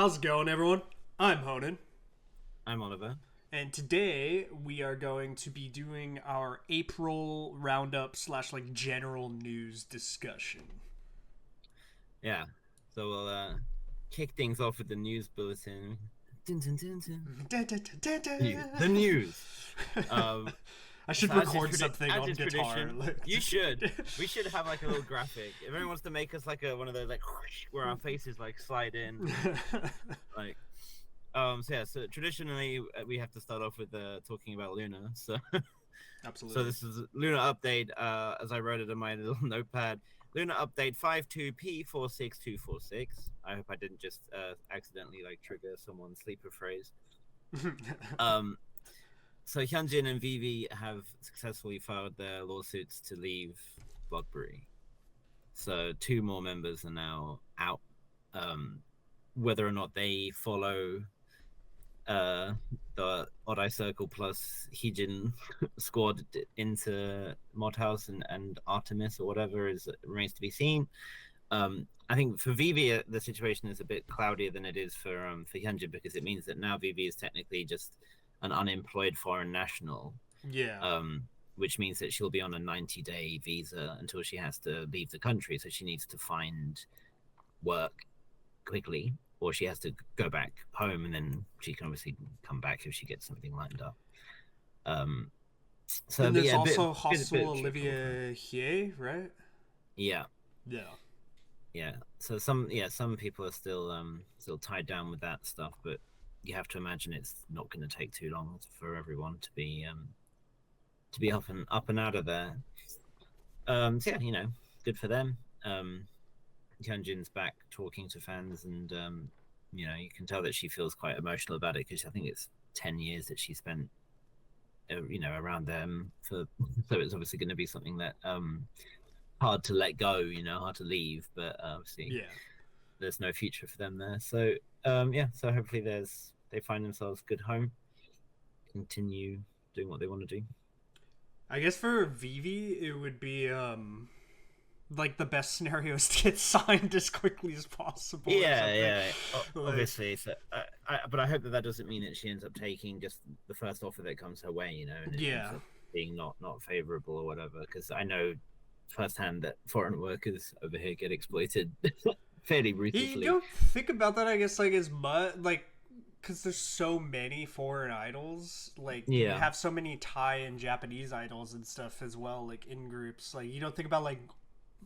How's it going, everyone? I'm Honan, I'm Oliver. and today we are going to be doing our April roundup slash general news discussion. Yeah. So we'll kick things off with the news bulletin. Dun, dun, dun, dun. Da, da, da, da, The da. news. Um, I should so record something as on is guitar. tradition, you should. We should have like a little graphic. If anyone wants to make us like one of those like where our faces like slide in, like so yeah. So traditionally we have to start off with talking about Luna. So Absolutely. this is Luna update. As I wrote it in my little notepad. Luna update 52P46246. I hope I didn't just accidentally like trigger someone's sleeper phrase. Um, so Hyunjin and Vivi have successfully filed their lawsuits to leave Blockberry. So two more members are now out. Um, whether or not they follow the Odd Eye Circle plus Heejin squad into Mod House and Artemis or whatever remains to be seen. I think for Vivi the situation is a bit cloudier than it is for Hyunjin, because it means that now Vivi is technically just an unemployed foreign national, Yeah. which means that she'll be on a 90-day visa until she has to leave the country. So she needs to find work quickly, or she has to go back home, and then she can obviously come back if she gets something lined up. So And there's yeah, also bit Hostel of Olivia Hie, right? yeah, Yeah. yeah. So some people are still tied down with that stuff, but you have to imagine it's not going to take too long for everyone to be up and out of there. So yeah, good for them. Hyunjin's back talking to fans, and you can tell that she feels quite emotional about it, because I think it's 10 years that she spent around them so it's obviously going to be something that hard to let go, hard to leave, but obviously Yeah. there's no future for them there. So so hopefully they find themselves a good home, continue doing what they want to do. I guess for Vivi, it would be the best scenario is to get signed as quickly as possible or Yeah, something. yeah, Like, obviously. So, but I hope that doesn't mean that she ends up taking just the first offer that comes her way, and it ends yeah. up being not favorable or whatever. Because I know firsthand that foreign workers over here get exploited fairly You ruthlessly. don't think about that, I guess, as much, because there's so many foreign idols. Like, you Yeah, have so many Thai and Japanese idols and stuff as well, in groups. Like, you don't think about,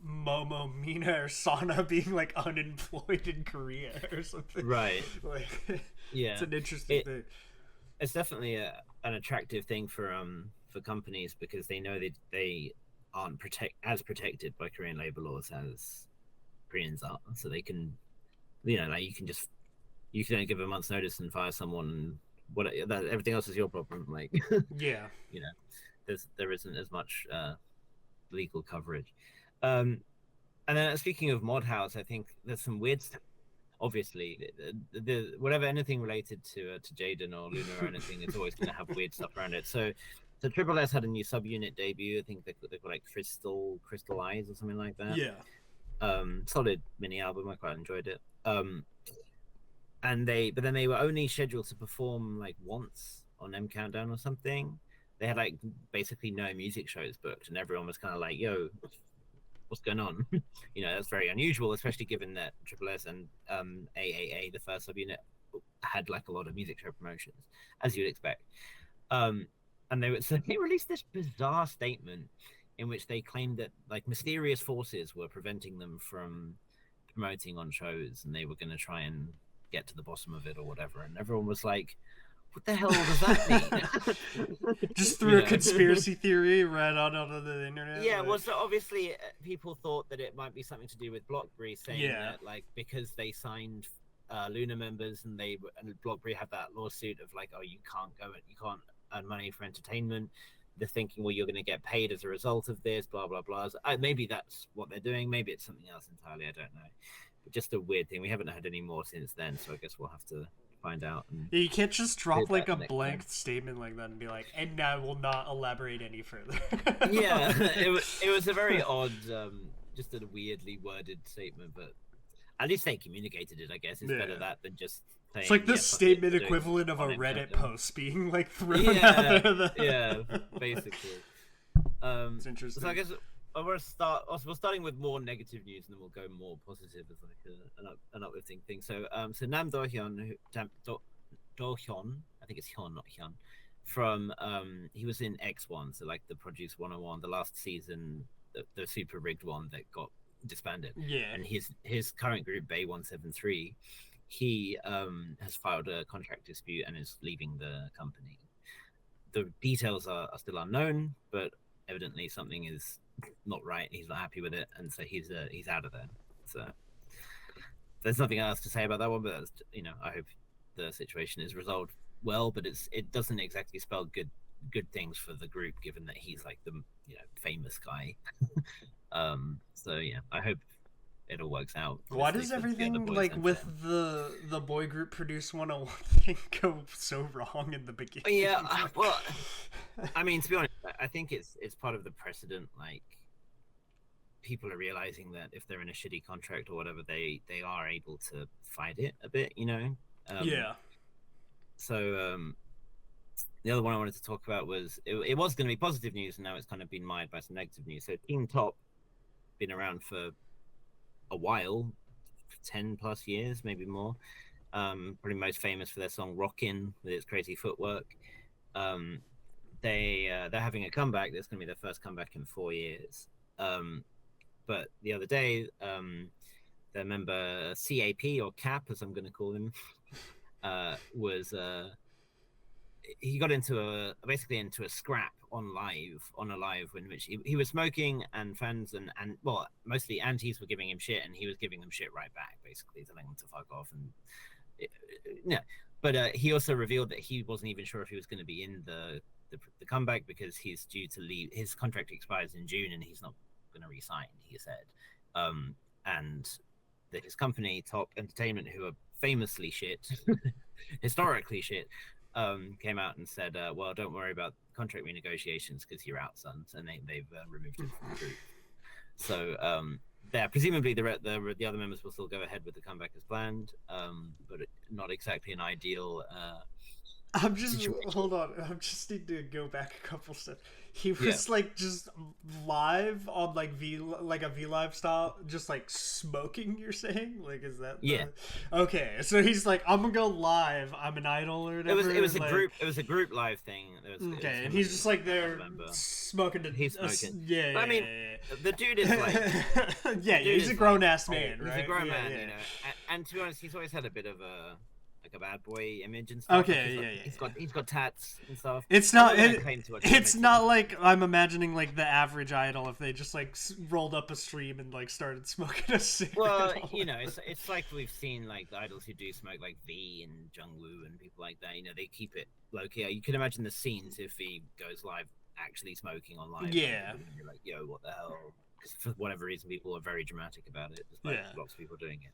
Momo, Mina, or Sana being, unemployed in Korea or something. right. Like, it's Yeah, an interesting it thing. it's definitely an attractive thing for companies, because they know they aren't protected by Korean labor laws as Koreans are, so they can, like you can give a month's notice and fire someone, and everything else is your problem. Like, Yeah. you know, there isn't as much legal coverage. Um, and then speaking of Mod House, I think there's some weird stuff. Obviously, whatever anything related to Jaden or Luna or anything, it's always going to have weird stuff around it. So Triple S had a new subunit debut. I think they call like Crystal Eyes or something like that. Yeah. Solid mini album. I quite enjoyed it. But then they were only scheduled to perform like once on M Countdown or something. They had like basically no music shows booked, and everyone was kind of like, "Yo, what's going on?" That's very unusual, especially given that Triple S and AAA, the first subunit, had like a lot of music show promotions, as you'd expect. And they released this bizarre statement in which they claimed that like mysterious forces were preventing them from promoting on shows, and they were going to try and get to the bottom of it or whatever. And everyone was like, "What the hell does that mean?" Just threw a conspiracy theory right on onto the internet. Yeah, well, so obviously people thought that it might be something to do with Blockberry, saying Yeah. that like because they signed Luna members, and Blockberry had that lawsuit of like, oh, you can't earn money for entertainment. They're thinking, well, you're going to get paid as a result of this, blah blah blah. So, maybe that's what they're doing. Maybe it's something else entirely. I don't know. But just a weird thing. We haven't had any more since then, so I guess we'll have to find out. And Yeah, you can't just drop that a next blank time. statement like that and be like, and I will not elaborate any further. Yeah, it was a very odd, just a weirdly worded statement, but At least they communicated it. I guess it's better Yeah. that than just It's saying, like the "Yeah, fuck it, statement we're doing equivalent of a on M Reddit Countdown." post being like thrown out Yeah, there. yeah, basically. It's interesting. So I guess I want to start. Also, we're starting with more negative news, and then we'll go more positive as like an uplifting thing. So, so Nam Do-hyun, I think it's Hyun, not Hyun, from he was in X1, so like the Produce 101, the last season, the super rigged one that got disbanded. Yeah. And his current group, Bay 173, he has filed a contract dispute and is leaving the company. The details are still unknown, but evidently something is not right. He's not happy with it, and so he's out of there. So there's nothing else to say about that one, but that's, I hope the situation is resolved well. But it doesn't exactly spell good things for the group, given that he's like the famous guy. So yeah, I hope it all works out. Why does everything like with the boy group Produce 101 thing go so wrong in the beginning? Yeah, well, I mean, to be honest, I think it's part of the precedent. Like, people are realizing that if they're in a shitty contract or whatever, they are able to fight it a bit, Yeah. So the other one I wanted to talk about was it was going to be positive news, and now it's kind of been mired by some negative news. So Team Top, been around for a while, 10 plus years, maybe more. Probably most famous for their song "Rockin'" with its crazy footwork. They're having a comeback. That's going to be their first comeback in 4 years. But the other day, their member CAP, or Cap, as I'm going to call him, was he got basically into a scrap on a live in which he was smoking, and fans and well, mostly antis were giving him shit, and he was giving them shit right back, basically telling them to fuck off. And yeah, but he also revealed that he wasn't even sure if he was going to be in the comeback because he's due to leave. His contract expires in June, and he's not going to resign, he said. And that his company, Top Entertainment, who are famously shit, historically shit, came out and said, well, don't worry about contract renegotiations because you're out, sons, and they've removed it from the group. So presumably the other members will still go ahead with the comeback as planned, but not exactly an ideal Hold on. I just need to go back a couple steps. He was like just live on like a V Live style, just like smoking. You're saying, like, is that? Okay, so he's like, I'm gonna go live. I'm an idol or whatever. It was a group. It was a group live thing. Okay, and he's just like there smoking. He's smoking. Yeah. I mean, the dude is like. He's a grown ass man, right? He's a grown man, And to be honest, he's always had a bit of a bad boy image and stuff. Okay, he's got tats and stuff. It's not like I'm imagining like the average idol if they just like rolled up a stream and like started smoking a cigarette. Well, it's like we've seen like the idols who do smoke, like V and Jungwoo and people like that. They keep it low key. You can imagine the scenes if V goes live actually smoking on live. Yeah. You're like, yo, what the hell? Because for whatever reason, people are very dramatic about it. Despite lots of people doing it.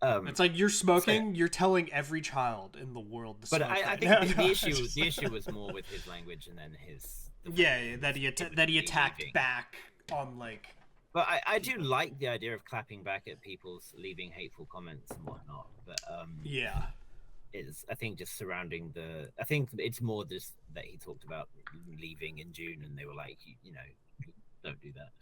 It's like you're smoking. You're telling every child in the world to smoke. But I think the issue was more with his language and then his that he attacked back on like. But I do like the idea of clapping back at people's leaving hateful comments and whatnot. But I think just surrounding I think it's more just that he talked about leaving in June and they were like, don't do that.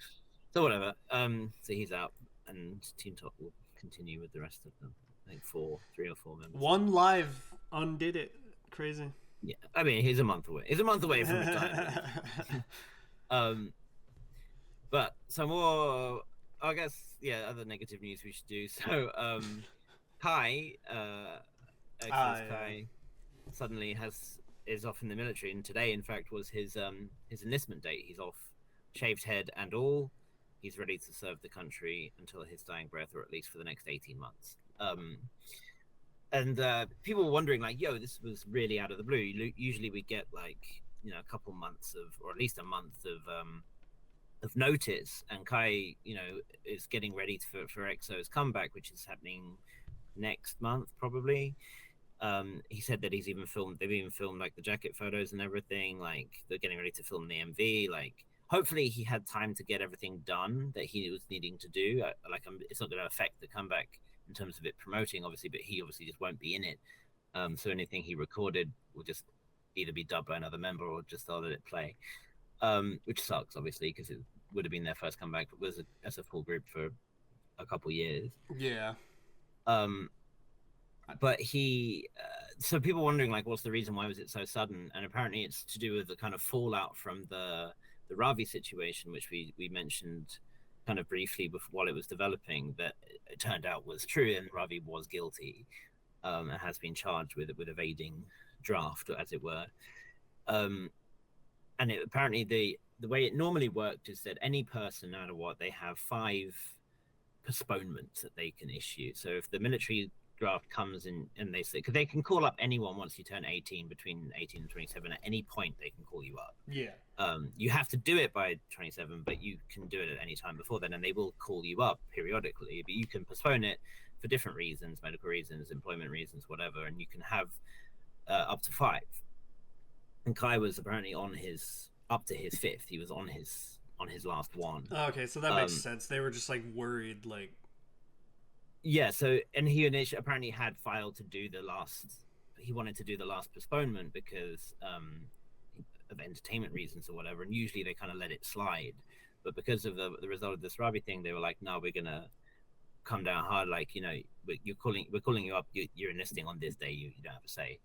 So whatever. So he's out, and Team Top will continue with the rest of them. I think 3 or 4 members. One live undid it. Crazy. Yeah, I mean, he's a month away. He's a month away from retirement. But some more, I guess, other negative news we should do. So, Kai, Kai, suddenly is off in the military, and today, in fact, was his enlistment date. He's off, shaved head and all. He's ready to serve the country until his dying breath, or at least for the next 18 months. And people were wondering, like, yo, this was really out of the blue. Usually we get, like, a couple months or at least a month of notice. And Kai, is getting ready for EXO's comeback, which is happening next month, probably. He said that they've even filmed, like, the jacket photos and everything. Like, they're getting ready to film the MV, like, hopefully he had time to get everything done that he was needing to do. It's not going to affect the comeback in terms of it promoting, obviously, but he obviously just won't be in it. So anything he recorded will just either be dubbed by another member or just they'll let it play, which sucks, obviously, because it would have been their first comeback as a full group for a couple years. Yeah. But so people wondering, like, what's the reason? Why was it so sudden? And apparently it's to do with the kind of fallout from the Ravi situation, which we mentioned kind of briefly while it was developing, that it turned out was true, and Ravi was guilty, and has been charged with evading draft, as it were. And apparently the way it normally worked is that any person, no matter what, they have 5 postponements that they can issue. So if the military draft comes in and they say, because they can call up anyone once you turn 18, between 18 and 27, at any point they can call you up. Yeah. You have to do it by 27, but you can do it at any time before then, and they will call you up periodically, but you can postpone it for different reasons, medical reasons, employment reasons, whatever, and you can have up to 5. And Kai was apparently up to his 5th. He was on his last one. Okay, so that makes sense. They were just like worried, like. Yeah, so, and he apparently had filed to do he wanted to do the last postponement because of entertainment reasons or whatever, and usually they kind of let it slide. But because of the result of this Ravi thing, they were like, no, we're going to come down hard, like, we're calling you up, you're enlisting on this day, you don't have a say.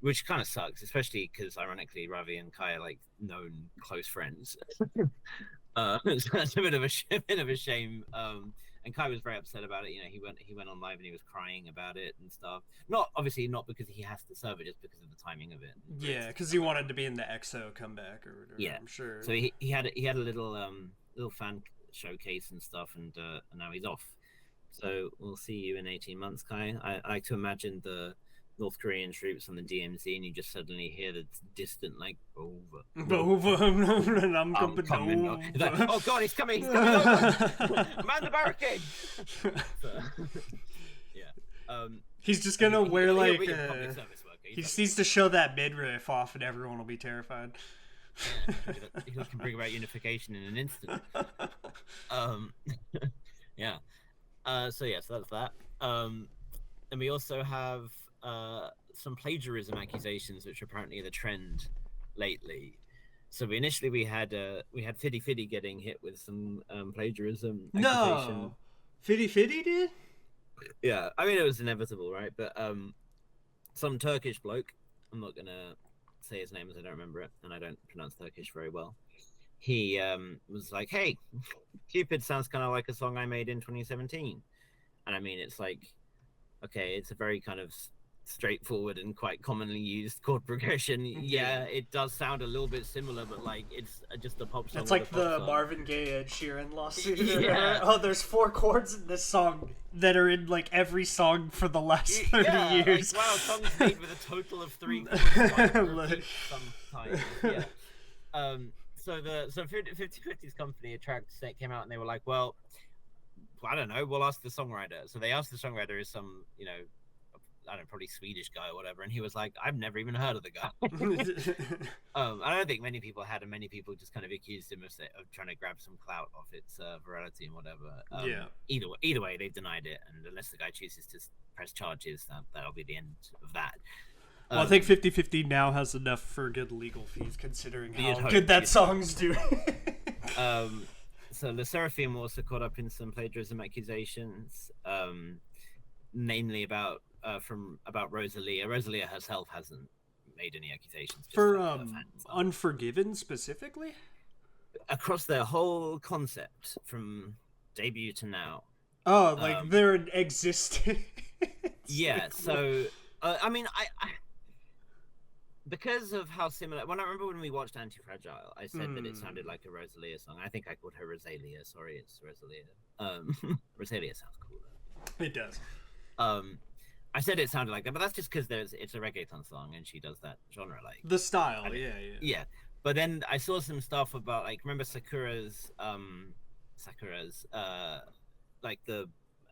Which kind of sucks, especially because, ironically, Ravi and Kai are, like, known close friends. So that's a bit of a shame. And Kai was very upset about it. He went on live and he was crying about it and stuff. Obviously not because he has to serve it, just because of the timing of it. Yeah, because he wanted to be in the EXO comeback or whatever. Yeah, I'm sure. So he had a little fan showcase and stuff, and now he's off. So we'll see you in 18 months, Kai. I like to imagine the North Korean troops on the DMZ, and you just suddenly hear the distant, like, over. And I'm coming over. He's like, oh god, he's coming over. Man the barricade. So, yeah. He's just gonna wear like he just needs to show that midriff off, and everyone will be terrified. He can bring about unification in an instant. Yeah. So that's that. And we also have some plagiarism accusations, which are apparently the trend lately. So initially we had Fiddy Fiddy getting hit with some plagiarism accusation. No, Fiddy Fiddy did. Yeah, I mean, it was inevitable, right? But some Turkish bloke, I'm not gonna say his name as I don't remember it, and I don't pronounce Turkish very well. He was like, "Hey, Cupid sounds kind of like a song I made in 2017," and I mean, it's like, okay, it's a very kind of straightforward and quite commonly used chord progression. Yeah, it does sound a little bit similar, but like it's just a pop song. It's like the Marvin Gaye Ed Sheeran lawsuit. Yeah. Oh, there's 4 chords in this song that are in like every song for the last 30 years. Like, wow, songs made with a total of 3 chords. Sometimes, yeah. So 50/50's company came out and they were like, well, I don't know, we'll ask the songwriter. So they asked the songwriter, is some, I don't know, probably Swedish guy or whatever, and he was like, I've never even heard of the guy. I don't think many people had, and many people just kind of accused him of trying to grab some clout off its virality and whatever. Either way, they've denied it, and unless the guy chooses to press charges, that'll be the end of that. Well, I think 50/50 now has enough for good legal fees, considering how good that song's doing. So Le Seraphim also caught up in some plagiarism accusations, namely about Rosalia. Rosalia herself hasn't made any accusations. For Unforgiven specifically? Across their whole concept, from debut to now. Oh, like they're existing. Yeah, so, I mean, I because of how similar, I remember when we watched Anti-Fragile, I said that it sounded like a Rosalia song. I think I called her Rosalia. Sorry, it's Rosalia. Rosalia sounds cooler. It does. I said it sounded like that, but that's just because it's a reggaeton song and she does that genre, like the style. Yeah. But then I saw some stuff about, like, remember Sakura's like the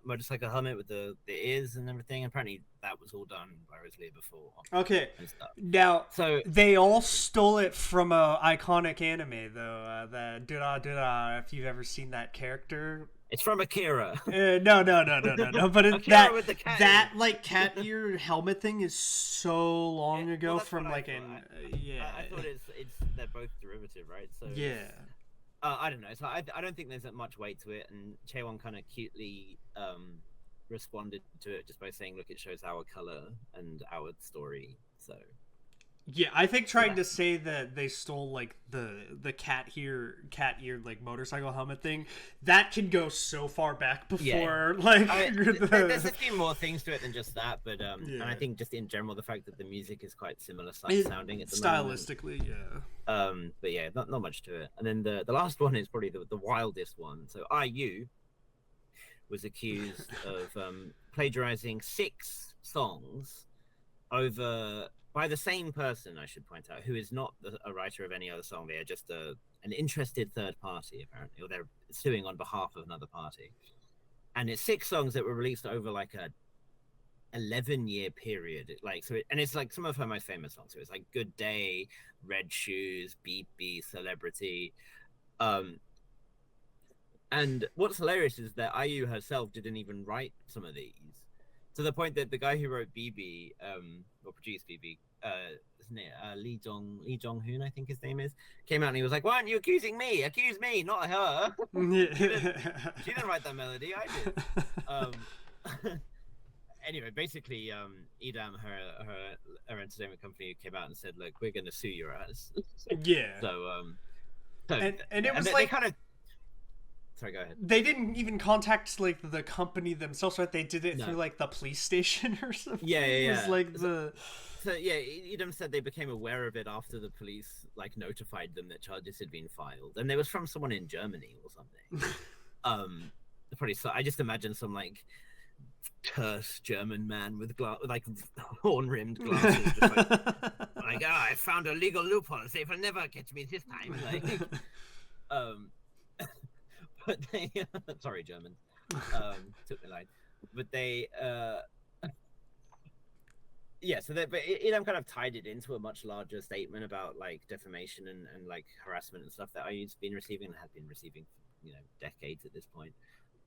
motorcycle helmet with the ears and everything. Apparently that was all done by Rosalia before. Okay. Now, so they all stole it from a iconic anime though. The Dura Dura. If you've ever seen that character. It's from Akira. No. But Akira with the cat that ears. like cat ear helmet thing is so long ago Well, that's from what I like thought. an yeah. I thought it's they're both derivative, right? So Yeah. I don't know. So I don't think there's that much weight to it. And Chaewon kind of cutely responded to it just by saying, "Look, it shows our color and our story." So Yeah, I think trying to say that they stole like the cat ear like motorcycle helmet thing, that can go so far back before like there's a few more things to it than just that, but and I yeah. think just in general the fact that the music is quite similar sounding at the Stylistically, moment. But yeah, not much to it. And then the last one is probably the wildest one. So IU was accused of plagiarizing 6 songs over by the same person, I should point out, who is not a writer of any other song. They are just an interested third party, apparently, or they're suing on behalf of another party. And it's 6 songs that were released over like a 11-year period. Like so, and it's like some of her most famous songs. So it's like "Good Day," "Red Shoes," "Beep Beep," "Celebrity." And what's hilarious is that IU herself didn't even write some of these, to the point that the guy who wrote BB, or produced BB, isn't it Lee Jong Hoon, I think his name is, came out and he was like, "Why aren't you accusing me? Accuse me, not her." she didn't write that melody. I did. Anyway, basically, Edam, her entertainment company, came out and said, "Look, we're going to sue your ass." Yeah. So, and it was they like kind of. Sorry, go ahead. They didn't even contact like the company themselves, right? They did it through like the police station or something. Yeah. It was like the. So yeah, Edam said they became aware of it after the police like notified them that charges had been filed, and it was from someone in Germany or something. Probably. So I just imagine some like terse German man with like horn-rimmed glasses, just like, I found a legal loophole. They will never catch me this time. Like, but they sorry, Germans, took the line, but they yeah, so but Edam kind of tied it into a much larger statement about like defamation and like harassment and stuff that IU's been receiving and had been receiving for, decades at this point.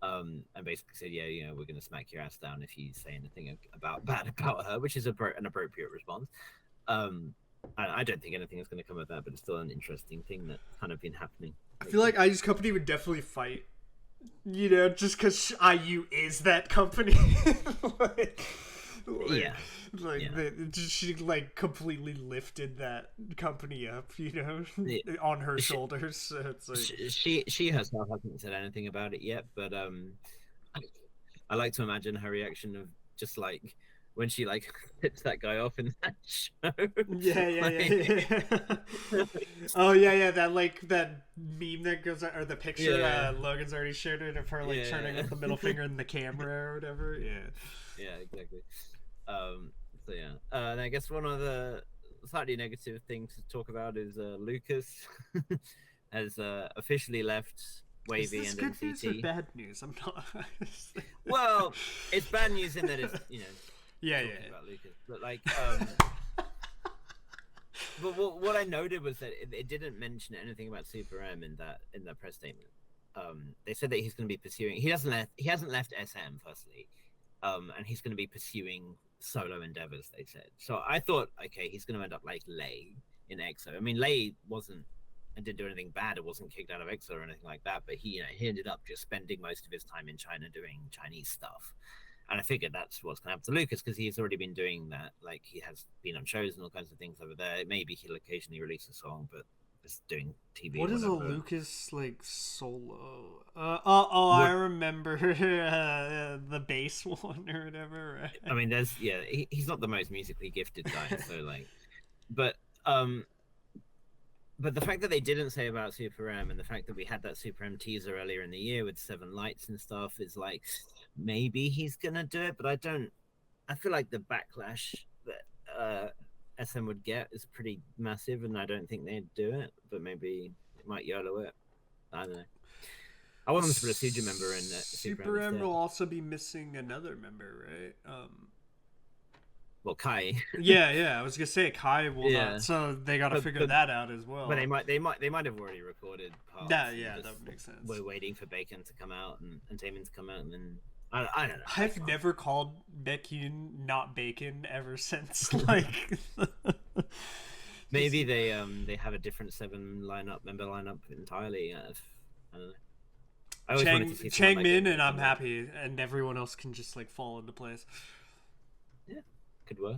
And basically said, yeah, we're going to smack your ass down if you say anything bad about her, which is an appropriate response. I don't think anything is going to come of that, but it's still an interesting thing that's kind of been happening. I feel like IU's company would definitely fight, just because IU is that company. She like completely lifted that company up, on her shoulders. So it's like... she herself hasn't said anything about it yet, but I like to imagine her reaction of just like when she like tips that guy off in that show. Oh yeah, that meme that goes, or the picture Logan's already shared it of her like turning with the middle finger in the camera or whatever. Yeah, exactly. So yeah, and I guess one of the slightly negative things to talk about is Lucas has officially left Wavy and good NCT. News or bad news? I'm not. Well, it's bad news in that it's about Lucas, but like but what I noted was that it didn't mention anything about Super M in that press statement. They said that he's going to be pursuing. He hasn't left SM firstly, and he's going to be pursuing solo endeavors. They said. So I thought, okay, he's going to end up like Lay in EXO. I mean, Lay didn't do anything bad. It wasn't kicked out of EXO or anything like that. But he ended up just spending most of his time in China doing Chinese stuff. And I figured that's what's going to happen to Lucas because he's already been doing that. Like he has been on shows and all kinds of things over there. Maybe he'll occasionally release a song, but just doing TV. What is a Lucas like solo? I remember the bass one or whatever. Right? I mean, he's not the most musically gifted guy, so like, but the fact that they didn't say about Super M and the fact that we had that Super M teaser earlier in the year with 7 Lights and stuff is like, maybe he's gonna do it, but I feel like the backlash that SM would get is pretty massive, and I don't think they'd do it, but maybe it might YOLO it. I don't know. I want them to put a Suja member in Super M will also be missing another member, right? Well, Kai. Yeah. I was gonna say Kai will Yeah. not. So they got to figure that out as well. But they might have already recorded parts. That would make sense. We're waiting for Bacon to come out and Taman to come out, and then I don't know. I've never called Bacon not Bacon ever since. Like, maybe they have a different member lineup entirely. I don't know. I always wanted to see Chang Min, and I'm happy, and everyone else can just like fall into place. Yeah, could work.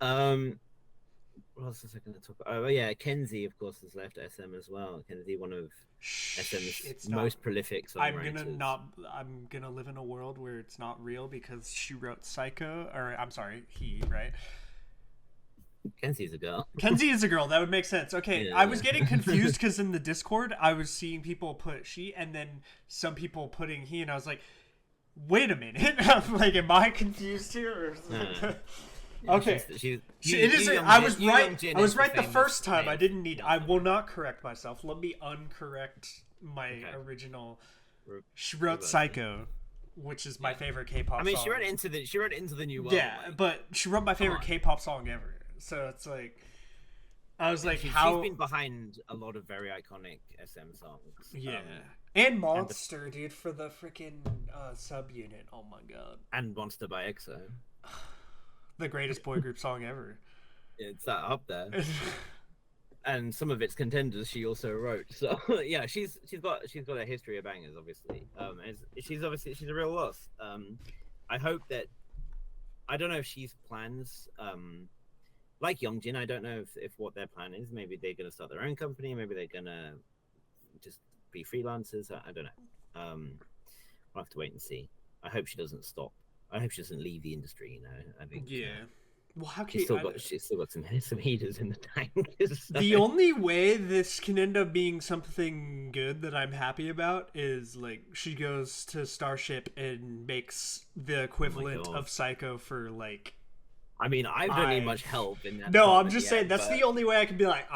What else was I going to talk about? Oh yeah, Kenzie, of course, has left SM as well. Kenzie, one of SM's most prolific songwriters. I'm gonna live in a world where it's not real because she wrote Psycho, or I'm sorry, he, right? Kenzie's a girl. Kenzie is a girl. That would make sense. Okay, yeah. I was getting confused because in the Discord, I was seeing people put she and then some people putting he, and I was like, wait a minute. I'm like, am I confused here? Okay. I was right the first time. I didn't need. I will not correct myself. Let me uncorrect my original. She wrote Psycho, which is my favorite K-pop song. I mean, she wrote into the new world. Yeah, but she wrote my favorite K-pop song ever. So it's like, I was like, she's been behind a lot of very iconic SM songs. Yeah, and Monster, dude, for the freaking subunit. Oh my god. And Monster by EXO. The greatest boy group song ever. It's up there. And some of its contenders she also wrote. So yeah, she's got a history of bangers, obviously. She's a real loss. I hope that, I don't know if she's plans like Youngjin, I don't know if what their plan is. Maybe they're gonna start their own company, maybe they're gonna just be freelancers. I don't know. We'll have to wait and see. I hope she doesn't stop. I hope she doesn't leave the industry, you know. I think. Yeah. Well, how can she's still got some heaters in the tank. So. The only way this can end up being something good that I'm happy about is like she goes to Starship and makes the equivalent of Psycho for like. I mean, I don't need much help in that. No, I'm just saying that's the only way I can be like,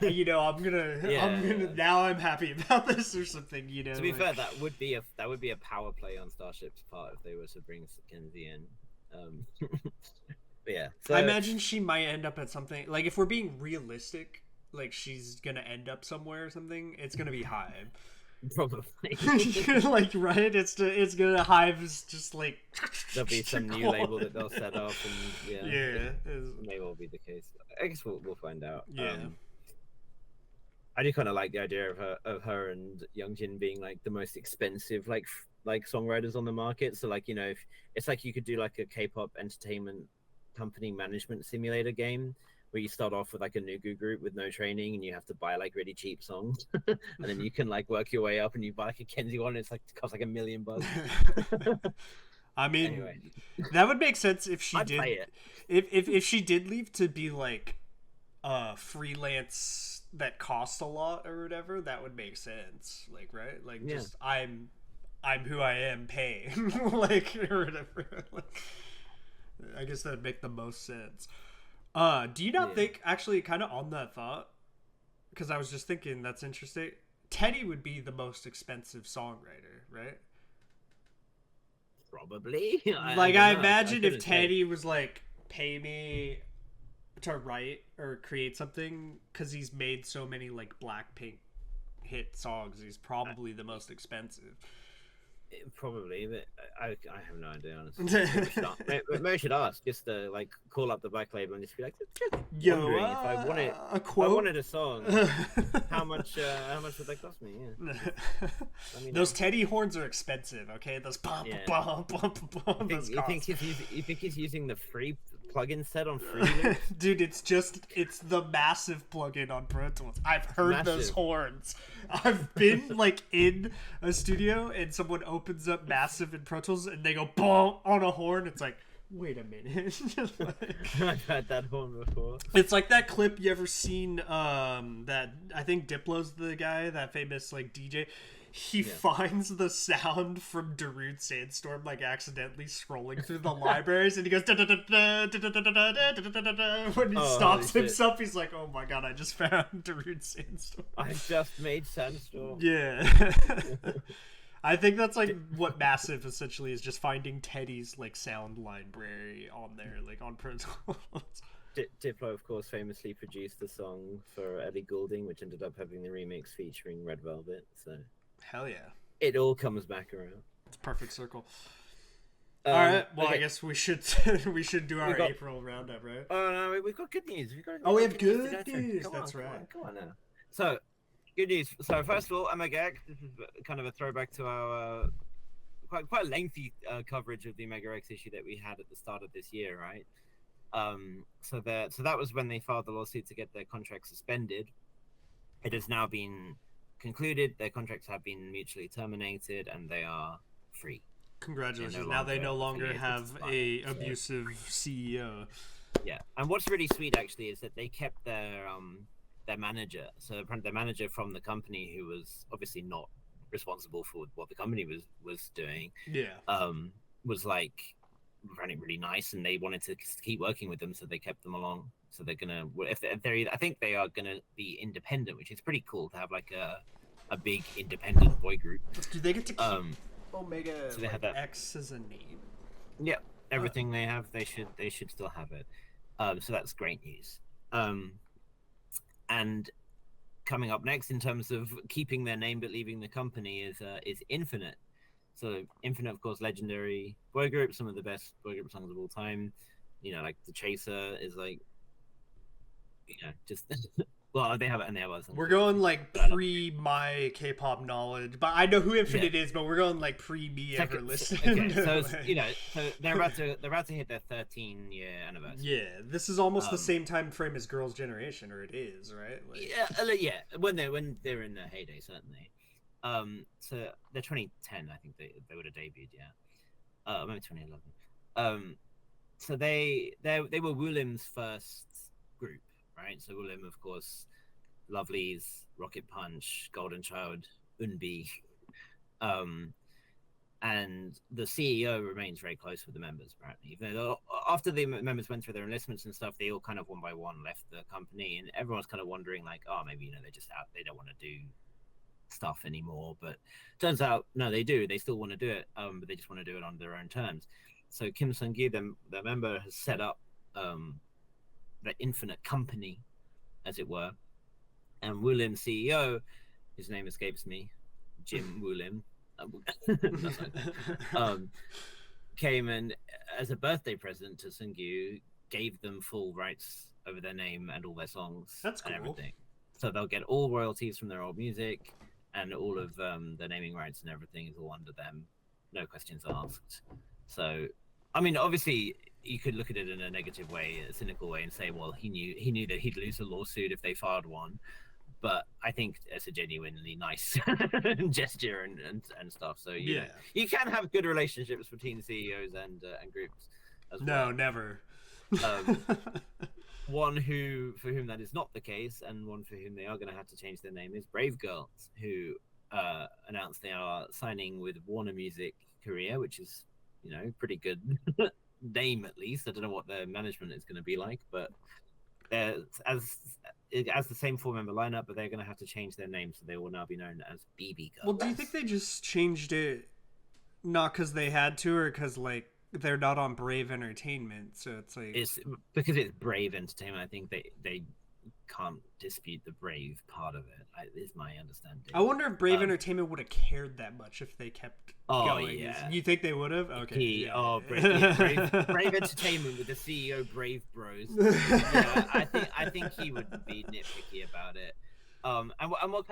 you know, I'm gonna now I'm happy about this or something, you know. To be fair, that would be a power play on Starship's part if they were to bring Kenzie in. But yeah, so, I imagine she might end up at something like, if we're being realistic, like she's gonna end up somewhere or something. It's gonna be Hive. Probably. Like, right? It's gonna Hive is just like there'll be some new label that they'll set up, and yeah, may well be the case. I guess we'll find out. Yeah. I do kind of like the idea of her and Youngjin being like the most expensive like songwriters on the market. So like, you know, if it's like you could do like a K-pop entertainment company management simulator game where you start off with like a Nugu group with no training and you have to buy like really cheap songs and then you can like work your way up and you buy like a Kenzie one and it's like it costs like $1 million. I mean, anyway. That would make sense if she did. Play it. If she did leave to be like freelance that costs a lot or whatever, that would make sense. Like, right? Like, just I'm who I am, pay like or whatever. Like, I guess that'd make the most sense. Do you not think, actually, kind of on that thought, because I was just thinking that's interesting, Teddy would be the most expensive songwriter, right? Probably. I imagine if Teddy was like, pay me to write or create something, because he's made so many like Blackpink hit songs, he's probably the most expensive. Probably, but I have no idea, honestly. Maybe I should ask, just to like call up the Black label and just be like, yo, if I wanted a song, how much would that cost me? Yeah. Those Teddy horns are expensive, okay? Those bum. You think he's using the free plugin set on Free? Dude, it's the massive plugin on Pro Tools. I've heard those horns. I've been like in a studio and someone opens up Massive in Pro Tools and they go boom on a horn. It's like, wait a minute. I've heard that horn before. It's like that clip you ever seen that I think Diplo's the guy, that famous like DJ. He finds the sound from Darude Sandstorm like accidentally scrolling through the libraries, and he goes when he stops himself. He's like, "Oh my god, I just found Darude Sandstorm. I just made Sandstorm." Yeah. I think that's like what Massive essentially is, just finding Teddy's like sound library on there, like on Pro Tools. Diplo, of course, famously produced the song for Ellie Goulding, which ended up having the remix featuring Red Velvet. So hell yeah, it all comes back around. It's a perfect circle. All right, well, okay. I guess we should do our April roundup, right? Oh no, we've got good news. We have good news. That's right. Come on now. So, good news. So first of all, Omega X. This is kind of a throwback to our quite a lengthy coverage of the Omega X issue that we had at the start of this year, right? So that was when they filed the lawsuit to get their contract suspended. It has now been concluded. Their contracts have been mutually terminated, and they are free. Congratulations! Now they no longer have a abusive CEO. Yeah, and what's really sweet actually is that they kept their manager. So their manager from the company, who was obviously not responsible for what the company was doing. Yeah. Was like running really nice, and they wanted to keep working with them, so they kept them along. So they're gonna, if they're, I think they are gonna be independent, which is pretty cool to have like a big independent boy group. Do they get to keep Omega so they have that X as a name? Yeah, everything they have, they should still have it. So that's great news. And coming up next in terms of keeping their name but leaving the company is Infinite. So Infinite, of course, legendary boy group, some of the best boy group songs of all time. You know, like The Chaser is like, you know, just well, they have it and they have others. We're going like pre my K-pop knowledge, but I know who Infinite is, but we're going like pre me ever listening. Okay, so you know, so they're about to hit their 13-year anniversary. Yeah, this is almost the same time frame as Girls' Generation, or it is, right? Like, yeah, when they're in their heyday, certainly. So they're 2010, I think they would have debuted, yeah. Maybe 2011. So they were Woolim's first group, right? So Woolim, of course, Lovelyz, Rocket Punch, Golden Child, Unbi, and the CEO remains very close with the members, apparently. Even though after the members went through their enlistments and stuff, they all kind of one by one left the company, and everyone's kind of wondering like, oh, maybe they're just out, they don't want to do stuff anymore. But turns out no, they do. They still want to do it, but they just want to do it on their own terms. So Kim Sung-gi, their member, has set up the Infinite Company, as it were. And Woolim CEO, his name escapes me, Jim Woolim, came and, as a birthday present to Sungyu, gave them full rights over their name and all their songs. That's cool. And everything. So they'll get all royalties from their old music, and all of their naming rights and everything is all under them, no questions asked. So, I mean, obviously, you could look at it in a negative way, a cynical way, and say, well, he knew that he'd lose a lawsuit if they filed one. But I think it's a genuinely nice gesture and stuff. So you know, you can have good relationships between CEOs and groups as well. No, never. One for whom that is not the case, and one for whom they are going to have to change their name, is Brave Girls, who announced they are signing with Warner Music Korea, which is, you know, pretty good name at least. I don't know what their management is going to be like, but as the same four-member lineup, but they're going to have to change their name, so they will now be known as BB Girls. Well, do you think they just changed it not because they had to, or because like they're not on Brave Entertainment, so it's like it's because it's Brave Entertainment? I think they can't dispute the Brave part of it, is my understanding. I wonder if Brave Entertainment would have cared that much if they kept going. Yeah. You think they would have? Okay. Brave Entertainment with the CEO Brave Bros. Yeah, I think he would be nitpicky about it.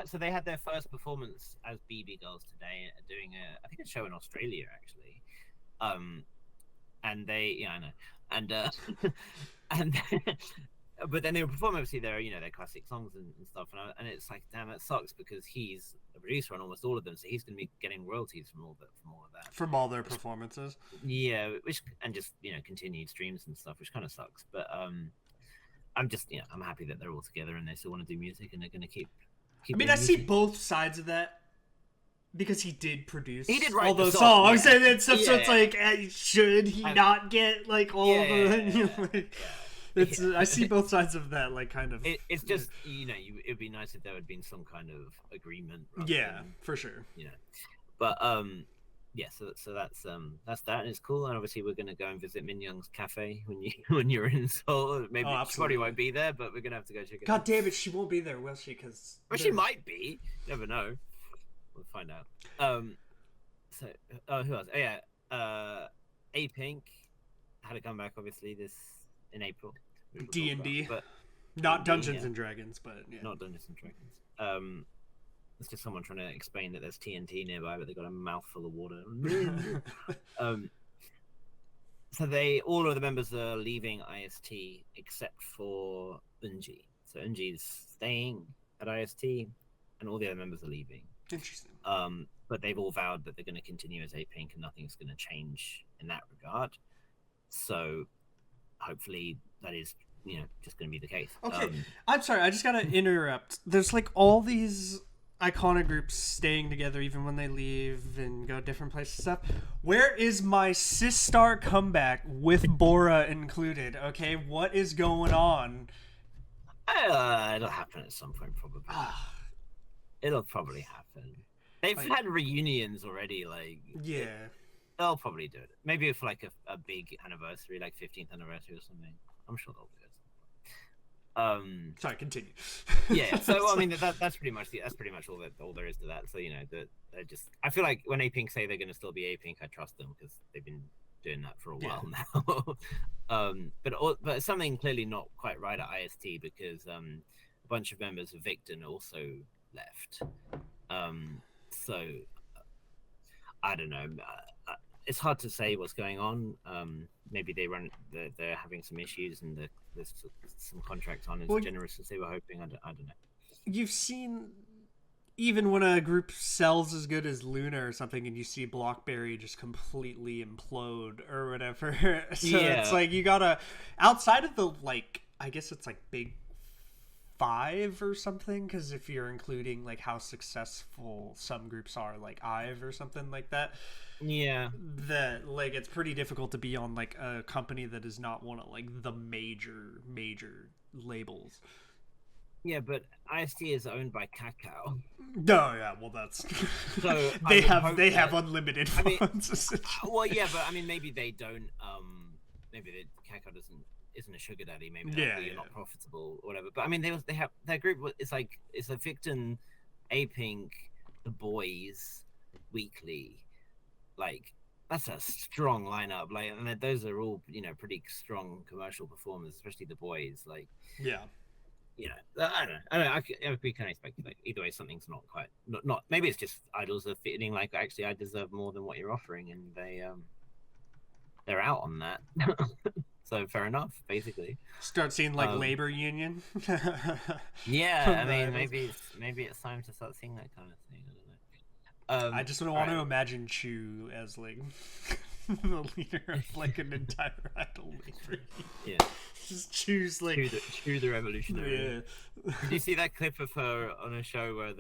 So they had their first performance as BB Girls today, doing a show in Australia actually. And they, yeah, I know, and but then they were performing obviously their classic songs and stuff, and it's like, damn, that sucks, because he's a producer on almost all of them, so he's going to be getting royalties from all of that, from all their performances. Yeah, and just continued streams and stuff, which kind of sucks. But I'm just I'm happy that they're all together and they still want to do music and they're going to keep. I mean, I see both sides of that. Because he did produce write all those songs, and stuff, so it's like, should he not get like all of them? I see both sides of that, like, kind of. It's just it'd be nice if there had been some kind of agreement. Yeah, for sure. Yeah, But yeah, so that's that, and it's cool. And obviously, we're gonna go and visit Min Young's cafe when you're in Seoul. Maybe Oh, she probably absolutely. won't be there, but we're gonna have to go check it God out. damn it, she won't be there, will she? Because But she might be. You never know. We'll find out. So who else? Oh yeah, A Pink had a comeback obviously this in April. D&D, but not D&D, Dungeons and Dragons, but yeah. Not Dungeons and Dragons. It's just someone trying to explain that there's TNT nearby, but they got a mouthful of water. So all of the members are leaving IST except for Eunji. So Eunji's staying at IST, and all the other members are leaving. Interesting. But they've all vowed that they're going to continue as A-Pink, and nothing's going to change in that regard. So hopefully that is, just going to be the case. Okay, I'm sorry, I just gotta interrupt. There's like all these iconic groups staying together even when they leave and go different places and stuff. Where is my Sistar comeback with Bora included? Okay, what is going on? It'll happen at some point, probably. It'll probably happen. They've had reunions already, yeah. They'll probably do it. Maybe for like a big anniversary, like 15th anniversary or something. I'm sure they'll do it. Sorry, continue. Yeah, so I mean that's pretty much all there is to that. So they're just. I feel like when A-Pink say they're going to still be A-Pink, I trust them because they've been doing that for a while now. But something clearly not quite right at IST because a bunch of members of Victon also left. So I don't know. It's hard to say what's going on. Maybe they're having some issues and there's some contracts on as generous as they were hoping. I don't know. You've seen even when a group sells as good as Luna or something, and you see Blockberry just completely implode or whatever. So it's like you gotta outside of the I guess it's like big 5 or something, because if you're including like how successful some groups are, like IVE or something like that, that it's pretty difficult to be on like a company that is not one of like the major labels. Yeah, but IST is owned by Kakao. No, yeah, well that's so they have unlimited funds. Well, yeah, but I mean maybe they don't. Maybe Kakao isn't a sugar daddy. Maybe you're not profitable or whatever. But I mean they have their group. It's a Victon, A-Pink, The Boys, Weekly. That's a strong lineup. And those are all pretty strong commercial performers, especially The Boys. I don't know. We can expect either way something's not quite not. Maybe it's just idols are feeling like actually I deserve more than what you're offering, and they're out on that. So fair enough, basically. Start seeing labor union. Yeah, I mean maybe it's time to start seeing that kind of thing. I don't know. I just don't want to imagine Chu as the leader of an entire idol labor. Yeah. Just choose Chu the revolutionary. Yeah. Did you see that clip of her on a show where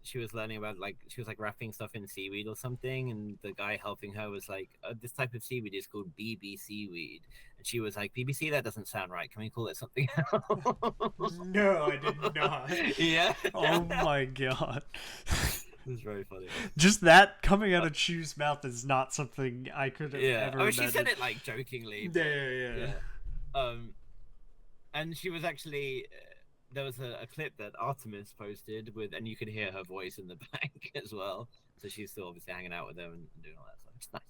she was learning about she was wrapping stuff in seaweed or something, and the guy helping her was like, this type of seaweed is called BB seaweed, and she was like, BBC, that doesn't sound right, can we call it something else? No, I did not. Yeah. Oh my god. It was very funny. Just that coming out of Chu's mouth is not something I could have ever imagined. She said it jokingly. But, yeah. And she was actually there was a clip that Artemis posted and you could hear her voice in the back as well. So she's still obviously hanging out with them and doing all that stuff.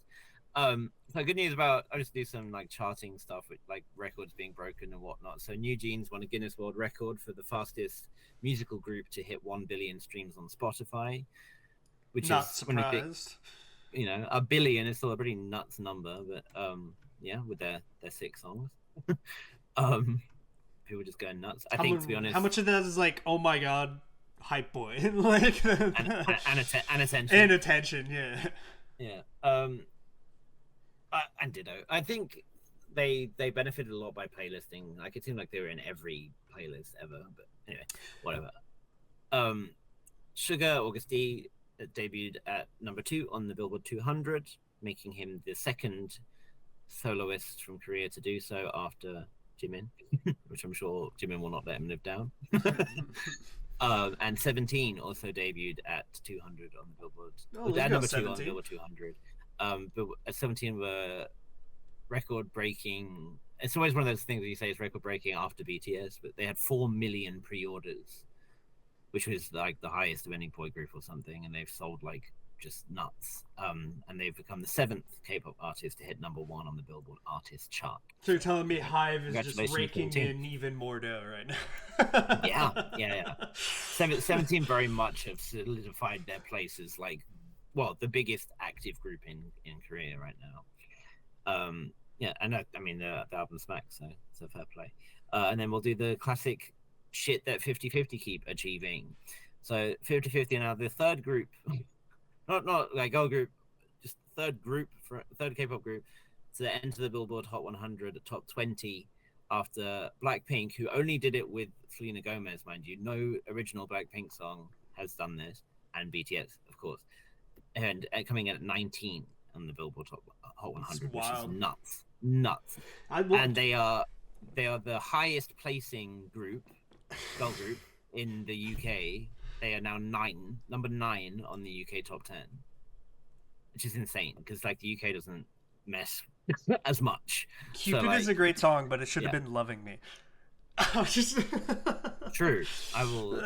It's nice. So good news about I'll just do some charting stuff with records being broken and whatnot. So New Jeans won a Guinness World Record for the fastest musical group to hit 1 billion streams on Spotify, which not is surprised. A billion is still a pretty nuts number, but with their 6 songs. People just going nuts. I think, to be honest, how much of that is oh my god, hype boy, and attention and attention, yeah. And ditto. I think they benefited a lot by playlisting. It seemed like they were in every playlist ever, but anyway, whatever. Sugar August D debuted at number 2 on the Billboard 200, making him the second soloist from Korea to do so after Jimin, which I'm sure Jimin will not let him live down. And 17 also debuted at 200 on the Billboard. Oh, let's At go number 2 on the 17. Billboard 200. But at 17 were record breaking. It's always one of those things that you say is record breaking after BTS, but they had 4 million pre-orders, which was like the highest of any boy group or something, and they've sold like just nuts. And they've become the 7th K-pop artist to hit number 1 on the Billboard Artist chart. So you're telling me Hive is just Congratulations, raking 17. in even more dough right now? Yeah. 17 very much have solidified their place as like, well, the biggest active group in Korea right now. Yeah, and I mean the album smacks, so it's a fair play. And then we'll do the classic shit that 50/50 keep achieving. So 50/50 are now the third group, not like girl group, just third K-pop group to enter the Billboard Hot 100 top 20 after Blackpink, who only did it with Selena Gomez, mind you. No original Blackpink song has done this, and BTS, of course, and coming in at 19 on the Billboard Hot 100, which is nuts. And they are the highest placing girl group in the UK. They are now number 9 on the UK top 10, which is insane because like the UK doesn't mess as much. Cupid is a great song, but it should have been Loving Me. True. I will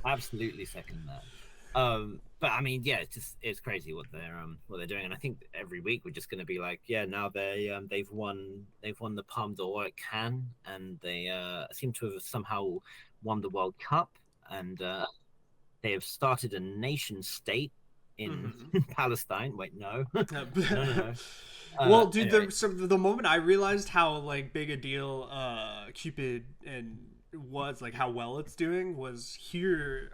absolutely second that. But I mean, yeah, it's crazy what they're doing, and I think every week we're just going to be like, yeah, now they've won the Palme d'Or at Cannes, and they seem to have somehow won the World Cup, and they have started a nation state in Palestine. Wait, no. No. Well, dude, anyway. the moment I realized how like big a deal Cupid and was like how well it's doing was here.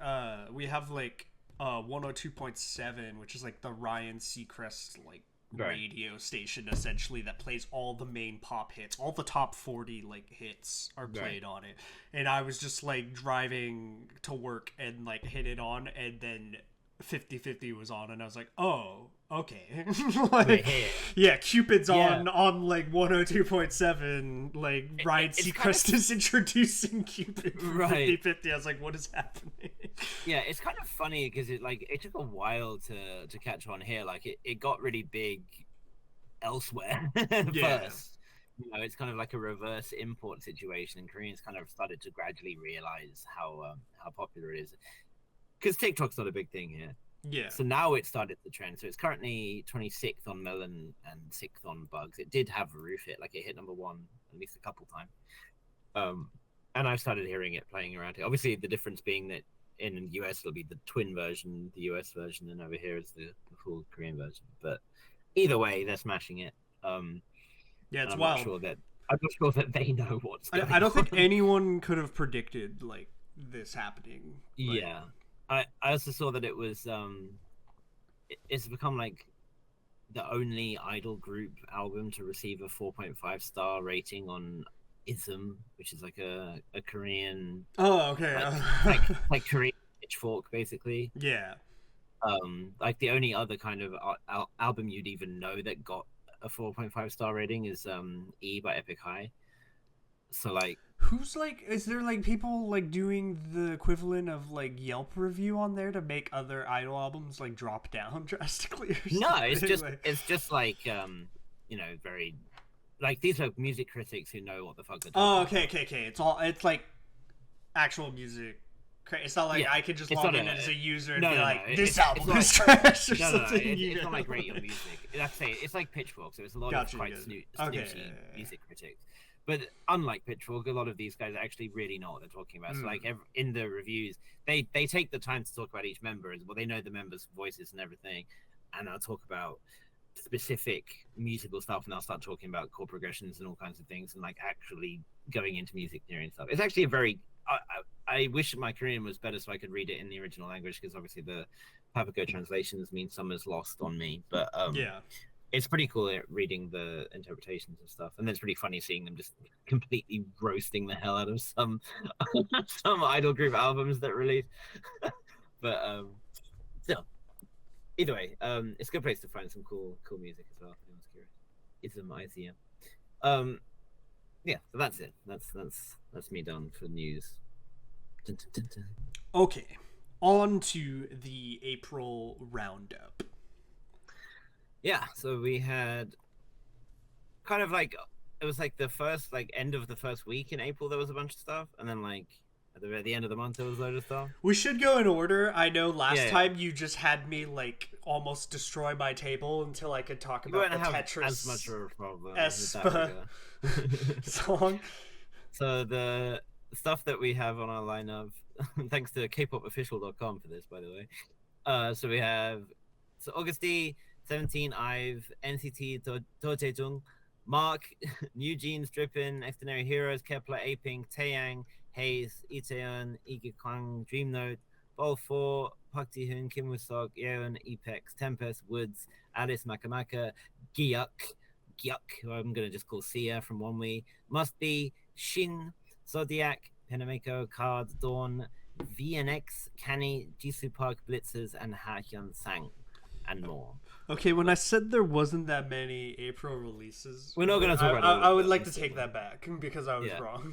We have like 102.7, which is like the Ryan Seacrest like radio station essentially that plays all the main pop hits. All the top 40 like hits are played on it, and I was just like driving to work and like hit it on, and then 50/50 was on, and I was like, oh, okay. Like, yeah, Cupid's on like 102.7, like Ryan Seacrest is introducing Cupid for 50/50. I was like, what is happening? Yeah, it's kind of funny because it took a while to catch on here. Like it got really big elsewhere first. You know, it's kind of like a reverse import situation, and Koreans kind of started to gradually realize how popular it is. Because TikTok's not a big thing here. Yeah. So now it started the trend. So it's currently 26th on Melon and 6th on Bugs. It did have a roof hit. Like it hit number 1 at least a couple times. And I started hearing it playing around here. Obviously, the difference being that in the US, it'll be the twin version, the US version, and over here is the full Korean version. But either way, they're smashing it. Yeah, it's I'm wild. I'm not sure that they know what's going on. I don't think anyone could have predicted like this happening. Like, yeah. I also saw that it was it's become like the only idol group album to receive a 4.5 star rating on ISM, which is like a Korean like Korean pitchfork basically. Yeah. Like the only other kind of album you'd even know that got a 4.5 star rating is E by Epic High. So like, who's like, is there like people like doing the equivalent of like Yelp review on there to make other idol albums like drop down drastically? No, it's just like you know, very like these are music critics who know what the fuck they're talking about. Okay. It's like actual music. It's not like I could just log in as a user and be like, this album is trash or something. It's not like rate your music. Like I say, it's like Pitchfork, so it's a lot of quite snooty music critics. But unlike Pitchfork, a lot of these guys actually really know what they're talking about. So like in the reviews, they take the time to talk about each member as well. They know the members' voices and everything, and they'll talk about specific musical stuff, and they'll start talking about chord progressions and all kinds of things, and like actually going into music theory and stuff. It's actually a very I wish my Korean was better so I could read it in the original language, because obviously the Papago translations mean summer's lost on me. But it's pretty cool reading the interpretations and stuff, and then it's pretty funny seeing them just completely roasting the hell out of some idol group albums that release. But still, either way, it's a good place to find some cool music as well. I was curious. IZM. Yeah, so that's it. That's me done for news. Dun, dun, dun, dun. Okay, on to the April roundup. Yeah, so we had kind of like it was like the first like end of the first week in April there was a bunch of stuff, and then like at the end of the month there was a load of stuff. We should go in order. I know last Yeah, yeah. time you just had me like almost destroy my table until I could talk You about won't the have Tetris as much of a problem with that Espa rigor. song. So the stuff that we have on our lineup, thanks to kpopofficial.com for this, by the way. So we have August D, 17 Ive, NCT Tojetung, Mark, New Jeans Drippin, Extraordinary Heroes, Kepler, Aping, Taeyang, Hayes, Itaeon, Ige Kwang, Dream Note, Ball 4, Park Ji Hoon, Kim Woo Sok, Yeon, Epex, Tempest, Woods, Alice Makamaka, Gyuk, who I'm going to just call Sia from One Way, Must Be, Shin, Zodiac, Penameko, Card, Dawn, VNX, Canny, Jisoo Park, Blitzers, and Ha Hyun Sang, and more. Okay, when I said there wasn't that many April releases, we're not going to talk about all I of would them, like to take that back because I was wrong.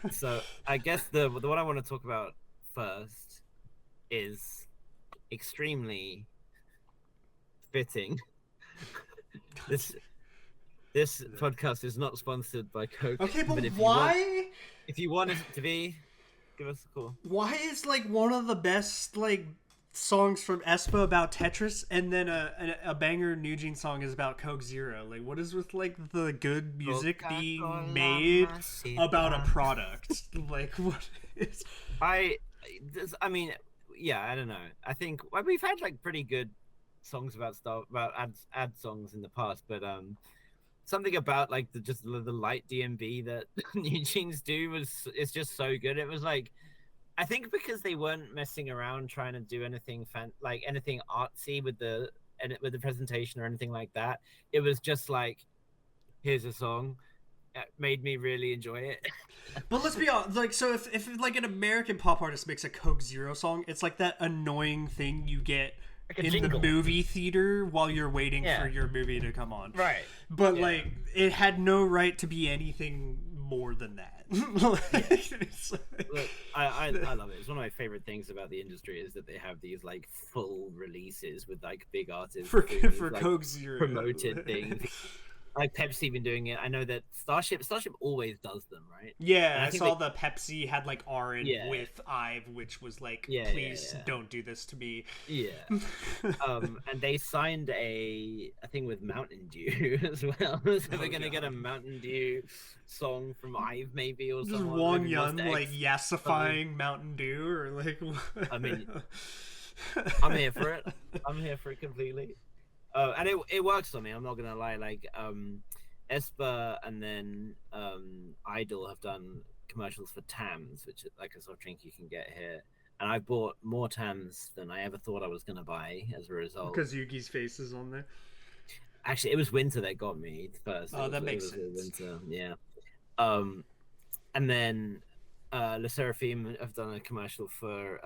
So I guess the one I want to talk about first is extremely fitting. This podcast is not sponsored by Coke. Okay, but why? If you want it to be, give us a call. Why is like one of the best like songs from Espa about Tetris, and then a banger New Jeans song is about Coke Zero? Like, what is with like the good music being made about a product? Like, what is? I mean, yeah, I don't know. I think we've had like pretty good songs about stuff about ad songs in the past, but something about like the light DMV that New Jeans do is just so good. It was like, I think because they weren't messing around trying to do anything anything artsy with the presentation or anything like that. It was just like, here's a song. It made me really enjoy it. But let's be honest, like, so if like an American pop artist makes a Coke Zero song, it's like that annoying thing you get in jingle. The movie theater while you're waiting for your movie to come on. Right. But like, it had no right to be anything more than that. Look, I love it. It's one of my favorite things about the industry is that they have these like full releases with like big artists for like, Coke Zero promoted things. Like Pepsi been doing it. I know that Starship always does them, right? Yeah, I saw the Pepsi had like Orange with Ive, which was like, please don't do this to me. Yeah. And they signed a thing with Mountain Dew as well. So we're gonna get a Mountain Dew song from Ive maybe, or just Won Yun like yassifying Mountain Dew, or like. I mean, I'm here for it. I'm here for it completely. And it works on me. I'm not gonna lie. Like Espa and then Idol have done commercials for Tams, which is like a soft drink you can get here. And I bought more Tams than I ever thought I was gonna buy as a result. Because Yuki's face is on there. Actually, it was winter that got me first. Oh, that makes sense. Winter, yeah. And then Le Seraphim have done a commercial for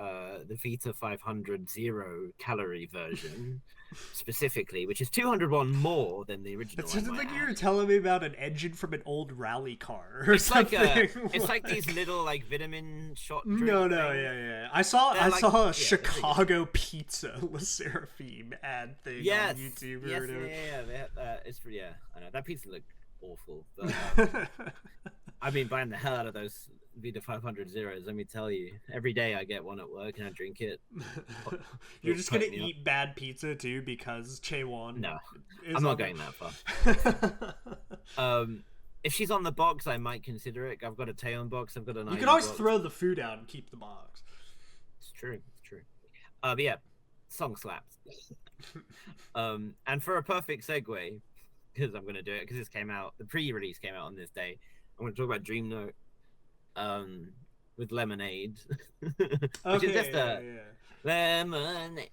the Vita 500 0-calorie version, specifically, which is 201 more than the original. It sounded like you were telling me about an engine from an old rally car or something. It's like these little like vitamin shot. No, yeah. I saw a Chicago pizza Le Seraphim ad thing on YouTube. Yeah. I know that pizza looked awful, but I've been buying the hell out of those Vita 500 zeros. Let me tell you, every day I get one at work and I drink it. You're just gonna eat bad pizza too because Chaewon. No, I'm not going that far. If she's on the box, I might consider it. I've got a Taeyeon box. I've got an. You can always throw the food out and keep the box. It's true. But yeah, song slaps. And for a perfect segue, because I'm gonna do it because this came out. The pre-release came out on this day. I'm gonna talk about Dream Note. With Lemonade, which is just lemonade,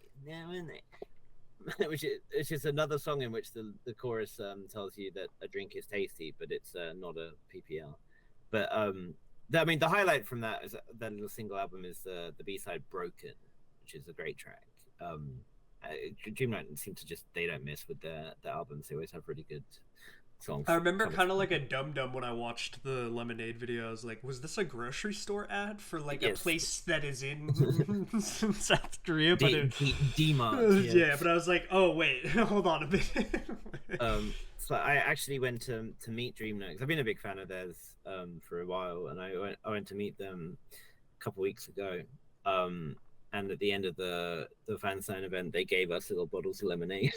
which is another song in which the chorus tells you that a drink is tasty, but it's not a PPL. But I mean, the highlight from that little single album is the B-side "Broken," which is a great track. Dream Night seems to they don't miss with their albums. They always have really good songs. I remember kind of like a dum-dum when I watched the Lemonade videos. Like, was this a grocery store ad for like a place that is in South Korea? But D-Mart, yeah, but I was like, oh wait, hold on a minute. So I actually went to meet DreamNote because I've been a big fan of theirs for a while, and I went to meet them a couple weeks ago. And at the end of the fan sign event, they gave us little bottles of lemonade,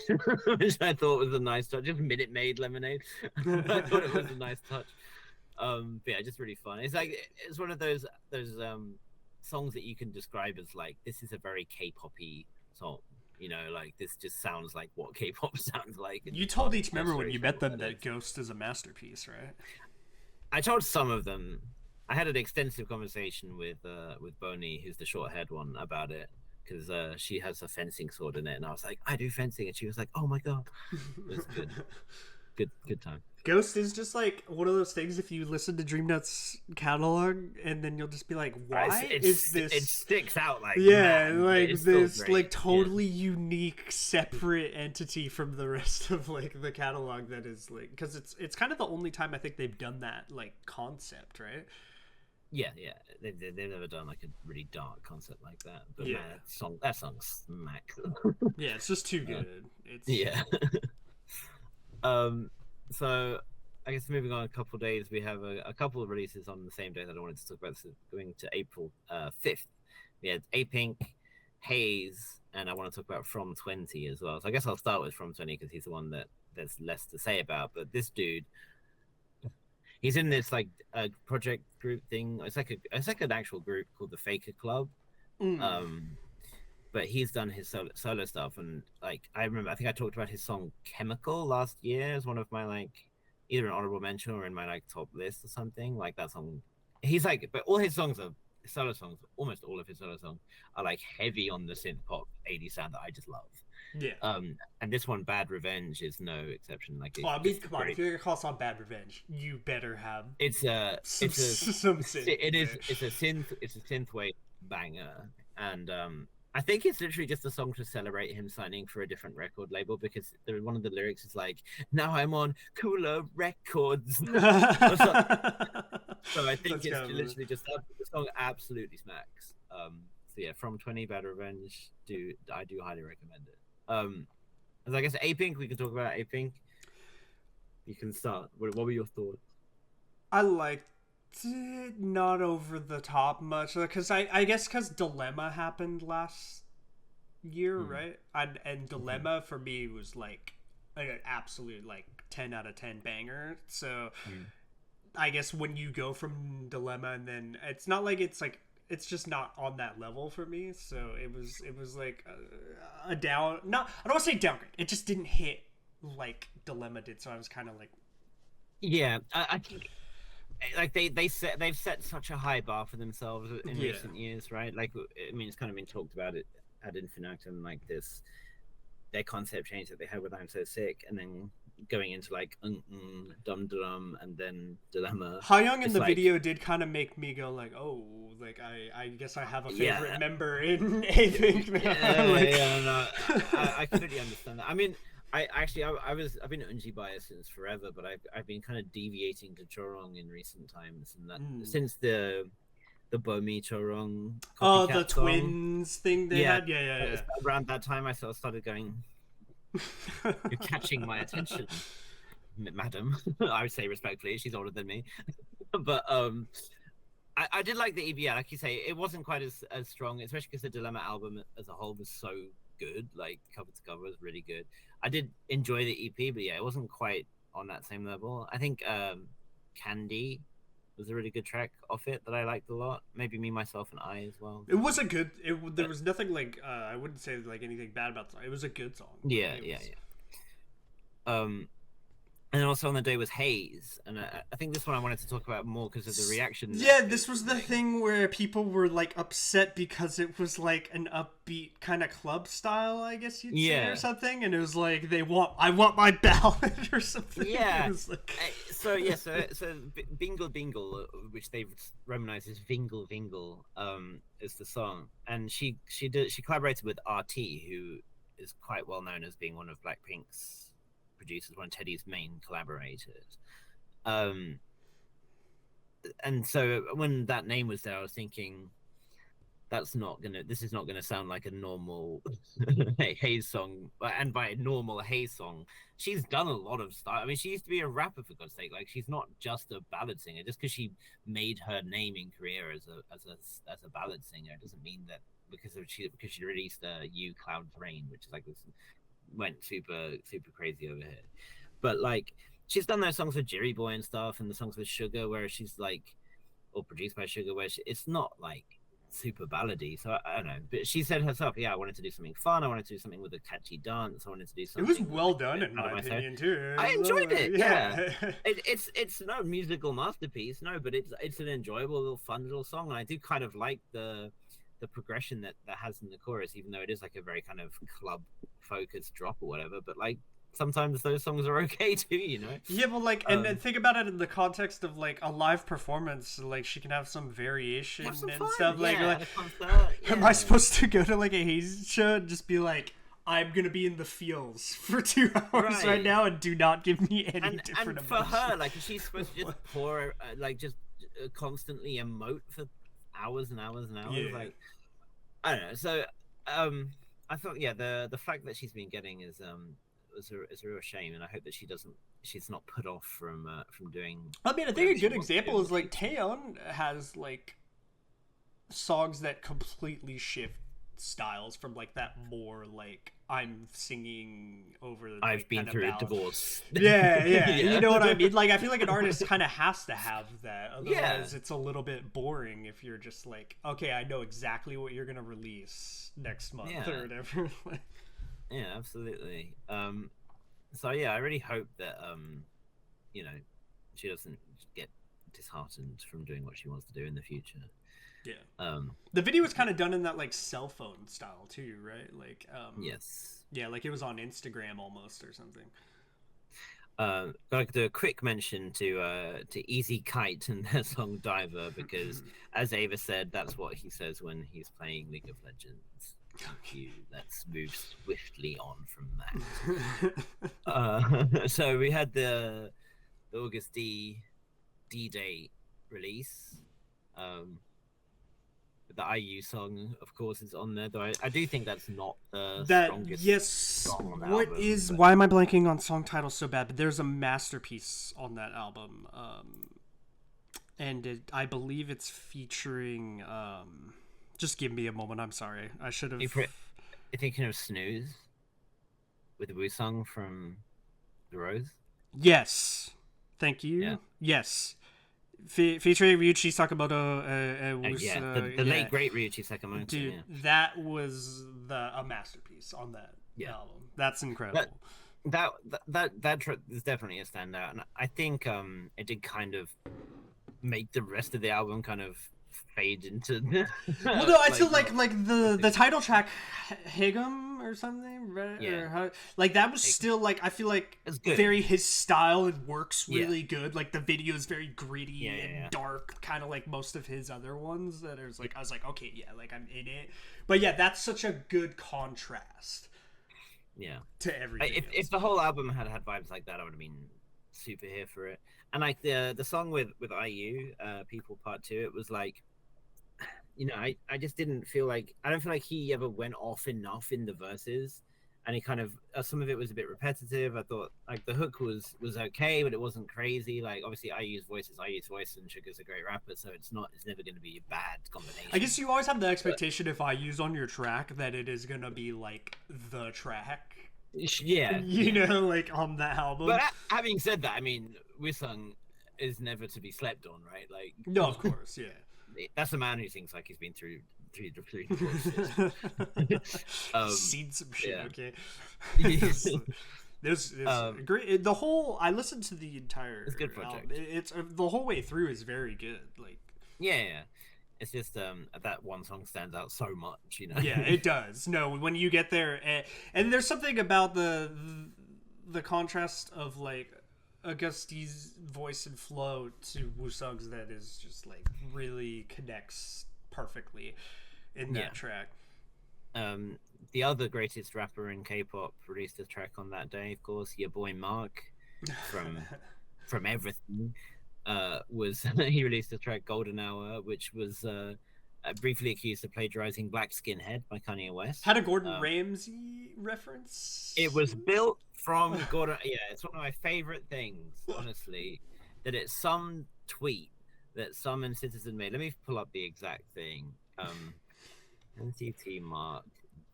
which I thought was a nice touch. Just Minute Maid lemonade. I thought it was a nice touch. But yeah, just really fun. It's like it's one of those songs that you can describe as like, this is a very K-poppy song. You know, like this just sounds like what K-pop sounds like. You told each member when you met them that Ghost is a masterpiece, right? I told some of them. I had an extensive conversation with Bonnie, who's the short-haired one, about it because she has a fencing sword in it, and I was like, I do fencing, and she was like, oh my god, it was good time. Ghost is just like one of those things. If you listen to DreamNote's catalog, and then you'll just be like, why is this? It sticks out like like this like totally unique, separate entity from the rest of like the catalog that is like, because it's kind of the only time I think they've done that like concept, right? Yeah, they've never done like a really dark concept like that. But man, that song smacks. Yeah, it's just too good. It's So I guess moving on a couple of days, we have a couple of releases on the same day that I wanted to talk about. So going to April 5th, we had A-Pink, Haze, and I want to talk about From 20 as well. So I guess I'll start with From 20 because he's the one that there's less to say about. But this dude, he's in this like project group thing. It's like an actual group called the Faker Club. But he's done his solo stuff, and like I think I talked about his song Chemical last year as one of my like either an honorable mention or in my like top list or something. Like that song, he's like, but all his songs are solo songs. Almost all of his solo songs are like heavy on the synth pop 80s sound that I just love. Yeah. And this one, Bad Revenge, is no exception. Like, I mean, come on, if you're gonna call a song Bad Revenge, you better have it's a synth. It's a synthwave banger, and I think it's literally just a song to celebrate him signing for a different record label, because one of the lyrics is like, "Now I'm on Cooler Records." So I think it's literally just the song absolutely smacks. So yeah, From 20, Bad Revenge, I do highly recommend it. As I guess A-Pink, we can talk about A-Pink. You can start. What were your thoughts? I liked it, not over the top much, because I guess because Dilemma happened last year, right? And Dilemma for me was like an absolute like 10 out of 10 banger. So I guess when you go from Dilemma, and then it's not like it's just not on that level for me. So it was like a down. Not, I don't want to say downgrade. It just didn't hit like Dilemma did. So I was kind of like, yeah, I think like they've set such a high bar for themselves in recent years, right? Like, I mean, it's kind of been talked about it ad infinitum, like their concept change that they had with I'm So Sick, and then going into like Dum Dum, and then Dilemma. Hayoung in the video did kind of make me go like, oh, like I guess I have a favorite member in A-Pink now. I completely understand that. I mean, I've been Eunji biased since forever, but I've been kind of deviating to Chorong in recent times, and that since the Bomi Chorong the song, twins thing they had. Yeah. Around that time, I sort of started going, "You're catching my attention, madam." I would say respectfully, she's older than me, but I did like the EP. Like you say, it wasn't quite as strong, especially because the Dilemma album as a whole was so good. Like cover to cover was really good. I did enjoy the EP, but yeah, it wasn't quite on that same level. I think Candy was a really good track off it that I liked a lot. Maybe Me, Myself, and I as well. It was a good. There was nothing like I wouldn't say like anything bad about it. It was a good song. Yeah. And also on the day was Haze, and I think this one I wanted to talk about more because of the reaction. Yeah, this was the thing where people were like upset because it was like an upbeat kind of club style, I guess you'd say, or something, and it was like I want my ballad or something. Yeah. Like... So Bingle Bingle, which they've romanized as Vingle Vingle, is the song, and she collaborated with RT, who is quite well known as being one of Blackpink's producers, one of Teddy's main collaborators. Um, and so when that name was there, I was thinking, this is not gonna sound like a normal Hayes song. And by normal Hayes song, she's done a lot of stuff. I mean, she used to be a rapper, for God's sake. Like, she's not just a ballad singer. Just because she made her name in career as a ballad singer doesn't mean that because she released You Clouds Rain, which is like this, went super crazy over here. But like, she's done those songs with Jerry Boy and stuff, and the songs with Sugar, where she's like, or produced by Sugar, where it's not like super ballady. So I don't know, but she said herself, yeah, I wanted to do something fun, I wanted to do something with a catchy dance, I wanted to do something. It was well done, in my opinion, too. I enjoyed it. Yeah. It's no musical masterpiece, no, but it's an enjoyable little fun little song, and I do kind of like the progression that has in the chorus, even though it is like a very kind of club focused drop or whatever. But like, sometimes those songs are okay too, you know? Yeah, but like, and think about it in the context of like a live performance. Like, she can have some variation and fun stuff. Like, am I supposed to go to like a Hayes show and just be like, I'm gonna be in the fields for 2 hours right now, and do not give me any different emotion? For her, like, she's supposed to just pour, like, just constantly emote for hours and hours and hours. Yeah. Like, I don't know. So, I thought, yeah, the fact that she's been getting is a real shame, and I hope that she's not put off from doing. I mean, I think a good example is like Taeyeon has like songs that completely shift styles from like that more like I'm singing over. Like, I've been through a divorce. Yeah, you know what I mean. Like, I feel like an artist kind of has to have that, otherwise it's a little bit boring if you're just like, okay, I know exactly what you're gonna release next month or whatever. Yeah, absolutely. So yeah, I really hope that you know, she doesn't get disheartened from doing what she wants to do in the future. Yeah. The video was kind of done in that like cell phone style too, right? Like yes. Yeah, like it was on Instagram almost or something. Like, the quick mention to Easy Kite and their song Diver, because as Ava said, that's what he says when he's playing League of Legends. Let's move swiftly on from that. So we had the August D date release. The IU song, of course, is on there, though I do think that's not the strongest song on the album. Why am I blanking on song titles so bad? But there's a masterpiece on that album, and I believe it's featuring. Just give me a moment. I'm sorry. I should have. You're thinking of Snooze with the Woo song from The Rose? Yes. Thank you. Yeah. Yes. Featuring Ryuichi Sakamoto. The late great Ryuichi Sakamoto. Dude, that was a masterpiece on that album. That's incredible. That is definitely a standout, and I think it did kind of make the rest of the album kind of fade into. Well, no, I feel like the title track, Higum or something, right? Yeah. Or how, like, that was still like, I feel like very his style and works really good. Like, the video is very gritty and dark, kind of like most of his other ones. That is like, I was like, okay, yeah, like I'm in it. But yeah, that's such a good contrast. Yeah. To everything. If the whole album had vibes like that, I would have been super here for it. And like the song with IU, People Part 2, it was like, you know, I just didn't feel like, I don't feel like he ever went off enough in the verses, and he kind of, some of it was a bit repetitive. I thought like the hook was okay, but it wasn't crazy. Like, obviously IU's voice is IU's voice, and Sugar's a great rapper, so it's never going to be a bad combination. I guess you always have the expectation if IU's on your track that it is going to be like the track. Yeah. You know, like on that album. But having said that, I mean, Wissung is never to be slept on, right? Like, no, of course, yeah. That's a man who thinks like he's been through divorces. Seen some shit, yeah. Okay. There's great. The whole, I listened to the entire. It's a good project. It's the whole way through is very good. Like, yeah. It's just that one song stands out so much, you know. Yeah, it does. No, when you get there, and there's something about the contrast of like Auguste's voice and flow to Wusung's that is just like really connects perfectly in that track. The other greatest rapper in K-pop released a track on that day, of course. Your boy Mark from Everything was he released a track Golden Hour, which was briefly accused of plagiarizing Black Skinhead by Kanye West. Had a Gordon Ramsay reference. It was built from Gordon. Yeah, it's one of my favorite things, honestly. That it's some tweet that some citizen made. Let me pull up the exact thing. NCT Mark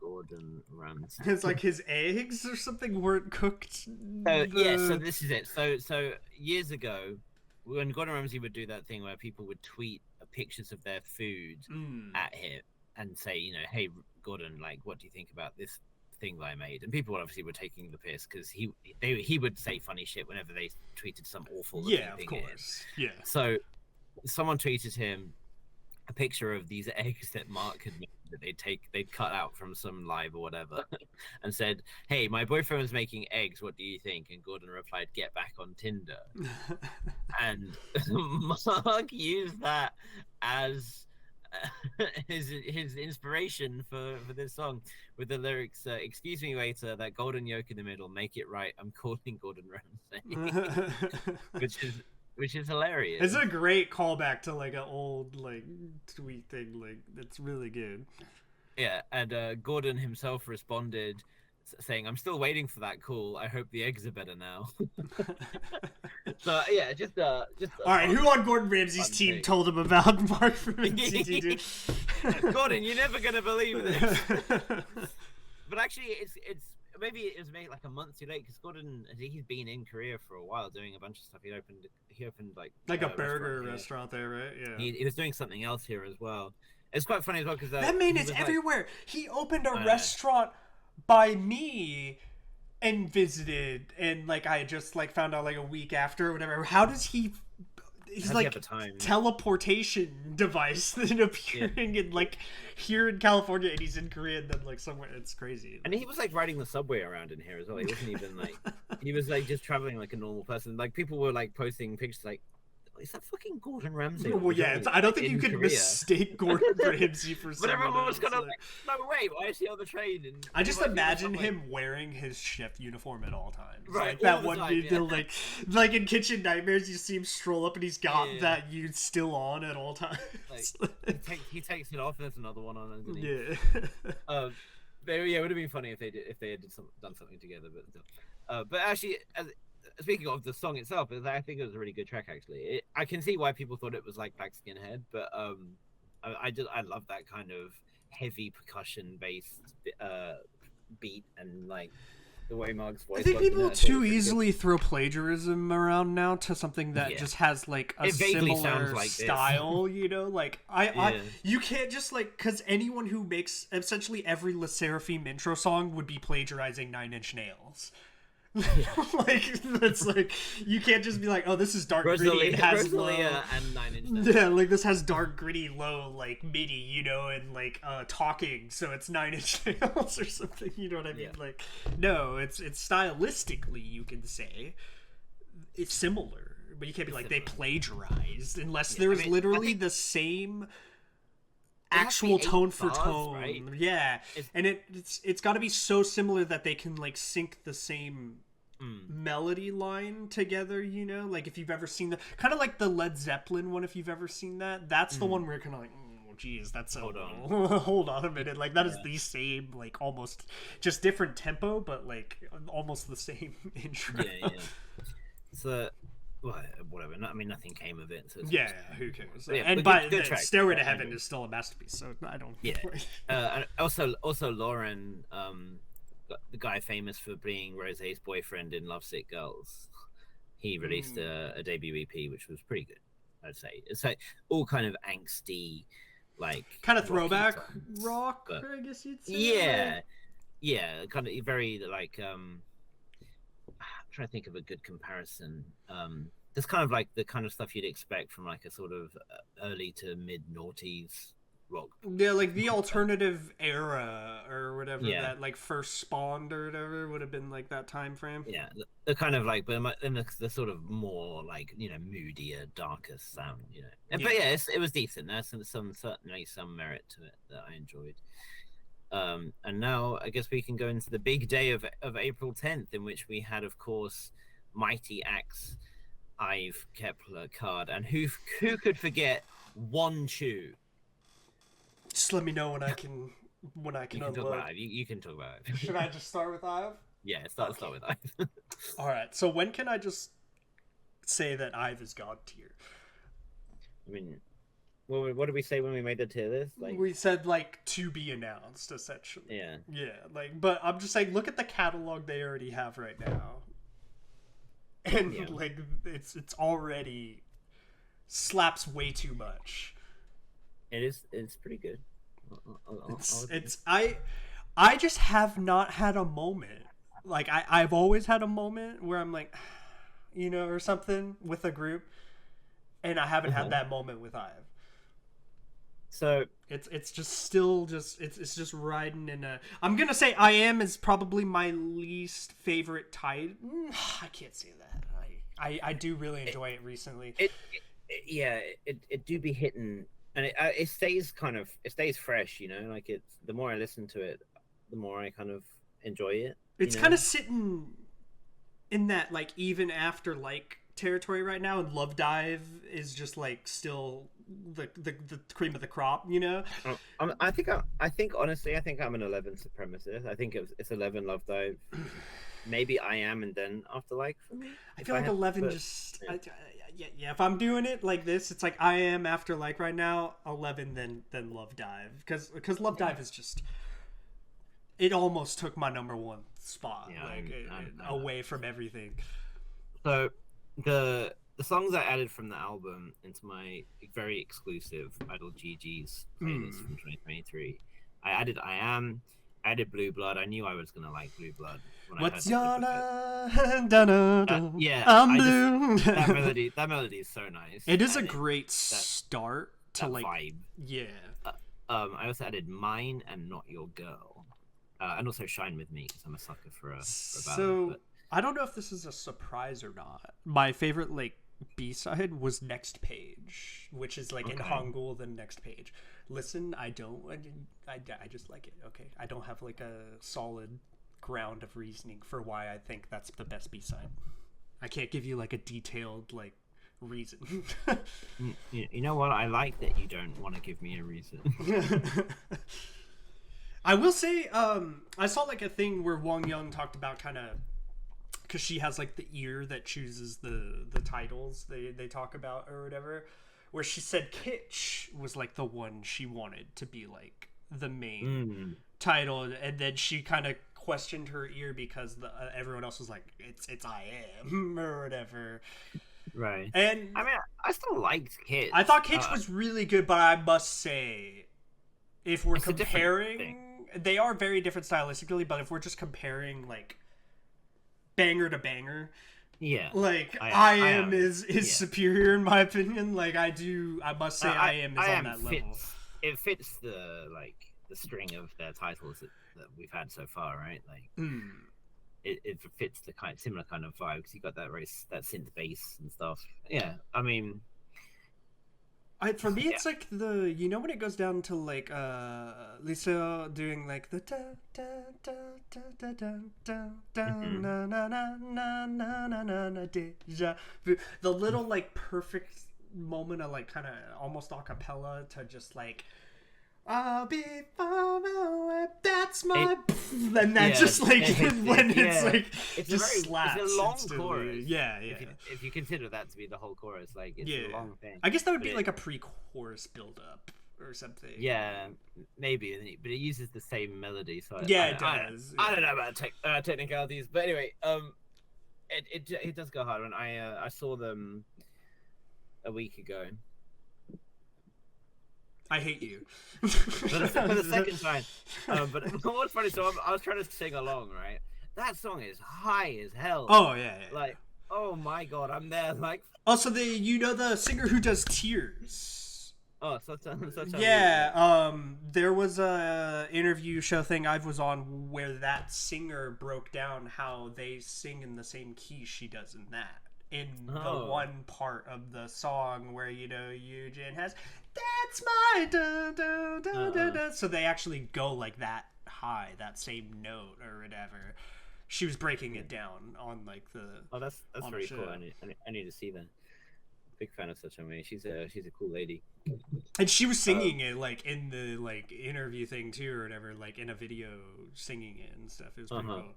Gordon Ramsay. It's like his eggs or something weren't cooked. Yeah, so this is it. So years ago, when Gordon Ramsay would do that thing where people would tweet pictures of their food at him and say, you know, hey Gordon, like, what do you think about this thing that I made? And people obviously were taking the piss because he would say funny shit whenever they tweeted some awful thing. Of course. Yeah. So someone tweeted him a picture of these eggs that Mark had made that they'd cut out from some live or whatever, and said, "Hey, my boyfriend was making eggs. What do you think?" And Gordon replied, "Get back on Tinder." And Mark used that as his inspiration for this song, with the lyrics, "Excuse me, waiter, that golden yolk in the middle, make it right. I'm calling Gordon Ramsay," which is hilarious. It's a great callback to like an old like tweet thing. Like, it's really good. Yeah, and Gordon himself responded saying, "I'm still waiting for that call. I hope the eggs are better now." So yeah, just all right. Who on Gordon Ramsay's team told him about Mark from NCT? Gordon, you're never gonna believe this. But actually, it's maybe it was made like a month too late because Gordon, he's been in Korea for a while doing a bunch of stuff. He opened like a burger restaurant there, right? Yeah. He was doing something else here as well. It's quite funny as well because that man is everywhere. He opened a restaurant by me and visited, and like I just like found out like a week after or whatever. How does he? He's like teleportation device then appearing in like here in California, and he's in Korea, and then like somewhere. It's crazy. And he was like riding the subway around in here as well. He wasn't even like he was like just traveling like a normal person. Like people were like posting pictures like, is that fucking Gordon Ramsay? Well, yeah, I don't think you could mistake Gordon Ramsay for someone. But everyone was kind of like, no way, why is he on the train? And I just imagine him wearing his chef uniform at all times. Right, like that one dude, like in Kitchen Nightmares, you see him stroll up and he's got that you'd still on at all times. Like he takes it off and there's another one on underneath. Yeah. But yeah, it would have been funny if they had done something together. But actually, speaking of the song itself, I think it was a really good track. Actually, I can see why people thought it was like Black Skinhead, but I love that kind of heavy percussion based beat and like the way Mark's voice. I think people too easily throw plagiarism around now to something that just has like a similar style, you know, like you can't just like, because anyone who makes essentially every Le Seraphim intro song would be plagiarizing Nine Inch Nails. Like that's like, you can't just be like, oh, this is dark gritty. It has low, and 9 Inch Nails. Yeah, like this has dark gritty low like MIDI, you know, and like talking, so it's 9 Inch Nails or something. You know what I mean? Yeah. Like, no, it's stylistically you can say it's similar, but you can't be like they plagiarized unless there's literally the same actual tone for tone, right? Yeah, and it's got to be so similar that they can like sync the same melody line together, you know, like if you've ever seen the kind of like the Led Zeppelin one, if you've ever seen that's the one where you're kind of like, oh geez, that's so hold on a minute, like that is the same, like almost just different tempo, but like almost the same intro. So whatever. I mean, nothing came of it. So who cares? Yeah, and by good track. Stairway to Heaven is still a masterpiece, so I don't. Yeah. And also Lauren, the guy famous for being Rosé's boyfriend in Lovesick Girls, he released a debut EP, which was pretty good, I'd say. It's like all kind of angsty, like kind of throwback rock, I guess you'd say. Yeah, kind of very like trying to think of a good comparison. It's kind of like the kind of stuff you'd expect from like a sort of early to mid noughties rock. Yeah, like the alternative era or whatever that like first spawned or whatever would have been like that time frame. Yeah, the kind of like, but in the sort of more like, you know, moodier, darker sound, you know. But yeah, it was decent. There's certainly some merit to it that I enjoyed. And now I guess we can go into the big day of April 10th, in which we had, of course, Mighty Axe, Ive, Kepler, Card, and who could forget One Chew? Just let me know when I can You can talk unload. about Ive. You can talk about Ive. Should I just start with Ive? Yeah, start with Ive. All right. So when can I just say that Ive is god tier? I mean, what did we say when we made the tier list? Like, we said like to be announced, essentially. Yeah. Yeah. Like, but I'm just saying, look at the catalog they already have right now, and like it's already slaps way too much. It's pretty good. I just have not had a moment. Like I've always had a moment where I'm like, or something with a group, and I haven't had that moment with Ive. So it's just still it's just riding in a. I'm gonna say I Am is probably my least favorite title. I can't say that. I do really enjoy it recently. It do be hitting, and it stays fresh. Like it's the more I listen to it, the more I kind of enjoy it. It's kind of sitting in that like even after like territory right now, and Love Dive is just like still the cream of the crop. I think honestly, I think I'm an 11 supremacist. I think it's 11 Love Dive, maybe I Am, and then Afterlife for me. I feel like 11 just yeah. If I'm doing it like this, it's like I Am, Afterlife right now, 11 then Love Dive, because Love Dive is just. It almost took my number one spot, away from everything. So the songs I added from the album into my very exclusive Idol GG's playlist from 2023, I added I Am, I added Blue Blood. I knew I was gonna like Blue Blood. What's gonna yeah, I'm blue. that melody is so nice. It is a great start to like vibe. Yeah. I also added Mine and Not Your Girl. And also Shine With Me, because I'm a sucker for a ballad. So I don't know if this is a surprise or not. My favorite like B-side was Next Page, which is like in Hangul the next page. Listen, I just like it. Okay, I don't have like a solid ground of reasoning for why I think that's the best B-side. I can't give you like a detailed like reason. You know what? I like that you don't want to give me a reason. I will say, I saw like a thing where Wang Young talked about kind of, because she has like the ear that chooses the titles they talk about or whatever, where she said Kitsch was like the one she wanted to be like the main title, and then she kind of questioned her ear because everyone else was like it's I Am or whatever. Right. And I mean, I still liked Kitsch. I thought Kitsch was really good, but I must say, if we're comparing, they are very different stylistically, but if we're just comparing like banger to banger, like I Am is superior in my opinion. Like I must say I Am is on that level. It fits the string of their titles that we've had so far, right? Like it fits the similar kind of vibe, because you got that synth bass and stuff. Yeah, I mean. For me, it's like when it goes down to like Lisa doing like the da da da da da da da na na na na na na na na deja vu, the little like perfect moment of like kind of almost a cappella to just like I'll be far away. That's my. And that just like when it's like it's just slaps. It's a long instantly. chorus. Yeah. If you consider that to be the whole chorus, like it's a long thing. I guess that would be like a pre-chorus build-up or something. Yeah, maybe, but it uses the same melody. So it does. I don't know about technicalities, but anyway, it does go hard. And I saw them a week ago. I hate you. for the second time. But what's funny, so I was trying to sing along, right? That song is high as hell. Oh, yeah. Like, oh my god, I'm there, like... Also, the singer who does Tears. Oh, such yeah, there was a interview show thing I was on where that singer broke down how they sing in the same key she does in that. In the one part of the song where, Eugen has... That's my da da da da da. So they actually go like that high, that same note or whatever. She was breaking it down on like the. Oh, that's very cool. I need to see that. Big fan of Such a Me. She's a cool lady. And she was singing it like in the like interview thing too, or whatever, like in a video singing it and stuff. It was pretty cool.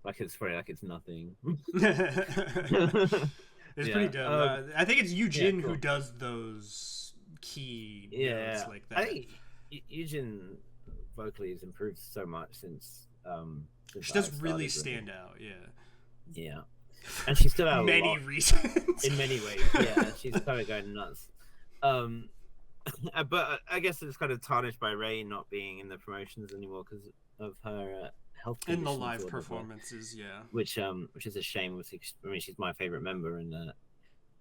Like it's probably like it's nothing. It's pretty dope. I think it's Eugene who does those key notes like that. I think Eugene vocally has improved so much since she does really stand out. Yeah, and she's still out many reasons in many ways. Yeah, she's kind of going nuts. But I guess it's kind of tarnished by Ray not being in the promotions anymore because of her health in the live performances, which is a shame. I mean, she's my favorite member, and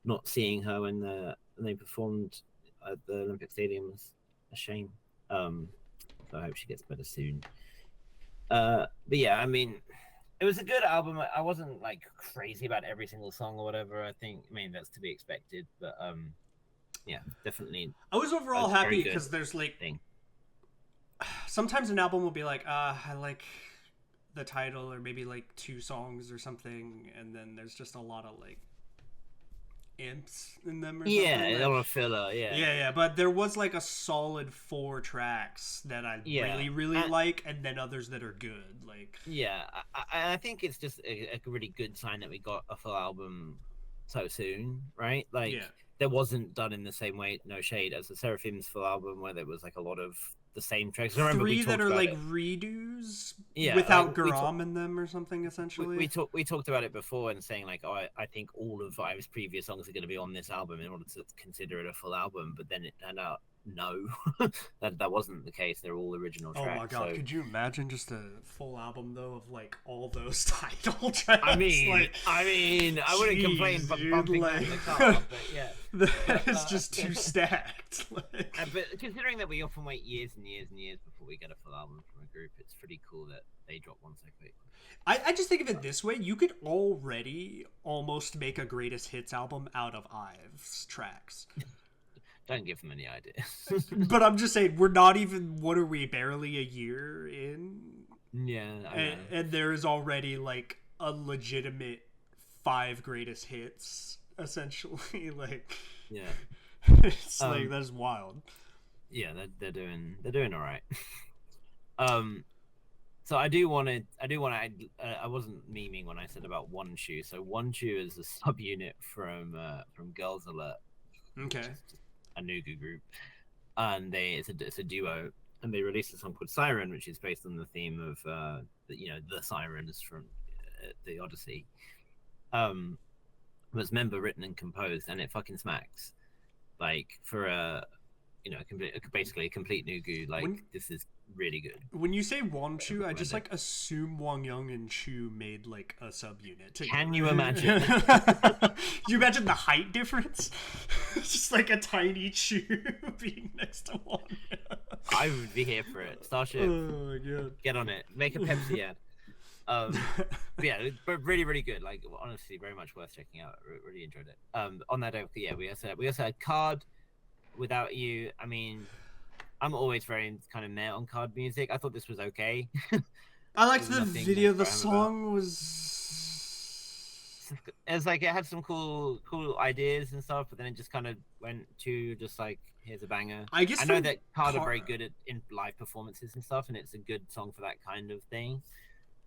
not seeing her when they performed at the Olympic Stadium was a shame. So I hope she gets better soon. But yeah, I mean, it was a good album. I wasn't like crazy about every single song or whatever. I mean that's to be expected, but yeah, definitely. I was overall happy because there's like sometimes an album will be like, I like the title or maybe like 2 songs or something, and then there's just a lot of like imps in them or something. Yeah, a filler. Yeah, but there was like a solid 4 tracks that I really like, and then others that are good. Like I think it's just a really good sign that we got a full album so soon, right? Like that wasn't done in the same way, no shade, as the Seraphim's full album where there was like a lot of the same tracks. I remember 3 that are like redos without Garam in them or something, essentially. We talked about it before and saying like, I think all of Ive's previous songs are going to be on this album in order to consider it a full album, but then it turned out no, that wasn't the case. They're all original tracks. Oh my god, could you imagine just a full album though of like all those title tracks? I mean, I wouldn't complain about bumping like, the car, but yeah. That is just too stacked. But considering that we often wait years and years and years before we get a full album from a group, it's pretty cool that they drop one so quick. I just think of it this way: you could already almost make a greatest hits album out of Ive's tracks. Don't give them any ideas. But I'm just saying, we're not even. What are we? Barely a year in. Yeah, and there is already like a legitimate 5 greatest hits, essentially. Like, it's like that's wild. Yeah, they're doing all right. So I wasn't memeing when I said about One Chew. So One Chew is a subunit from Girls Alert. Okay. A Nugu group, and it's a duo, and they released a song called Siren, which is based on the theme of the sirens from the Odyssey. Was member written and composed, and it fucking smacks. Like for basically a complete Nugu. Like this is really good. When you say Wang Chu, I just like assume Wang Young and Chu made like a subunit. Can you imagine? You imagine the height difference? Just like a tiny Chu being next to one. I would be here for it. Starship. Oh my god. Get on it. Make a Pepsi ad. But yeah, but really, really good. Like honestly, very much worth checking out. Really enjoyed it. On that day, we also had Card. Without You. I mean, I'm always very kind of meh on Card music. I thought this was okay. I liked the video. The song was. It's like it had some cool ideas and stuff, but then it just kind of went to just like here's a banger. I know that Card are very good in live performances and stuff, and it's a good song for that kind of thing.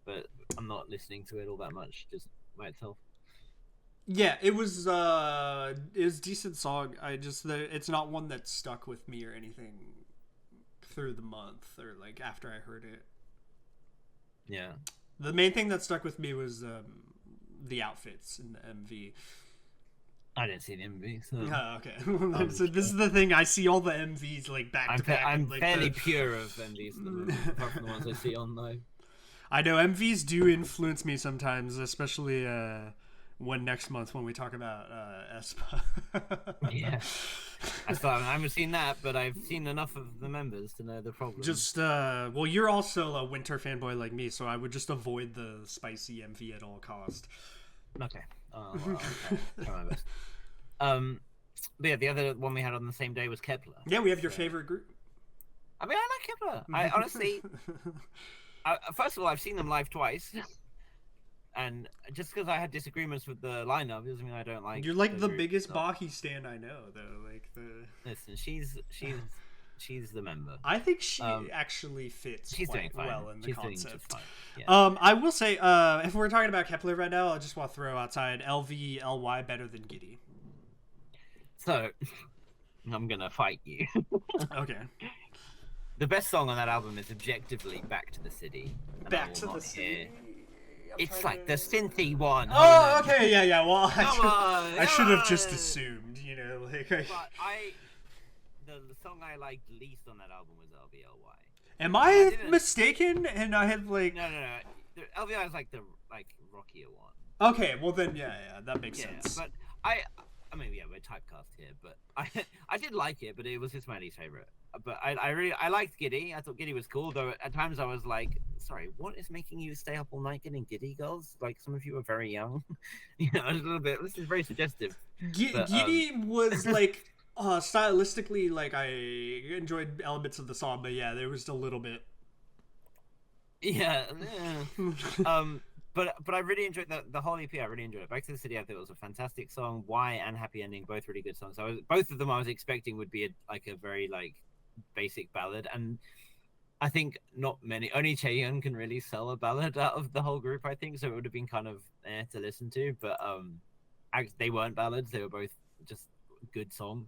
But I'm not listening to it all that much just by itself. Yeah, it was a decent song. It's not one that stuck with me or anything through the month or like after I heard it. Yeah. The main thing that stuck with me was the outfits in the MV. I didn't see the MV. So. Oh, okay. So this is the thing. I see all the MVs like back to back. I'm like fairly pure of MVs at the moment, apart from the ones I see on live. I know MVs do influence me sometimes, especially when next month when we talk about Espa. Yeah. I haven't seen that, but I've seen enough of the members to know the problem. Just well, you're also a winter fanboy like me, so I would just avoid the spicy MV at all cost. Okay. I'll try my best. But yeah, the other one we had on the same day was Kepler. Yeah, we have your favorite group. I mean, I like Kepler. I honestly, first of all, I've seen them live twice, and just because I had disagreements with the lineup doesn't mean I don't like. You're like the biggest Baki stan I know, though. Like the. Listen, she's the member. I think she actually fits quite well in the concept. Yeah. I will say, if we're talking about Kepler right now, I just want to throw outside LVLY better than Giddy. So, I'm gonna fight you. Okay. The best song on that album is objectively "Back to the City." Back to the City. It's like the synthy one. Oh, okay, yeah. Well, I should have just assumed, like. But the song I liked least on that album was LVLY. Am I mistaken? And I had like. No. LVLY is like the rockier one. Okay, well then, yeah, that makes sense. But I mean, yeah, we're typecast here, but I did like it, but it was just my least favorite. But I liked Giddy. I thought Giddy was cool, though at times I was like, sorry, what is making you stay up all night getting Giddy, girls? Like, some of you are very young. A little bit. This is very suggestive. Giddy was like stylistically, like, I enjoyed elements of the song, but yeah, there was a little bit. Yeah. But I really enjoyed the whole EP. I really enjoyed it. Back to the City, I thought it was a fantastic song. Why and Happy Ending, both really good songs. Both of them I was expecting would be a very basic ballad, and I think only Chaeyoung can really sell a ballad out of the whole group. I think so. It would have been kind of to listen to, but they weren't ballads. They were both just good songs.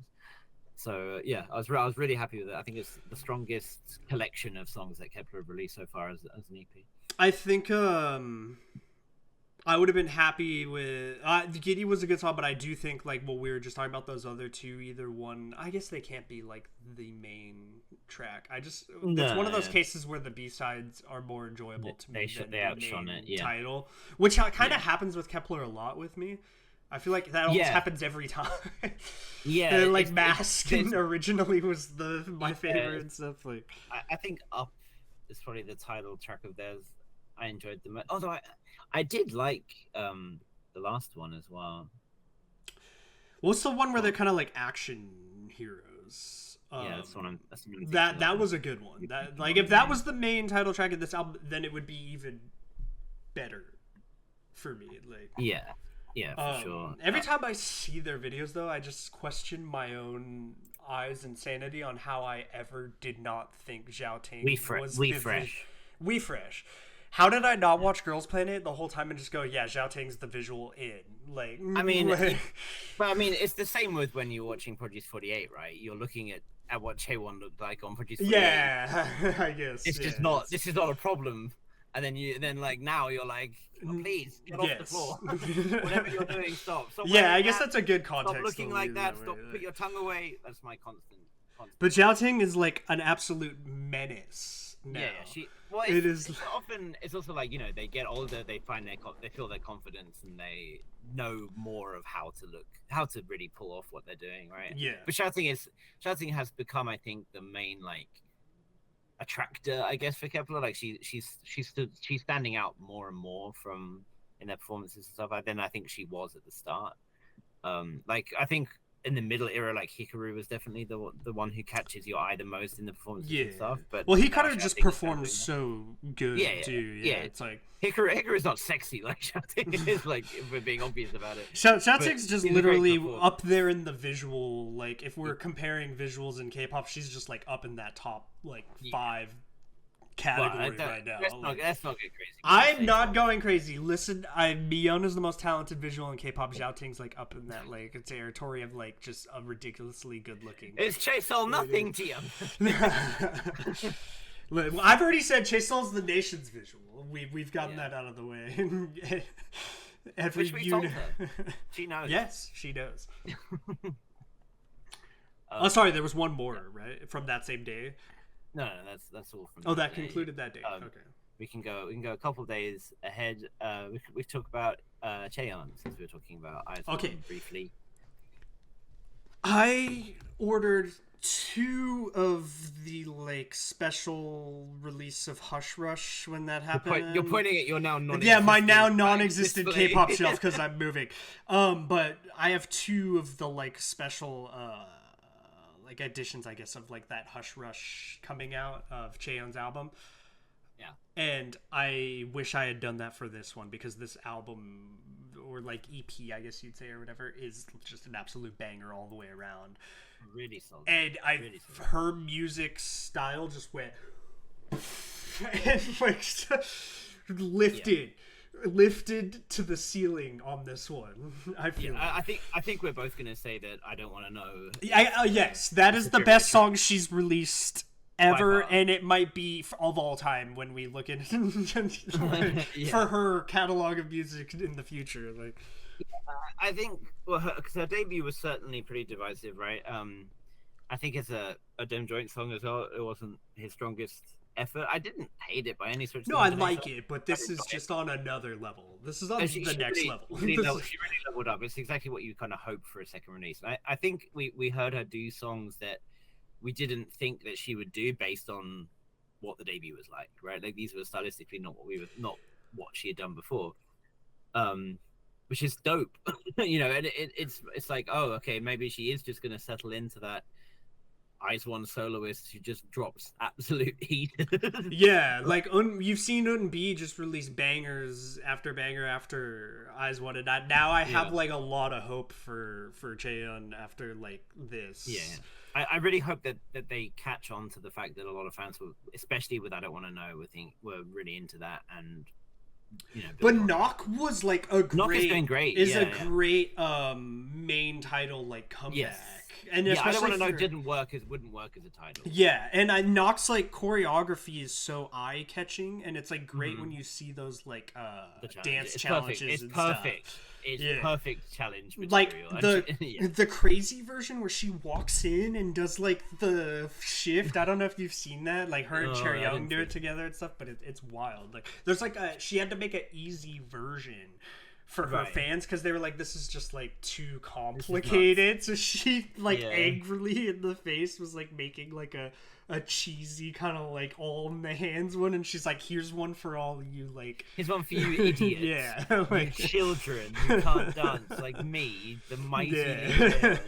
So yeah, I was really happy with it. I think it's the strongest collection of songs that Kepler have released so far as an EP. I think I would have been happy with Giddy was a good song, but I do think like what we were just talking about, those other two, either one, I guess they can't be like the main track. It's one of those cases where the B-sides are more enjoyable to me than the main title, which kind of happens with Kepler a lot with me. I feel like that almost happens every time. Like Mask originally was my favorite and stuff. Like I think Up is probably the title track of theirs. I enjoyed them. Although I did like the last one as well. What's the one where they're kind of like action heroes? That's what I'm that was a good one. That like if that was the main title track of this album, then it would be even better for me. Like for sure. Every time I see their videos, though, I just question my own eyes and sanity on how I ever did not think Zhao Ting was We Fresh. How did I not watch Girls Planet the whole time and just go, yeah, Zhao Ting's the visual in? Like, I mean, it's the same with when you're watching Produce 48, right? You're looking at what Chaewon looked like on Produce 48. Yeah, I guess. This is not a problem. And then now you're like, oh, please get off the floor. Whatever you're doing, stop. I guess that's a good context. Stop looking like that. Stop. Put your tongue away. That's my constant. But Zhao Ting is like an absolute menace now. Yeah. It's also like, they get older, they feel their confidence, and they know more of how to really pull off what they're doing, right? Yeah. But Zhao Ting has become, I think, the main attractor, I guess, for Kepler. Like she's standing out more and more in their performances and stuff than I think she was at the start. I think in the middle era, Hikaru was definitely the one who catches your eye the most in the performances and stuff. But he kind of just performs so good too. Yeah, it's like Hikaru is not sexy like Zhao Ting is. Like, if we're being obvious about it, Zhao Ting's just literally up there in the visual. Like, if we're comparing visuals in K-pop, she's just like up in that top 5 category right now. Let's not get crazy. I'm not going crazy. Listen, Miyeon is the most talented visual in K-pop. Zhao Ting's up in that territory of just a ridiculously good looking. Is Chaesol nothing to you? I've already said Chaesol's the nation's visual. We've gotten that out of the way. Which we told her. She knows. Yes, she knows. Sorry, there was one more, right, from that same day. No, that's all from. That concluded that day. Okay. We can go a couple of days ahead. We talk about Chaeyeon, since we were talking about IS1 briefly. I ordered 2 of the special release of Hush Rush when that happened. You're pointing at your now non-existent. My now non-existent K-pop shelf because I'm moving. But I have 2 of the special like editions, I guess, of like that Hush Rush coming out of Chaeyoung's album. Yeah. And I wish I had done that for this one, because this album, or like EP, I guess you'd say, or whatever, is just an absolute banger all the way around. Really solid. And her music style just went and like lifted to the ceiling on this one. I feel. I think we're both gonna say that I Don't Want to Know. Yes, that is the best song she's released ever, and it might be of all time when we look at for her catalog of music in the future. Like, I think because her debut was certainly pretty divisive, right? I think it's a Dem Joint song as well. It wasn't his strongest effort. I didn't hate it by any stretch. No, I like it, but this is just on another level. This is on the next level. She really leveled up. It's exactly what you kind of hope for a second release. And I think we heard her do songs that we didn't think that she would do based on what the debut was like, right? Like these were stylistically not what she had done before, which is dope, you know. And it's like, oh, okay, maybe she is just gonna settle into that IZ*ONE soloist who just drops absolute heat. Yeah, like you've seen Un.B just release bangers after banger after IZ*ONE, and now I have like a lot of hope for Chaeyoung after like this. Yeah. I really hope that they catch on to the fact that a lot of fans were, especially with I Don't Want to Know, were really into that, and you know. But Knock was like a great. Knock is doing great. Is a great main title like comeback. Yes. And I Don't Want to Know wouldn't work as a title. Yeah, and Knock's like choreography is so eye catching, and it's like great when you see those like dance challenges. It's and perfect. Stuff. It's perfect challenge material. Like the crazy version where she walks in and does like the shift. I don't know if you've seen that. Like her and Chaeyoung do it together and stuff, but it's wild. Like there's like she had to make an easy version for her fans because they were like, this is just like too complicated. So she like angrily in the face was like making like a cheesy kind of like all in the hands one, and she's like, here's one for all you like, here's one for you idiots, yeah, like you children who can't dance like me, the mighty leader.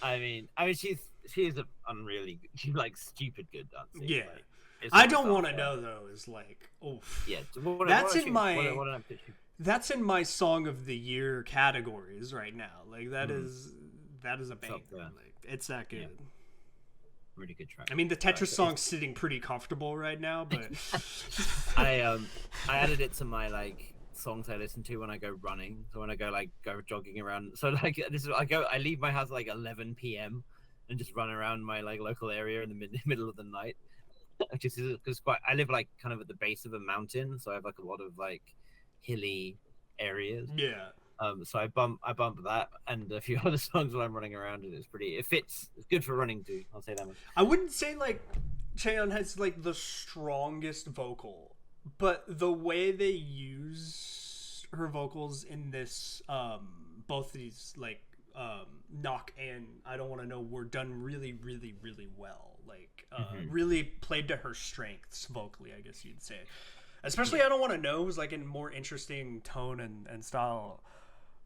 I mean she is a unreally, she's like stupid good dancing. Yeah, like, I Don't Want to Know though is like, oof. Yeah, that's in my song of the year categories right now. Like that is a banger. Like, it's that good. Yeah. Really good track. I mean, the Tetris song's sitting pretty comfortable right now, but I added it to my like songs I listen to when I go running. So when I go jogging around. So like I leave my house at like 11 p.m. and just run around my like local area in the middle of the night. Just because I live like kind of at the base of a mountain, so I have like a lot of like hilly areas. Yeah. So I bump that and a few other songs while I'm running around, and it fits. It's good for running too. I'll say that much. I wouldn't say like Chaeyoung has like the strongest vocal, but the way they use her vocals in this, both these like Knock and I Don't Want to Know were done really, really, really well. Like really played to her strengths vocally, I guess you'd say. Especially I Don't Want to Know was like in more interesting tone and style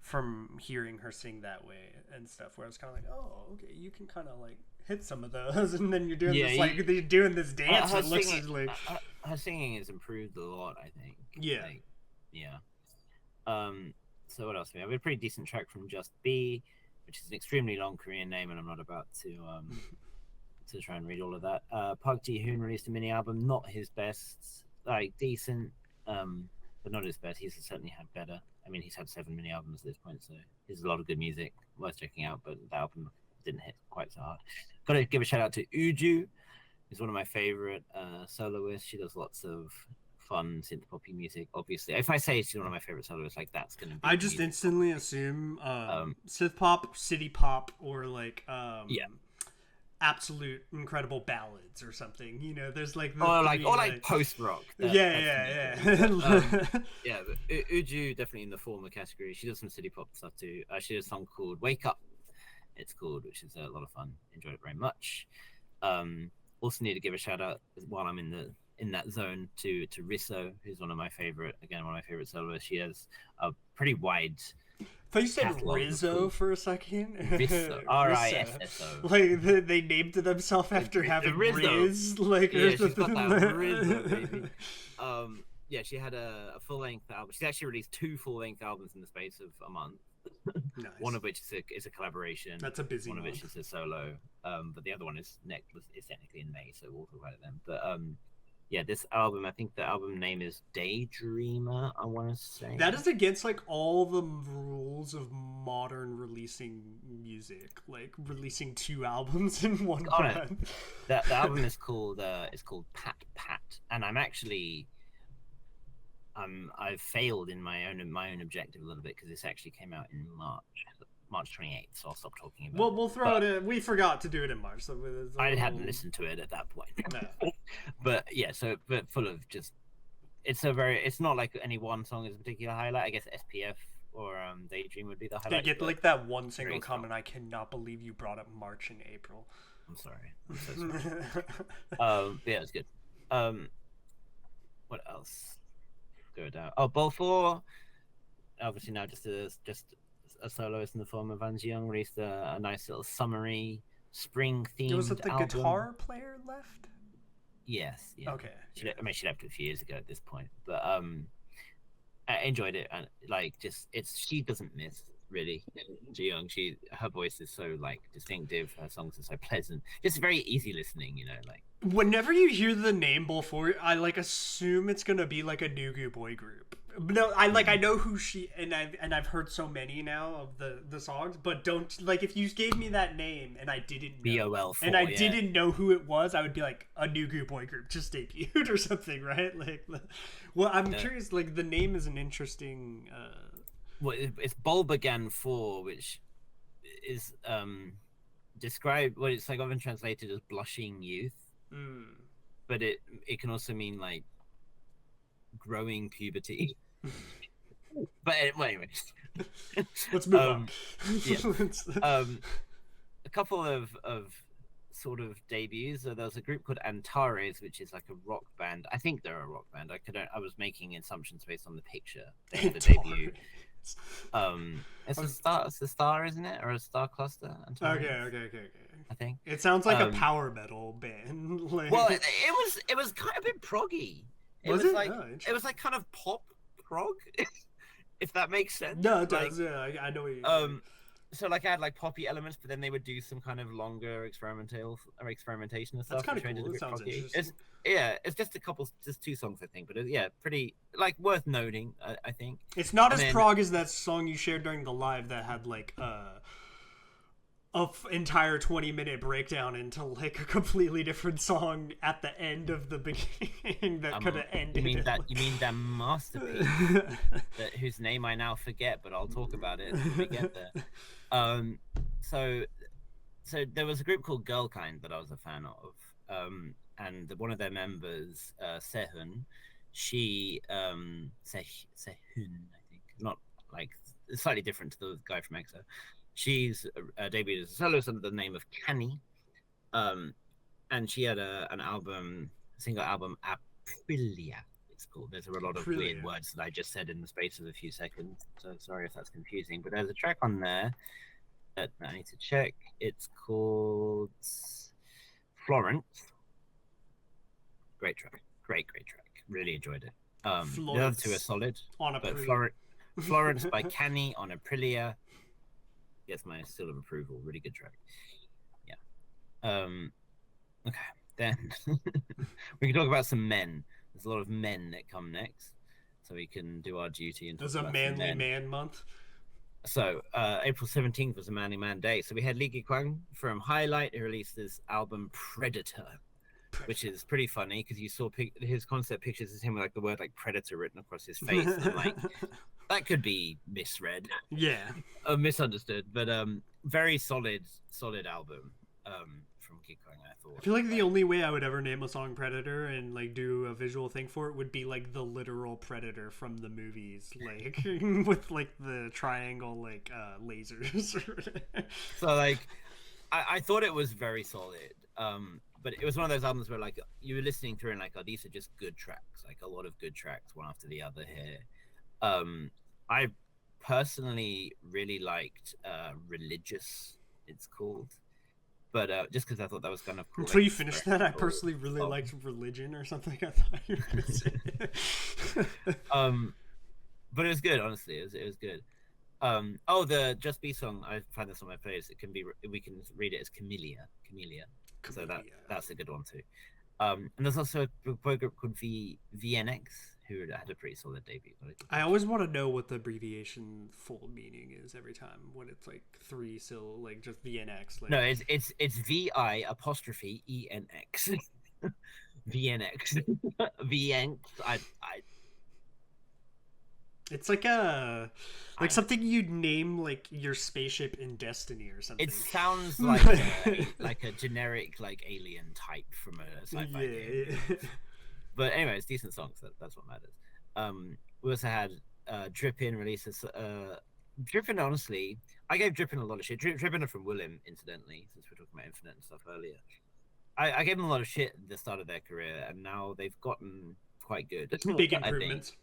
from hearing her sing that way and stuff, where I was kind of like, oh, okay, you can kind of like hit some of those, and then you're doing this like you're doing this dance. Her singing, her singing has improved a lot, I think. Yeah. Like, yeah. So what else? We have a pretty decent track from Just B, which is an extremely long Korean name, and I'm not about to try and read all of that. Park Ji-hoon released a mini album, not his best, like decent, but not his best. He's certainly had better. I mean, he's had 7 mini albums at this point, so there's a lot of good music worth checking out, but the album didn't hit quite so hard. Got to give a shout out to Uju, who's one of my favorite soloists. She does lots of fun synth poppy music, obviously. If I say she's one of my favorite soloists, like that's gonna be I just instantly assume synth pop, city pop, or like absolute incredible ballads or something. You know, there's like like post rock. Yeah. Yeah, but Uju definitely in the former category. She does some city pop stuff too. She does a song called "Wake Up." It's called, which is a lot of fun. Enjoyed it very much. Also need to give a shout out while I'm in that zone to Riso, who's one of my favorite soloists. She has a pretty wide thought you said catalog was Rizzo cool. for a second. Rizzo, R-I-S-S-O. Like they named themselves after having Rizzo. Riz. Like Yeah, she's got that Rizzo, baby. Yeah, she had a full-length album. She's actually released 2 full-length albums in the space of a month. Nice. One of which is a collaboration. That's a busy one. One of month. which is a solo. But the other one is technically in May, so we'll talk about it then. But yeah, this album, I think the album name is Daydreamer, I want to say. That is against like all the rules of modern releasing music, like releasing 2 albums in one run. The album is called Pat Pat, and I'm actually I've failed in my own objective a little bit because this actually came out in March 28th, so I'll stop talking about it. We'll throw it in. We forgot to do it in March. So I hadn't listened to it at that point. No. But yeah, but full of just, it's not like any one song is a particular highlight. I guess SPF or Daydream would be the highlight. They get like that one single comment, I cannot believe you brought up March and April. I'm sorry. I'm so sorry. Yeah, it's good. What else? Go down. Oh, Beaufort, obviously now just a soloist in the form of Van Young, released a nice little summery spring themed Was it the album. guitar player left? Yes. Yeah. Okay. She left a few years ago at this point, but I enjoyed it, and like she doesn't miss really. Ji Young, her voice is so like distinctive. Her songs are so pleasant, just very easy listening. Like whenever you hear the name Beaufort, I like assume it's gonna be like a Nugu boy group. No, I know who she and I've heard so many now of the songs, but don't like if you gave me that name and I didn't know, BOL4, and I didn't know who it was, I would be like a Nugu boy group just debuted or something, right? Like, well, I'm curious. Like the name is an interesting. Well, it's Bolbagan 4, which is described. Well, it's like often translated as blushing youth, but it can also mean like growing puberty. But anyway, let's move on. Yeah. A couple of sort of debuts. So there's a group called Antares, which is like a rock band. I think they're a rock band. I was making assumptions based on the picture. The debut. It's a star, isn't it, or a star cluster? Antares, okay. I think it sounds like a power metal band. Like... Well, it was kind of a bit proggy. It was like kind of pop prog, if that makes sense. No, it does. Yeah, I know what you mean. So like I had like poppy elements, but then they would do some kind of longer experimentation and stuff. That's kind of cool. It sounds interesting. It's just 2 songs, I think, but pretty like worth noting. I think it's not as prog as that song you shared during the live that had like entire 20-minute breakdown into like a completely different song at the end of the beginning that could have ended. You mean that masterpiece whose name I now forget, but I'll talk about it when we get there. So there was a group called Girlkind that I was a fan of, and one of their members, Sehun, she Sehun, I think, not like slightly different to the guy from EXO. She's debuted as a soloist under the name of Kani, and she had a single album, Aprilia. It's called. There's a lot of weird words that I just said in the space of a few seconds, so sorry if that's confusing. But there's a track on there that I need to check. It's called Florence. Great track. Great track. Really enjoyed it. The other 2 are solid, but Florence by Kani on Aprilia gets my seal of approval. Really good track. Yeah. Okay. Then we can talk about some men. There's a lot of men that come next, so we can do our duty. And there's a manly man month. So April 17th was a manly man day. So we had Lee Gi-kwang from Highlight, who released this album Predator, which is pretty funny because you saw his concept pictures of him with like the word like predator written across his face. And like that could be misread, misunderstood, but very solid album from Gi-kwang, I thought. I feel like the only way I would ever name a song Predator and like do a visual thing for it would be like the literal Predator from the movies, like with like the triangle like lasers. So like I thought it was very solid, but it was one of those albums where like you were listening through and like, oh, these are just good tracks, like a lot of good tracks one after the other here. I personally really liked Religious, it's called. But just because I thought that was kind of cool. Until you finished that, I personally really liked Religion or something. I thought you were going to say. But it was good, honestly. It was good. The Just Be song, I find this on my playlist. We can read it as Camellia. So that's a good one too. And there's also a boy group called VNX who had a pretty solid debut. I always want to know what the abbreviation full meaning is every time when it's like three syllables, like just VNX. Like... No, it's VI apostrophe ENX. VNX. VNX. It's like something you'd name like your spaceship in Destiny or something. It sounds like a generic like alien type from a sci-fi game. But anyway, it's decent songs. That's what matters. We also had Drippin' releases. Drippin', honestly, I gave Drippin' a lot of shit. Drippin' are from Willem, incidentally, since we were talking about Infinite and stuff earlier. I gave them a lot of shit at the start of their career, and now they've gotten quite good. Big improvements.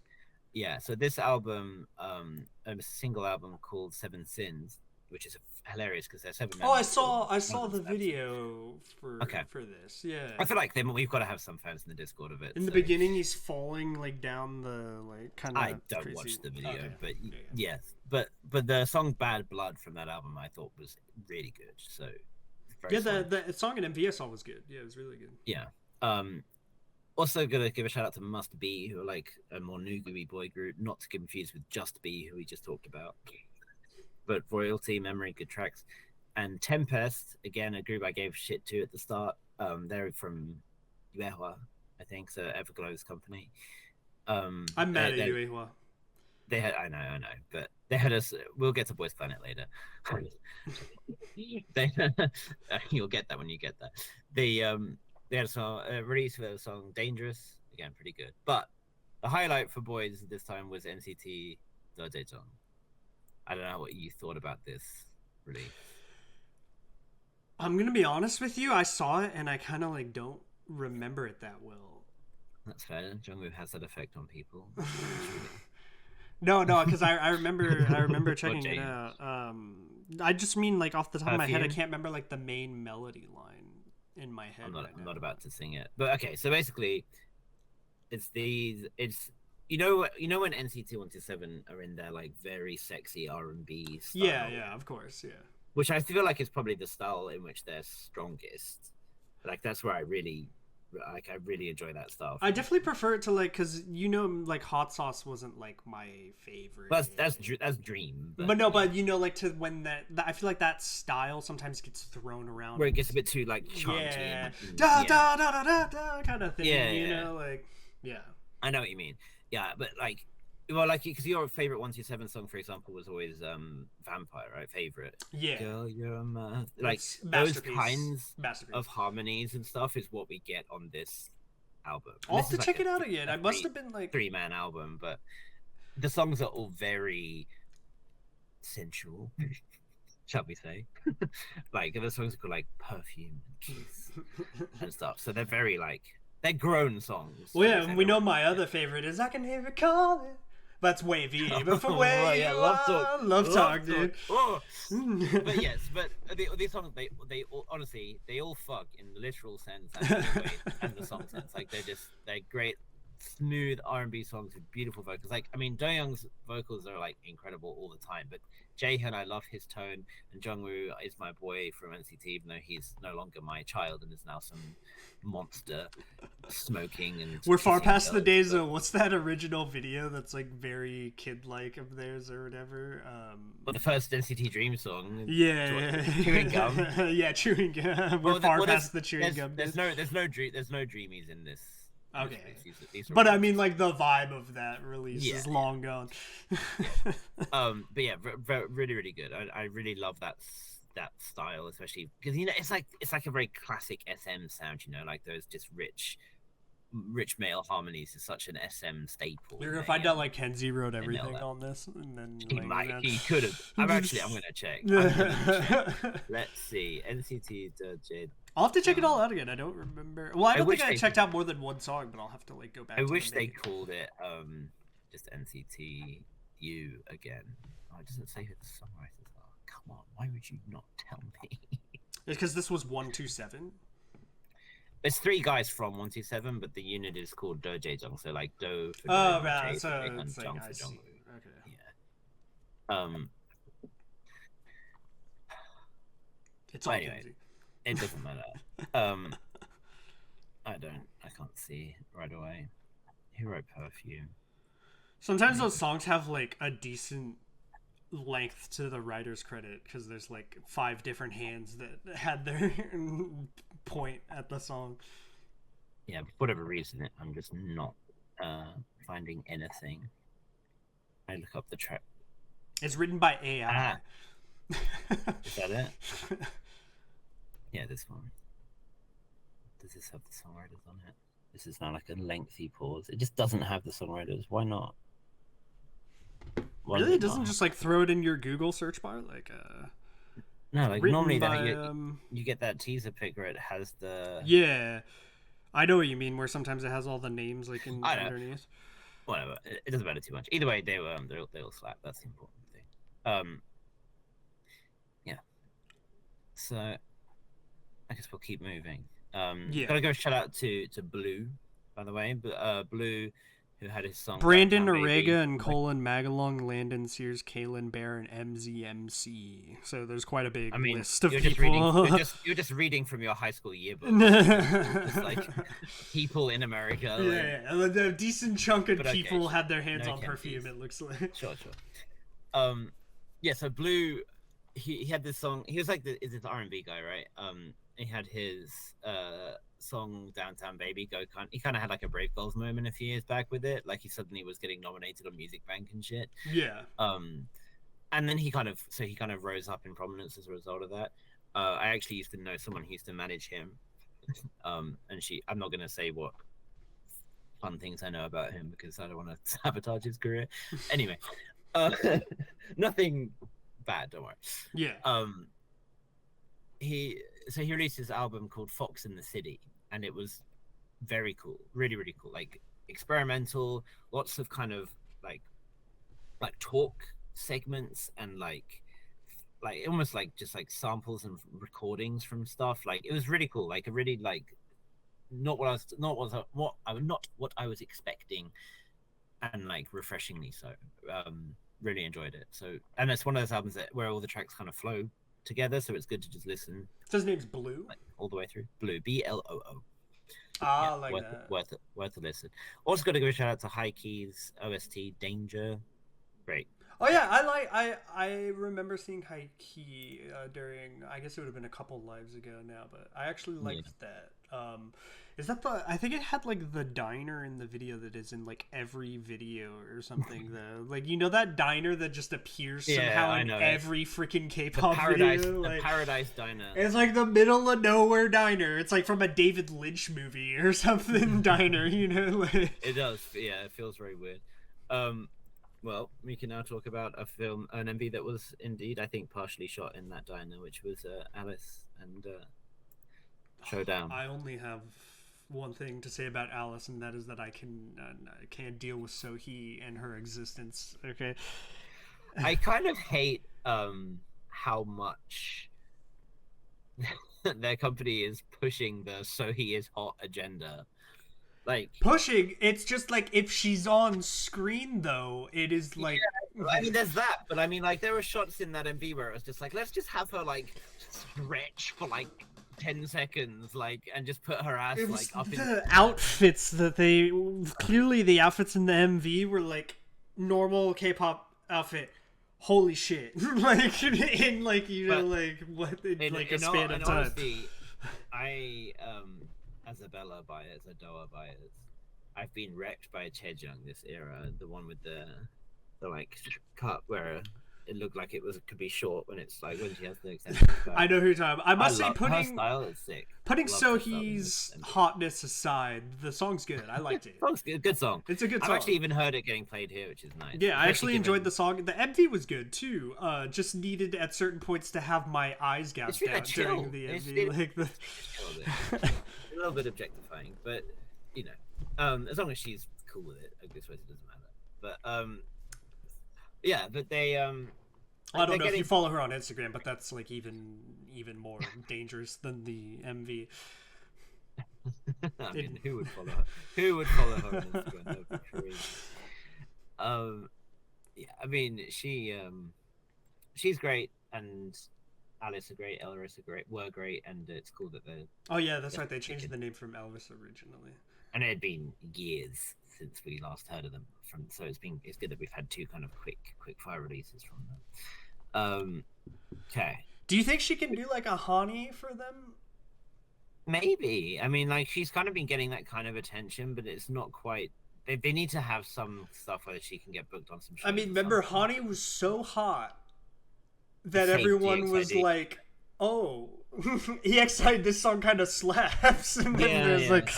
Yeah, so this album, a single album called Seven Sins, which is hilarious because there's 7 members. Oh, I saw the video for this. Yeah, I feel like we've got to have some fans in the Discord of it. In the beginning, he's falling like down the like kind of. I don't watch the video, but yes, but the song "Bad Blood" from that album I thought was really good. So the song in MV I saw was good. Yeah, it was really good. Yeah. Also gonna give a shout out to Must Be, who are like a more noogie boy group, not to confuse with Just Be, who we just talked about. But Royalty, Memory, good tracks. And Tempest, again, a group I gave shit to at the start. They're from Uehua, I think, so Everglow's company. I'm mad at Uehua. They had, I know, but they had us. We'll get to Boys Planet later. You'll get that when you get that. They had a song release for the song "Dangerous." Again, pretty good. But the highlight for boys this time was NCT Dojejong. I don't know what you thought about this, really. I'm gonna be honest with you. I saw it and I kind of like don't remember it that well. That's fair. Jungwoo has that effect on people. No, because I remember checking it out. I just mean like off the top of my head, I can't remember like the main melody line in my head. I'm not about to sing it, but okay. So basically, it's you know when NCT 127 are in their like very sexy R&B style. Yeah, of course, yeah. Which I feel like is probably the style in which they're strongest. Like that's where I really enjoy that stuff. I definitely prefer it to like, because like Hot Sauce wasn't like my favorite. That's Dream. But like to when that I feel like that style sometimes gets thrown around where it gets a bit too like chanty. Yeah. Da da da da da da kind of thing. Yeah. I know what you mean. Yeah, but like, well, like, because your favorite 127 song, for example, was always Vampire, right? Favorite. Yeah. Girl, you're a like those kinds of harmonies and stuff is what we get on this album. I'll have to check it out again. I must have been like 3-man album, but the songs are all very sensual, shall we say? Like the songs are called like Perfume and Kiss and stuff. So they're very like. They're grown songs. Well, yeah, and we know my other favorite is I Can Hear It Calling. That's Wavy, but for Wavy, Love Talk, dude. Oh. But yes, these songs, they all, honestly, they all fuck in the literal sense and the song sense. Like they're great, smooth R&B songs with beautiful vocals. Like I mean, Do-young's vocals are like incredible all the time, but Jaehyun, I love his tone, and Jungwoo is my boy from NCT, even though he's no longer my child and is now some monster smoking and. We're far past the days of what's that original video that's like very kid-like of theirs or whatever. Well, the first NCT Dream song. Yeah. Chewing gum. Yeah, chewing gum. We're far past the chewing gum. There's no dreamies in this. Okay, but I mean, like the vibe of that release is long gone. But yeah, really, really good. I really love that style, especially because it's like a very classic SM sound. Like those just rich male harmonies is such an SM staple. You're gonna find out like Kenzie wrote everything on this, and then he could have. I'm gonna check. Let's see, NCT J. I'll have to check it all out again. I don't remember. Well, I don't think I checked out more than one song, but I'll have to like go back. I wish they called it just NCT U again. Oh, it doesn't say who the songwriters are. Come on, why would you not tell me? It's because this was 127. There's 3 guys from 127, but the unit is called Do Jejong, so like Do for Oh, Do, right. J So for J, and it's like, Jong I for see. Jong. Okay. Yeah. It's all anyway, Kenzie. it doesn't matter. I can't see right away. Who wrote Perfume? Sometimes those songs have like a decent length to the writer's credit because there's like 5 different hands that had their point at the song. Yeah, for whatever reason, I'm just not finding anything. I look up the track. It's written by AI. Is that it? Yeah, this one. Does this have the songwriters on it? This is now like a lengthy pause. It just doesn't have the songwriters. Why not? Really? It doesn't just like throw it in your Google search bar? Like, no, like normally by, you get that teaser pic where it has the... Yeah. I know what you mean, where sometimes it has all the names like underneath. Whatever. It doesn't matter too much. Either way, they all slap. That's the important thing. Yeah. So I guess we'll keep moving. Gotta go shout out to Blue, by the way. Blue, who had his song Brandon Orega and Colin Magalong, Landon Sears, Kaylin Bear, and MZMC. So there's quite a big list of people. You're just reading from your high school yearbook. Just like people in America. Yeah, a decent chunk of people had their hands on Perfume, it looks like. Sure. Yeah, so Blue, he had this song. He was like is this R&B guy, right? He had his song Downtown Baby he kind of had like a Brave Girls moment a few years back with it. Like he suddenly was getting nominated on Music Bank and shit. Yeah. And then he kind of rose up in prominence as a result of that. I actually used to know someone who used to manage him. And I'm not gonna say what fun things I know about him because I don't want to sabotage his career. Anyway, nothing bad, don't worry. Yeah. He released his album called Fox in the City, and it was very cool, really, really cool. Like experimental, lots of kind of like talk segments and like almost like just like samples and recordings from stuff. Like it was really cool. Like a really like not what I was expecting, and like refreshingly so. Really enjoyed it. So, and it's one of those albums where all the tracks kind of flow together, so it's good to just listen. So his name's Blue? Like, all the way through. Blue. BLOO. Worth a listen. Also got to give a shout out to High Keys OST Danger. Great. Oh yeah, I remember seeing High Key during, I guess it would have been a couple lives ago now, but I actually liked that. Is that I think it had like the diner in the video that is in like every video or something though. Like, you know that diner that just appears somehow in every freaking K-pop video? The Paradise Diner. It's like the middle of nowhere diner. It's like from a David Lynch movie or something diner, you know? Like... It does, yeah, it feels very weird. Well, we can now talk about an MV that was indeed, I think, partially shot in that diner, which was Alice and Showdown. I only have one thing to say about Alice, and that is that I can't deal with Sohee and her existence. Okay. I kind of hate how much their company is pushing the Sohee is hot agenda. Like pushing, it's just like if she's on screen though, it is like I mean there's that, but I mean like there were shots in that MV where it was just like, let's just have her like stretch for like 10 seconds, like, and just put her ass like up in the outfits that they clearly the outfits in the MV were like normal K-pop outfit. Holy shit. Like in like, you know, like what in like a span of time. Honestly, I Isabella bias, Adoa bias. I've been wrecked by Chejung this era, the one with the like cut where it looked like it could be short when it's like when she has the extension. I know who you're talking about. I must say, her style is sick. Putting Sohee's hotness aside, the song's good. I liked it. Song's good. Good song. It's a good song. I've actually even heard it getting played here, which is nice. Yeah, I actually enjoyed the song. The MV was good too. Just needed at certain points to have my eyes gouged out during the MV. A little bit objectifying, but you know, as long as she's cool with it, I guess it doesn't matter. But yeah, but they I don't know if you follow her on Instagram, but that's like even more dangerous than the MV. I mean, who would follow her? Who would follow her on Instagram? That would be crazy. Yeah, I mean, she's great, and Alice are great, Elris were great, and it's cool that they're. Oh yeah, that's right. They changed the name from Elvis originally. And it had been years since we last heard of them. So it's good that we've had two kind of quick fire releases from them. Okay. Do you think she can do like a Hani for them? Maybe. I mean, like, she's kind of been getting that kind of attention, but it's not quite. They need to have some stuff where she can get booked on some shows. I mean, remember, Hani was so hot that everyone was like, "Oh, EXID, this song kind of slaps." And then there's like,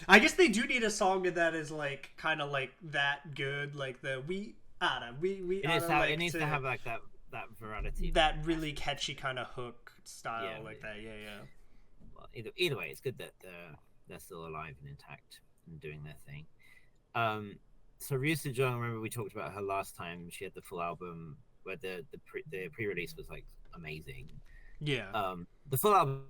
I guess they do need a song that is like kind of like that good, like the we. It needs to have like that virality, that really catchy kind of hook style, like that. Yeah. Well, either way, it's good that they're still alive and intact and doing their thing. So Ryu Sejong, remember we talked about her last time. She had the full album where the pre-release was like amazing. Yeah. The full album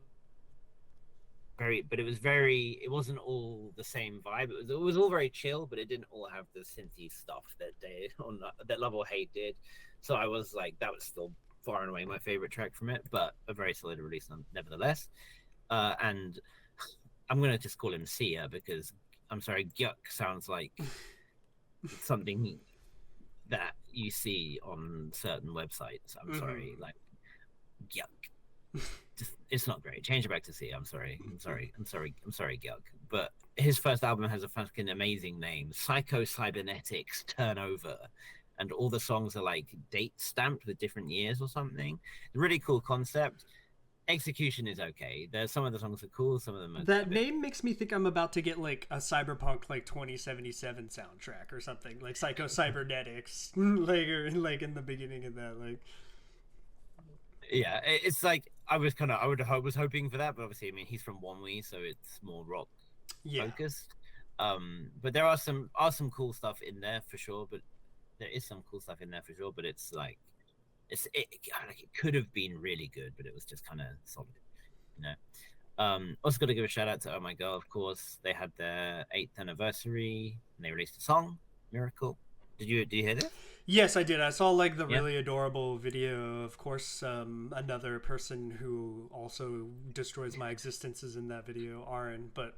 it wasn't all the same vibe. It was all very chill, but it didn't all have the synthy stuff that Love or Hate did. So I was like, that was still far and away my favorite track from it, but a very solid release nevertheless. And I'm gonna just call him Sia because I'm sorry, Gyuk sounds like something that you see on certain websites. I'm sorry, like Gyuk. It's not great. Change it back to Sia. I'm sorry, Gyuk. But his first album has a fucking amazing name, Psycho Cybernetics Turnover. And all the songs are like date stamped with different years or something. Really cool concept. Execution is okay. There's some of the songs are cool, some of them are. That name makes me think I'm about to get like a Cyberpunk like 2077 soundtrack or something, like Psycho Cybernetics, like in the beginning of that, like. Yeah, it's like I was hoping for that, but obviously, I mean, he's from Wonwee, so it's more rock focused. But there are some cool stuff in there for sure. But it's like. It could have been really good, but it was just kind of solid, you know. Also got to give a shout out to Oh My Girl, of course. They had their 8th anniversary and they released a song, Miracle. Did you hear this? Yes, I did. I saw like the really adorable video. Of course, another person who also destroys my existence is in that video, Aaron. But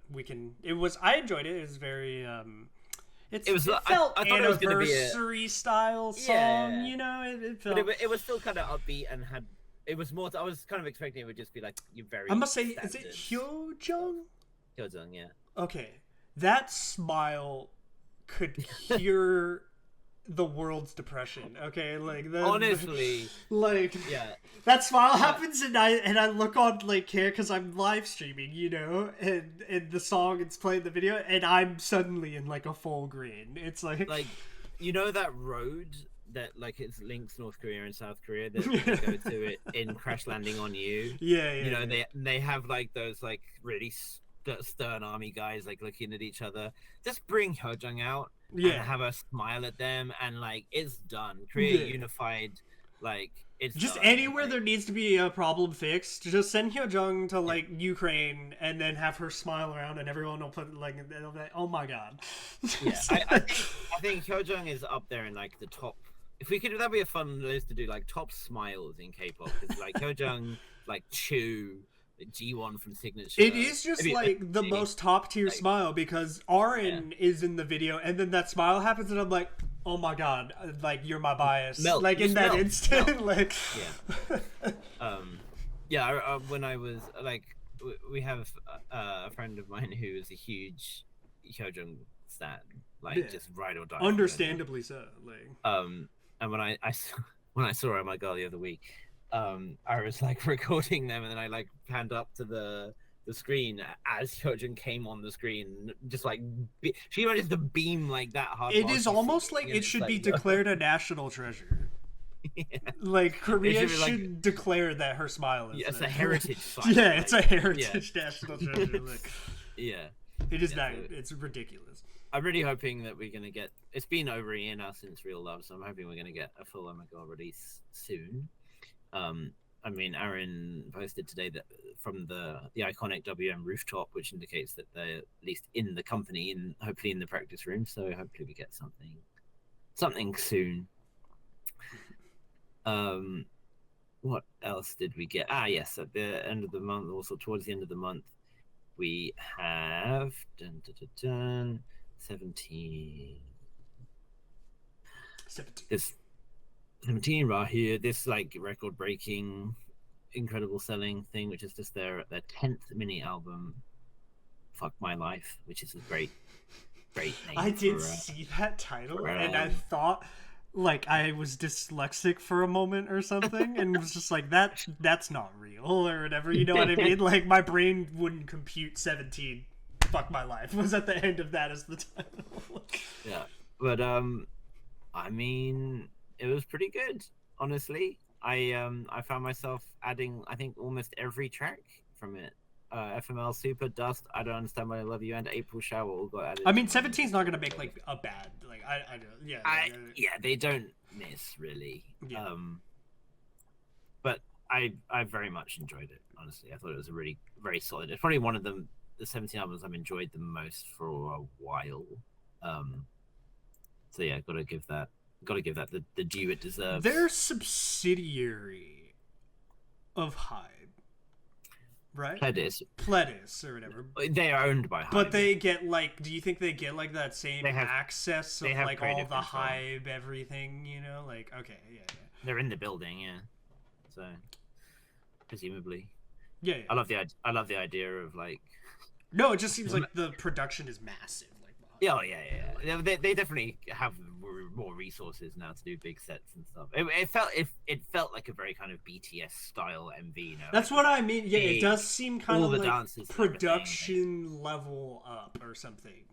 I enjoyed it. It was very it felt I thought it was going to be a style song, you know. It felt. But it was still kind of upbeat and had. It was more. I was kind of expecting it would just be like you very. I must say, is it Hyojung? Hyojung, yeah. Okay, that smile could cure the world's depression. Okay, like honestly, like that smile happens, and I look on like here because I'm live streaming, you know, and the song it's playing the video, and I'm suddenly in like a full green. It's like you know that road that like it links North Korea and South Korea that you go to it in Crash Landing on You. Yeah. You know they have like those like really stern army guys like looking at each other. Just bring Hyojung out. And have a smile at them, and like it's done. Korea unified, like it's just done. Anywhere there needs to be a problem fixed. Just send Hyojung to like Ukraine, and then have her smile around, and everyone will put like, oh my god. Yeah, I think Hyojung is up there in like the top. If we could, that'd be a fun list to do, like top smiles in K-pop. Because like Hyojung, like Chu. G1 from Signature. It is just like the most top tier smile because Aaron is in the video and then that smile happens and I'm like, oh my god, like you're my bias. Melt. Like in that instant, like when I was like, we have a friend of mine who is a huge Hyojung stan, like just ride or die. Understandably so. Like and when I saw Oh My Girl the other week. I was like recording them, and then I like panned up to the screen as Hyojung came on the screen, just like she managed to beam like that hard. It is almost like it should be declared a national treasure. Like Korea should declare that her smile is. Yeah, it's a heritage site. It's a heritage national treasure. Like. Yeah. It is Yeah, not. so It's ridiculous. I'm really hoping that we're gonna get. It's been over a year now since Real Love, so I'm hoping we're gonna get a full Omega release soon. Um, I mean, Aaron posted today that from the iconic WM rooftop, which indicates that they're at least in the company and hopefully in the practice room. So hopefully we get something soon. What else did we get? Yes, at the end of the month, also towards the end of the month, we have 17. 17. This 17 right here. This like record-breaking, incredible selling thing, which is just their 10th mini album, "Fuck My Life," which is a great name. I did see that title, and I thought like I was dyslexic for a moment or something, and it was just like that's not real or whatever. You know what I mean? Like my brain wouldn't compute 17. Fuck My Life was at the end of that as the title. Yeah, but I mean, it was pretty good, honestly. I found myself adding, I think, almost every track from it. FML, Super, Dust, I Don't Understand Why I Love You, and April Shower all got added. I mean, 17's not gonna make like a bad like I don't yeah, they don't miss really. Yeah. But I very much enjoyed it. Honestly, I thought it was a really very solid. It's probably one of the 17 albums I've enjoyed the most for a while. So yeah, gotta give that the due it deserves. They're subsidiary of Hybe, right? Pledis or whatever. They are owned by Hybe. But they get like, do you think they get like that same access of like all the Hybe everything? You know, like okay, yeah. They're in the building, yeah. So presumably, yeah. I love the idea of like. No, it just seems like the production is massive. Yeah, they definitely have more resources now to do big sets and stuff. It felt like a very kind of BTS style MV. You know, that's what I mean. Yeah, it does seem kind of like production level up or something.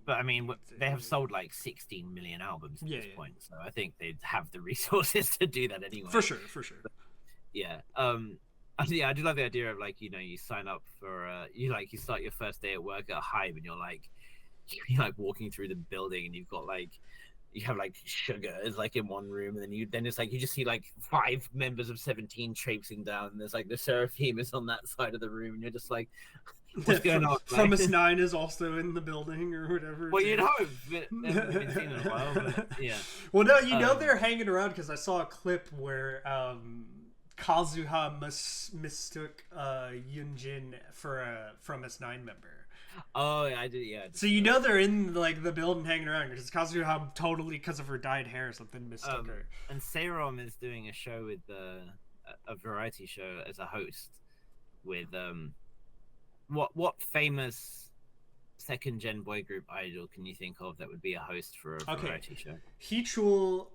But I mean, they have sold like 16 million albums at this point, so I think they'd have the resources to do that anyway. For sure. But, yeah. I do love the idea of like, you know, you sign up for you start your first day at work at Hybe and you're like walking through the building and you have like Sugar is like in one room, and then it's like you just see like 5 members of 17 traipsing down, and there's like the Seraphim is on that side of the room, and you're just like, what's going on? Promise 9 is also in the building or whatever. Well, you'd hope, but haven't been seen in a while. But, yeah. Well, no, you know they're hanging around because I saw a clip where Kazuha mistook Yunjin for a From S9 member. Oh, I did, yeah. So you know they're in like the building hanging around because Kazuha totally, because of her dyed hair or something, mistook her. And Seirom is doing a show with a variety show as a host with what famous second gen boy group idol can you think of that would be a host for a variety show? Heechul,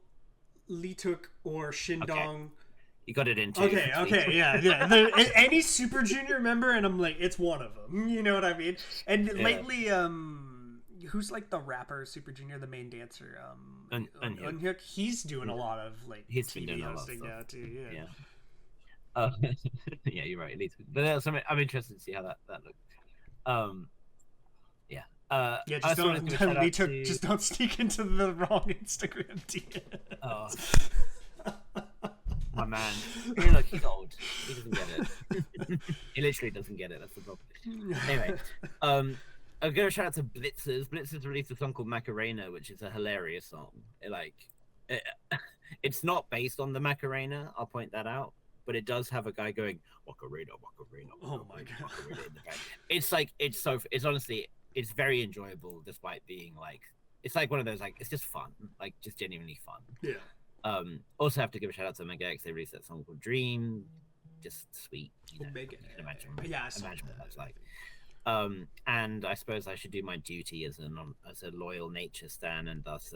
Lituk, or Shindong. Okay. You got it into. Okay, yeah. Any Super Junior member, and I'm like, it's one of them. You know what I mean? And lately, who's like the rapper Super Junior, the main dancer, Unhyuk, he's doing a lot of like TV hosting now too. Yeah. Yeah, you're right. But I'm interested to see how that looks. Just don't sneak into the wrong Instagram DM. Oh. My man, look, he's old. He doesn't get it. He literally doesn't get it. That's the problem. Anyway, I'm gonna shout out to Blitzers. Blitzers released a song called Macarena, which is a hilarious song. It's not based on the Macarena. I'll point that out, but it does have a guy going Macarena, Macarena. Oh my god! Macarena in the back. It's honestly very enjoyable, despite being like it's like one of those like it's just fun, like just genuinely fun. Yeah. Also have to give a shout out to MegaX. They released that song called Dream, just sweet. You know, imagine what that's like. And I suppose I should do my duty as a loyal nature stan and thus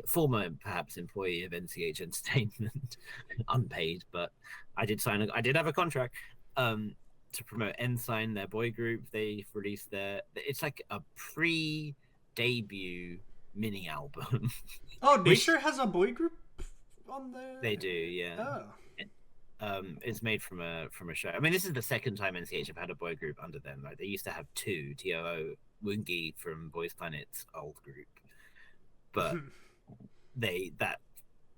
former perhaps employee of NCH Entertainment, unpaid, but I did have a contract to promote Ensign, their boy group. They released it's like a pre-debut mini album. Oh, Nature has a boy group on there? They do, yeah. Oh. It's made from a show. I mean, this is the second time NCH have had a boy group under them. Like they used to have two, TOO, Woongi from Boys Planet's old group, but that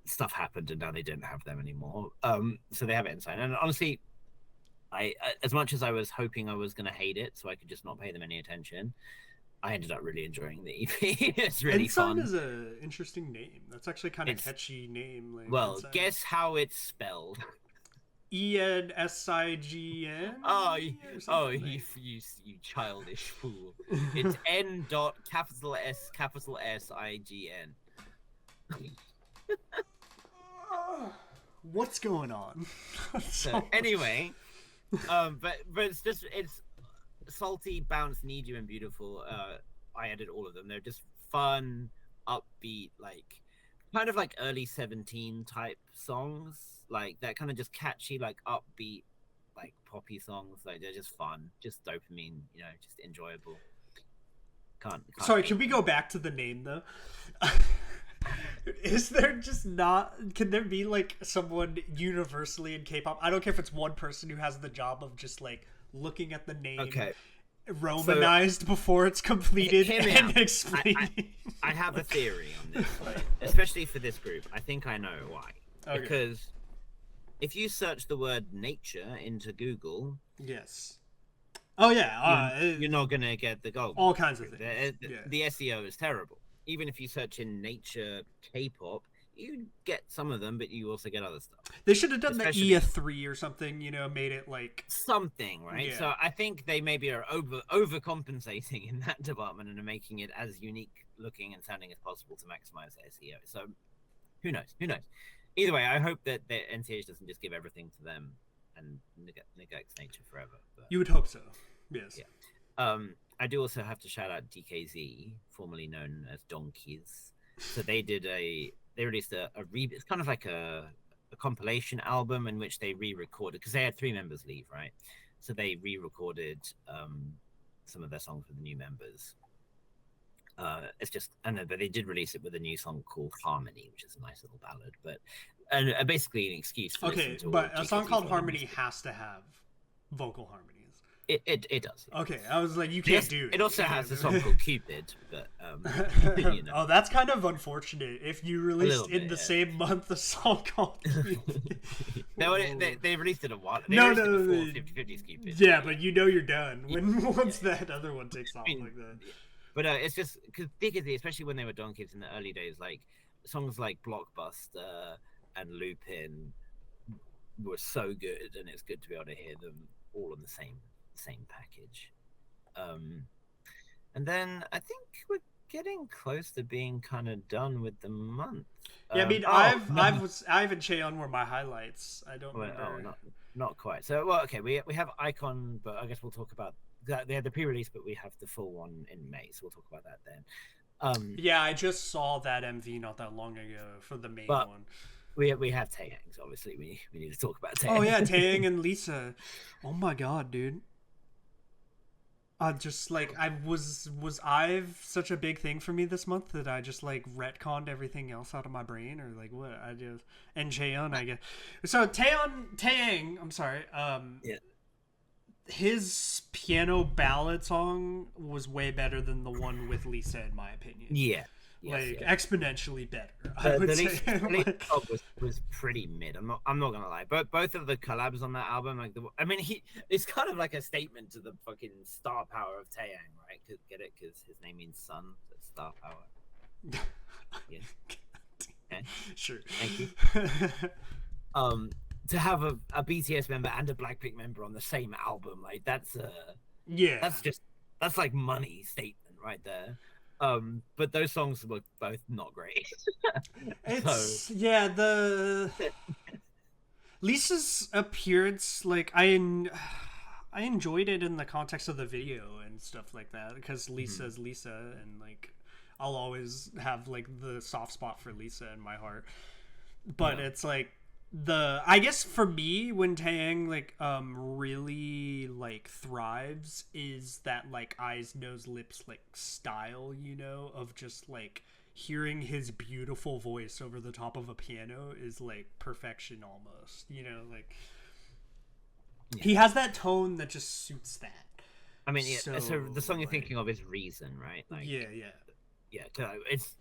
stuff happened and now they don't have them anymore. So they have Ensign, and honestly, I as much as I was hoping I was going to hate it, so I could just not pay them any attention, I ended up really enjoying the EP. It's really Ensign fun. is an interesting name. That's actually kind of catchy name. Like, well, Ensign. Guess how it's spelled. ENSIGN. You childish fool! It's N dot capital S I G N. What's going on? So anyway, but it's salty, bounce, need you, and beautiful. I added all of them. They're just fun, upbeat, like kind of like early 17 type songs, like that kind of just catchy, like upbeat, like poppy songs. Like they're just fun, just dopamine, just enjoyable. Can't Sorry, can we go back to the name though? Is there just not? Can there be like someone universally in K-pop? I don't care if it's one person who has the job of just like looking at the name, Romanized before it's completed and explaining. I have a theory on this, right? Especially for this group. I think I know why. Okay. Because if you search the word nature into Google, yes. Oh yeah, you're not gonna get the goal. All kinds of things. The SEO is terrible. Even if you search in nature K-pop, you get some of them, but you also get other stuff. They should have done the EA3 or something, made it like something, right? Yeah. So I think they maybe are overcompensating in that department and are making it as unique looking and sounding as possible to maximize SEO. So who knows? Either way, I hope that the NCH doesn't just give everything to them and neglects nature forever. But, you would hope so. Yes. Yeah. I do also have to shout out DKZ, formerly known as Donkeys. So they released it's kind of like a compilation album in which they re-recorded, because they had 3 members leave, right? So they re-recorded some of their songs with the new members. But they did release it with a new song called Harmony, which is a nice little ballad, and basically an excuse for listening to but a song called Harmony has to have vocal harmonies. It does. Okay, I was like, you can't do it. It also has a song called Cupid, but Oh, that's kind of unfortunate. If you released in the same month a song called Cupid. they released it a while. No, 50/50's Cupid. Yeah, but you're done once that other one takes off like that. But it's just because especially when they were Donkeys in the early days, like songs like Blockbuster and Lupin were so good, and it's good to be able to hear them all on the same package. And then I think we're getting close to being kind of done with the month. Yeah, I mean, I've and Cheon were my highlights. I don't remember. Oh, not quite. So, okay, we have Icon, but I guess we'll talk about that. They had the pre-release, but we have the full one in May, so we'll talk about that then. Yeah, I just saw that MV not that long ago for the main one. We have Taehyung, so obviously we need to talk about Taehyung. Oh yeah, Taehyung and Lisa. Oh my god, dude. Just like was IVE such a big thing for me this month that I just like retconned everything else out of my brain, or like what I just and Cheon, I guess. So Taehyung, I'm sorry. Yeah. His piano ballad song was way better than the one with Lisa, in my opinion. Yeah. Exponentially better. I would say. was pretty mid. I'm not gonna lie, but both of the collabs on that album, it's kind of like a statement to the fucking star power of Taehyung, right? Get it? Because his name means sun. So it's star power. Yeah. Okay. Sure. Thank you. To have a BTS member and a Blackpink member on the same album, like that's like money statement right there. But those songs were both not great. Lisa's appearance, like I enjoyed it in the context of the video and stuff like that, because Lisa's Lisa, and like I'll always have like the soft spot for Lisa in my heart. But it's like I guess for me, when Taehyung like really like thrives is that like eyes, nose, lips like style, of just like hearing his beautiful voice over the top of a piano is like perfection almost, you know, like he has that tone that just suits that. I mean, yeah, so the song you're thinking of is Reason, right? Like, yeah. So it's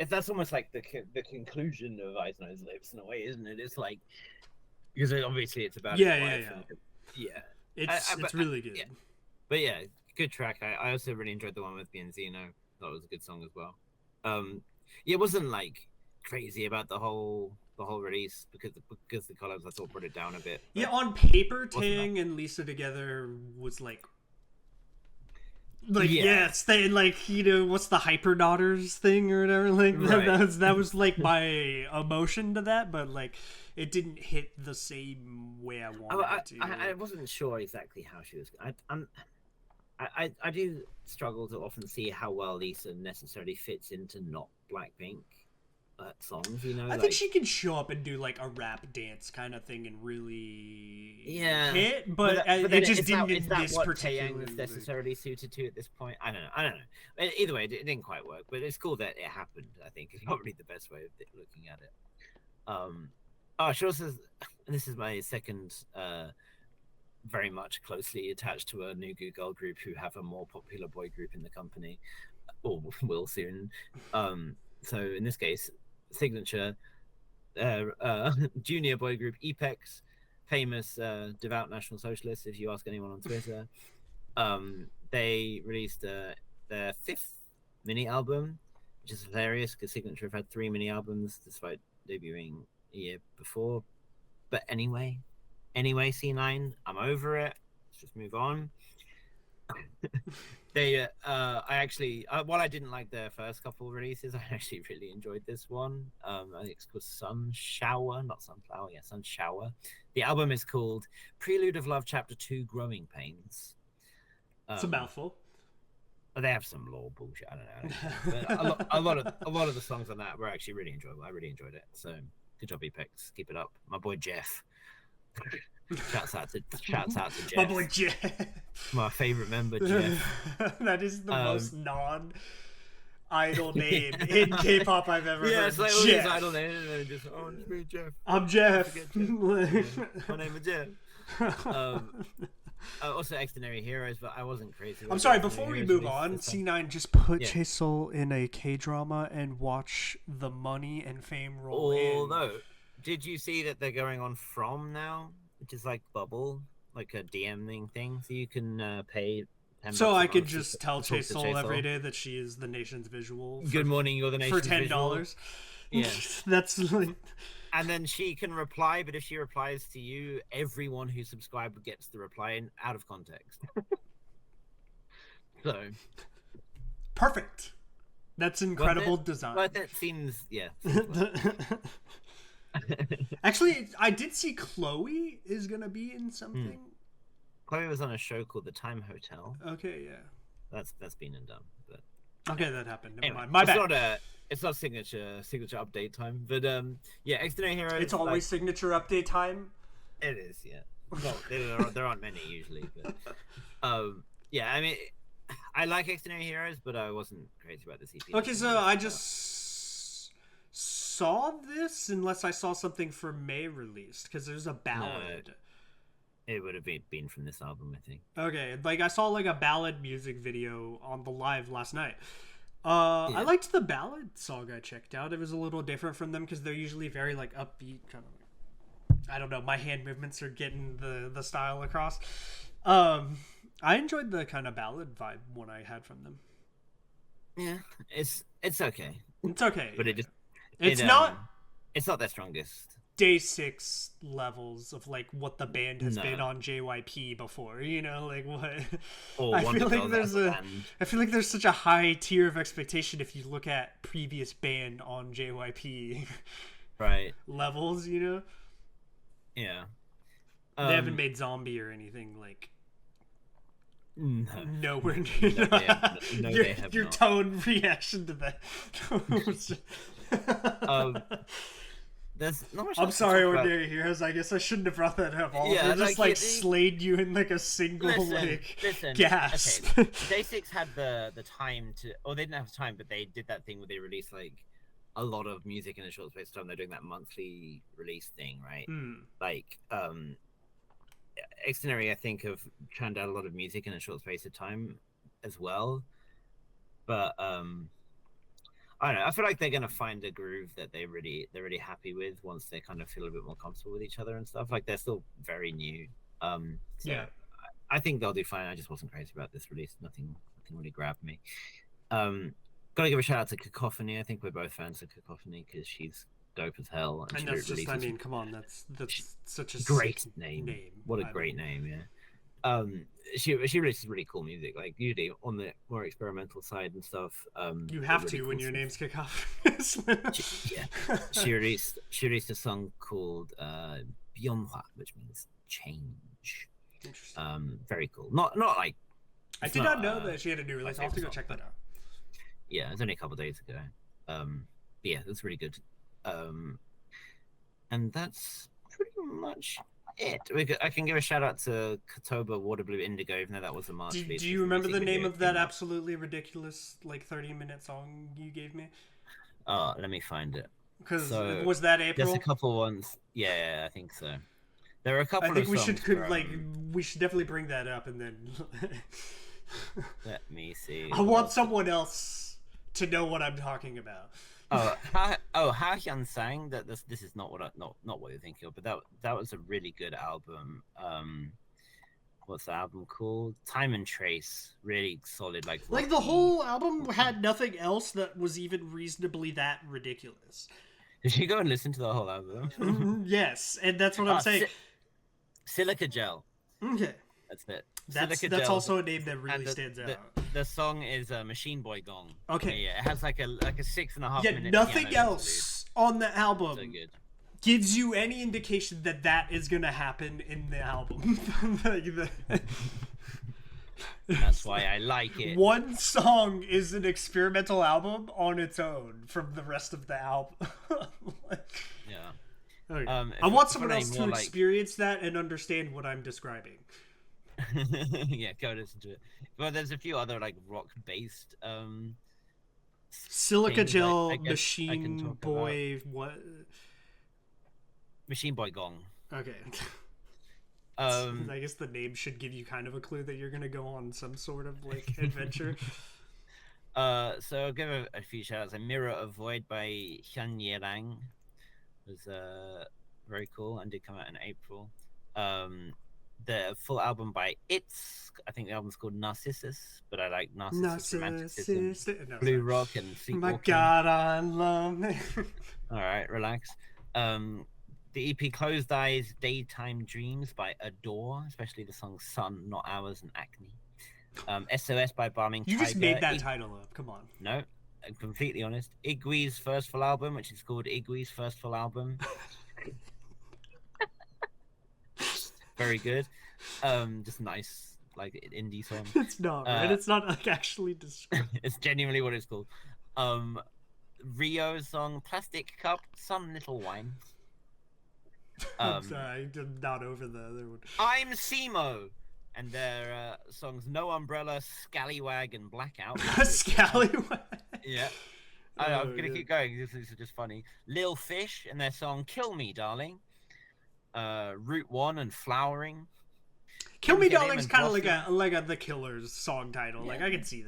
that's almost like the conclusion of Eyes on His Lips in a way, isn't it? It's like, because obviously it's about his wife. It's really good. Yeah. But yeah, good track. I also really enjoyed the one with Benzino. That was a good song as well. It wasn't like crazy about the whole release because the collabs I thought brought it down a bit. Yeah, on paper, Tang and Lisa together was like yes, they like, you know, what's the Hyper Daughters thing or whatever, like that was like my emotion to that, but like it didn't hit the same way I wanted it to. I wasn't sure exactly how she was. I do struggle to often see how well Lisa necessarily fits into not Blackpink songs, you know. I think she can show up and do like a rap dance kind of thing and really hit, but it just didn't in this particular. Is necessarily suited to at this point. I don't know. Either way, it didn't quite work, but it's cool that it happened. I think is probably the best way of looking at it. She also says, and this is my second. Very much closely attached to a new girl group who have a more popular boy group in the company, or will soon. So in this case, Signature, junior boy group Epex, famous devout National Socialists, if you ask anyone on Twitter. They released their 5th mini album, which is hilarious because Signature have had 3 mini albums despite debuting a year before. But anyway, C9, I'm over it. Let's just move on. I actually, while I didn't like their first couple releases, I actually really enjoyed this one. I think it's called Sun Shower, not Sunflower. Yeah, Sun Shower. The album is called Prelude of Love, Chapter 2, Growing Pains. It's a mouthful. They have some lore bullshit. I don't know. But a lot of the songs on that were actually really enjoyable. I really enjoyed it. So good job, Epex. Keep it up. My boy Jeff. Shouts out to Jeff. My boy Jeff. My favorite member, Jeff. That is the most non-idol name in K-pop I've ever heard. Yeah, it's like all these idol names, and just it's me, Jeff. I'm Jeff. My name is Jeff. Also, Extraordinary Heroes, but I wasn't crazy. I'm sorry. Before we move on, C9 just put Chae-Sol in a K-drama and watch the money and fame roll in. Although, did you see that they're going on From now, which is like Bubble, like a DMing thing, so you can pay. So I could just tell Chae-Sol every day that she is the nation's visual. Good morning, you're the nation's visual. For $10. Yeah, that's like. And then she can reply, but if she replies to you, everyone who subscribed gets the reply in out of context. So perfect. That's incredible design. But that seems Actually, I did see Chloe is gonna be in something. Chloe was on a show called The Time Hotel. Okay, yeah. That's been and done. But okay, that happened. Never anyway, mind. My bad. It's not signature update time, but Extraordinary Heroes. It's always signature update time. It is, yeah. Well, there aren't many usually, but yeah. I mean, I like Extraordinary Heroes, but I wasn't crazy about this EP. Okay, so I just saw this unless I saw something for May released because there's a ballad. No, it would have been from this album, I think. Okay, like I saw like a ballad music video on the live last night. I liked the ballad song I checked out. It was a little different from them because they're usually very like upbeat, kind of. I don't know. My hand movements are getting the style across. I enjoyed the kind of ballad vibe one I had from them. Yeah, it's okay. It's okay, but it's not their strongest. Day 6 levels of like what the band has been on JYP before, you know, like what. I feel like there's such a high tier of expectation if you look at previous band on JYP right levels, you know. Yeah, they haven't made Zombie or anything like. Nowhere near. They have your not. Tone reaction to that. there's not much I'm else to sorry, talk about. Ordinary Heroes. I guess I shouldn't have brought that up. All Yeah, of just like it, slayed you in like a single listen, gasp. okay, Day6 had the time to, or they didn't have time, but they did that thing where they released like a lot of music in a short space of time. They're doing that monthly release thing, right? Like Extenary, I think, have churned out a lot of music in a short space of time as well. But I don't know. I feel like they're gonna find a groove that they're really happy with once they kind of feel a bit more comfortable with each other and stuff. Like they're still very new. So Yeah. I think they'll do fine. I just wasn't crazy about this release. Nothing really grabbed me. Gotta give a shout out to Cacophony. I think we're both fans of Cacophony because she's dope as hell. And that's just, I mean, come on, that's such a great sick name. What a great name, yeah. She releases really cool music, like usually on the more experimental side and stuff. You have to when your name's Cacophony. She released a song called Byonhwa, which means change. Interesting. Very cool. Not like I did not know that she had a new release. I'll have to go check that out. Yeah, it was only a couple of days ago. Yeah, that's really good. And that's pretty much it. I can give a shout out to Kotoba Waterblue Indigo, even though that was a March release. Do you remember the name of that absolutely ridiculous, like 30-minute song you gave me? Let me find it. Because was that April? There's a couple ones. Yeah, I think so. There are a couple. I think of we songs should we should definitely bring that up and then. Let me see. I want someone else to know what I'm talking about. Ha Hyun sang that. This is not what not what you're thinking of, but that was a really good album. What's the album called? Time and Trace. Really solid, like the whole album had nothing else that was even reasonably that ridiculous. Did you go and listen to the whole album? Yes, and that's what I'm saying. Silica Gel. Okay. That's it. That's also a name that really stands out. The song is Machine Boy Gong. Okay. Yeah, it has like a 6.5 minute. Yeah, nothing else on the album so good. Gives you any indication that is gonna happen in the album. That's why I like it. One song is an experimental album on its own from the rest of the album. Yeah. Okay. I want someone else to experience that and understand what I'm describing. Yeah, go listen to it. Well, there's a few other like rock-based Silica Gel, Machine Boy, about. What? Machine Boy Gong. Okay. I guess the name should give you kind of a clue that you're gonna go on some sort of like adventure. So I'll give a few shout-outs. A Mirror of Void by Hyun Ye-rang was very cool and did come out in April. The full album by It's, I think the album's called Narcissus, but I like Narcissus Romanticism, Blue Rock, and Sleepwalking. My God, I love me. All right, relax. The EP Closed Eyes Daytime Dreams by Adore, especially the songs Sun, Not Ours, and Acne. SOS by Barming You Tiger. just made that title up, come on. No, I'm completely honest. Igwe's first full album, which is called Igwe's First Full Album. Very good. Just nice, like indie song. It's not, right? It's not like actually described. It's genuinely what it's called. Rio's song Plastic Cup, Some Little Wine. I'm sorry, I'm not over the other one. I'm Simo, and their songs No Umbrella, Scallywag, and Blackout. Scallywag? Yeah. I'm gonna keep going. This is just funny. Lil Fish and their song Kill Me, Darling. Route 1 and Flowering. Kill Me Darling's kind of like a The Killers song title. Yeah. Like I can see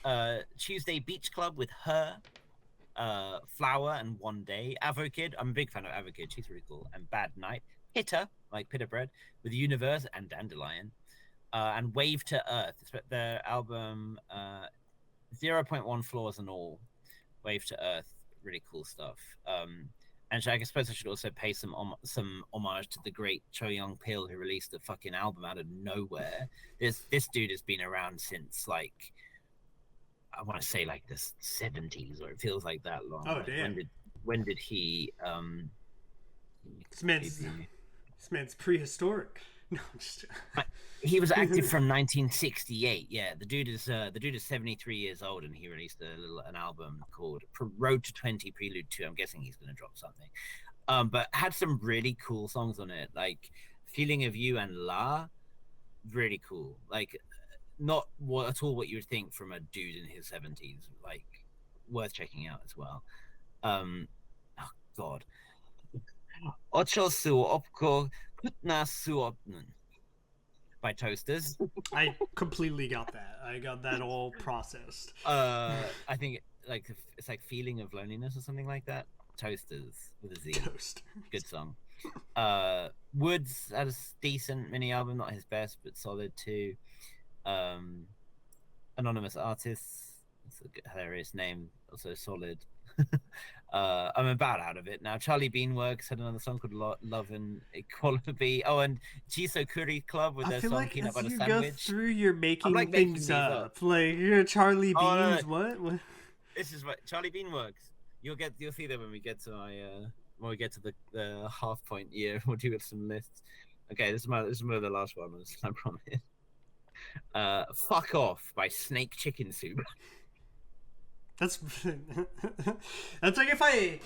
that. Tuesday Beach Club with Her. Flower and One Day. Avokid. I'm a big fan of Avokid. She's really cool. And Bad Night. Hitter, like Pita Bread, with Universe and Dandelion. And Wave to Earth. It's their album 0.1 Flaws and All. Wave to Earth. Really cool stuff. And I suppose I should also pay some homage to the great Cho Young Pil, who released a fucking album out of nowhere. This dude has been around since like, I want to say like the 70s, or it feels like that long. Oh damn! When did he? This man's prehistoric. No, I'm just. He was active from 1968. Yeah, the dude is 73 years old, and he released an album called Road to 20 Prelude 2. I'm guessing he's going to drop something. But had some really cool songs on it, like "Feeling of You" and "La." Really cool. Like, not what at all what you would think from a dude in his 70s. Like, worth checking out as well. Oh God. Ocho su opko putna suopnun by Toasters. I completely got that. I got that all processed. I think like it's like "Feeling of Loneliness" or something like that. Toasters with a Z. Toast. Good song. Woods had a decent mini album, not his best, but solid too. Anonymous Artists, it's a hilarious name, also solid. I'm about out of it now. Charlie Beanworks had another song called Love and Equality. Oh, and Jisoo Curry Club with I their feel song like Peanut as Butter you Sandwich. go through, you're making like things making up. Like you're Charlie Beans. Oh, no. What? This is what Charlie Beanworks. You'll see them when we get to when we get to the half point year. We'll do some lists. Okay, this is the last one. I promise. Fuck Off by Snake Chicken Soup. That's that's like if I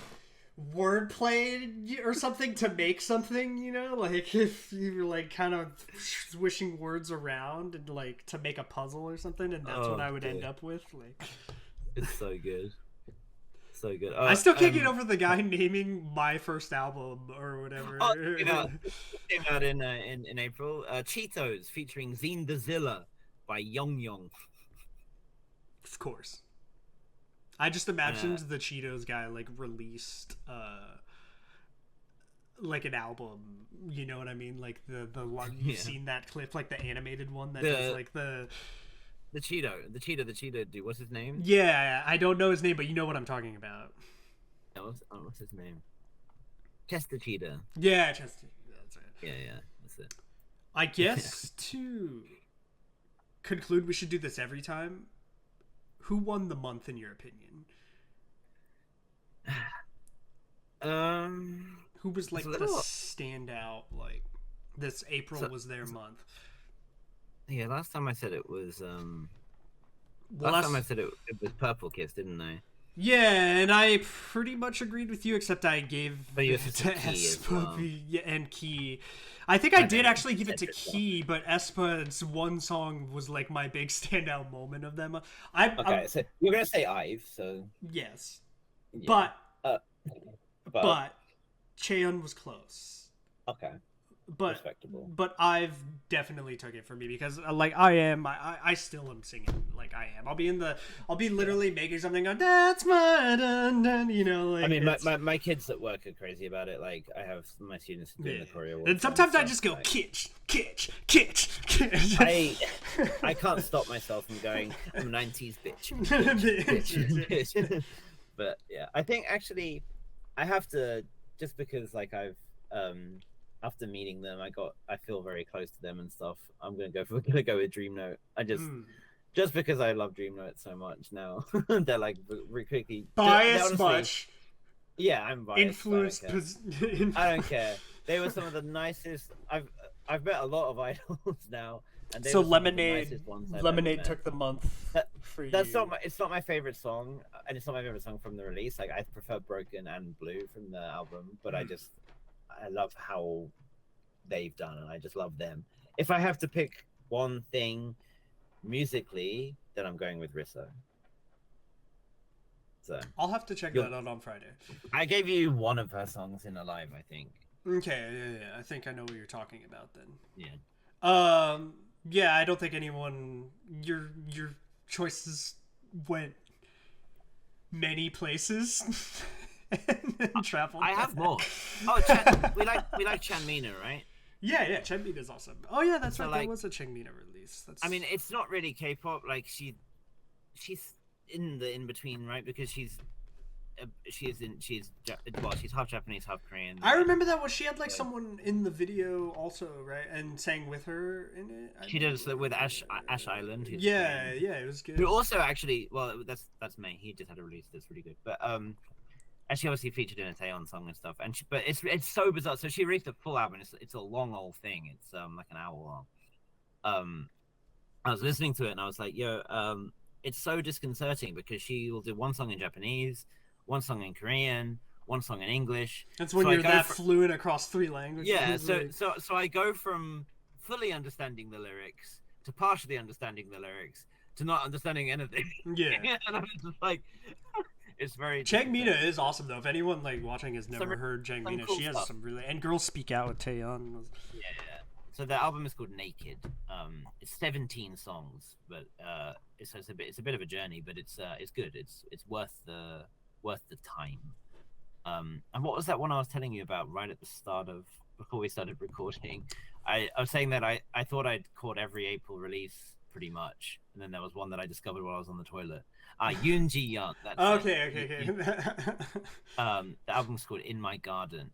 wordplay or something to make something, you know, like if you were like kind of swishing words around and like to make a puzzle or something, and that's what I would end up with. Like, it's so good. So good. I still can't get over the guy naming my first album or whatever. Came out in April. Cheetos featuring Zine the Zilla by Yong Yong. Of course. I just imagined the Cheetos guy like released like an album, you know what I mean? Like the one you've seen that clip, like the animated one that does like the Cheeto dude. What's his name? Yeah, I don't know his name, but you know what I'm talking about. What's his name? Chester Cheetah. Yeah, Chester. That's it. Yeah, that's it. I guess to conclude, we should do this every time. Who won the month in your opinion? Who was like the standout? Like this April was their month. Yeah, last time I said it was last time I said it was Purple Kiss, didn't I? Yeah, and I pretty much agreed with you, except I gave it to Aespa and Key. I think I did actually give it to Key, but Aespa's one song was like my big standout moment of them. So you're gonna say Ive, so yes, yeah. but Cheon was close. Okay. But respectable. But I've definitely took it for me because like I still am singing like I am. I'll be literally making something going, that's my dun, dun, you know. Like, I mean, my kids at work are crazy about it. Like I have my students doing the choreo. And sometimes I just go kitsch. I can't stop myself from going, I'm a 90s bitch. bitch. But yeah, I think actually I have to, just because like I've after meeting them, I feel very close to them and stuff. We're gonna go with Dream Note. Just because I love Dream Note so much now. They're like quickly biased much. Yeah, I'm biased. Influenced. I don't care. They were some of the nicest. I've met a lot of idols now, and they so were Lemonade took the month for you. It's not my favorite song, and it's not my favorite song from the release. Like I prefer Broken and Blue from the album, but I love how they've done, and I just love them. If I have to pick one thing musically, then I'm going with Risso. So I'll have to check that out on Friday. I gave you one of her songs in Alive, I think. Okay, yeah. I think I know what you're talking about then. Yeah. Yeah, I don't think anyone. Your choices went many places. and traveled. I have more. Oh, we like Chanmina, right? Yeah, Chanmina's awesome. Oh yeah, that's right. There was a Chanmina release. I mean, it's not really K-pop. Like she's in between, right? Because she's half Japanese, half Korean. I remember that she had like someone in the video also, right, and sang with her in it. She did it with Ash Island. Yeah, it was good. Who also actually, that's May. He just had a release that's really good, but she obviously featured in a Taeyeon song and stuff. But it's so bizarre. So she released a full album. It's a long old thing. It's like an hour long. I was listening to it and I was like, it's so disconcerting because she will do one song in Japanese, one song in Korean, one song in English. That's when you're that fluent across 3 languages. Yeah, so I go from fully understanding the lyrics to partially understanding the lyrics to not understanding anything. Yeah. And I'm just like, it's very. Chang Mina is awesome though. If anyone like watching has never heard Chang Mina, cool she has some really, and Girls Speak Out with Taeyeon. Yeah. So the album is called Naked. It's 17 songs, but it's a bit of a journey, but it's good. It's worth the time. And what was that one I was telling you about right at the start of before we started recording? I was saying that I thought I'd caught every April release pretty much, and then there was one that I discovered while I was on the toilet. Yoon Ji Young. Okay. The album's called In My Garden.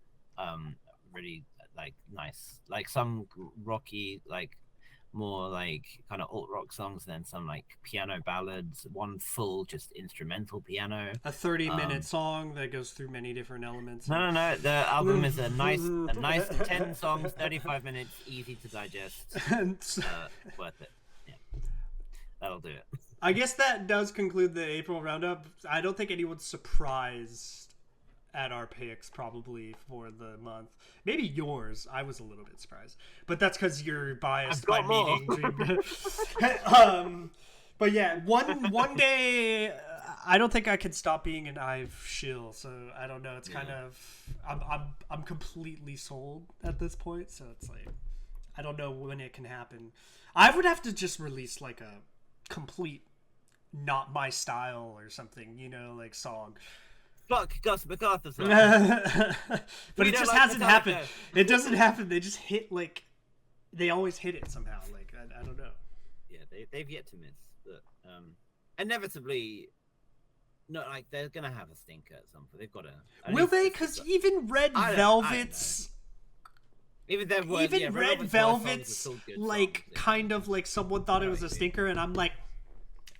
Really like nice, like some rocky, like more like kind of alt rock songs, then some like piano ballads, one full just instrumental piano. A 30-minute song that goes through many different elements. No. The album is a nice 10 songs, 35 minutes, easy to digest. Worth it. Yeah, that'll do it. I guess that does conclude the April roundup. I don't think anyone's surprised at our picks probably for the month. Maybe yours. I was a little bit surprised, but that's because you're biased by meeting Dream. But yeah, one day I don't think I could stop being an Ive shill. So I don't know. It's kind of I'm completely sold at this point. So it's like I don't know when it can happen. I would have to just release like a complete not my style or something, like song. Fuck Gus McArthur song. But it just hasn't happened. It doesn't happen. They just hit they always hit it somehow. Like I don't know. Yeah, they've yet to miss, but inevitably, no, like they're gonna have a stinker at some point. They've got to. Will they? Because even Red Velvet's. Even Red Velvet's like songs, kind of like someone thought it was a stinker, and I'm like,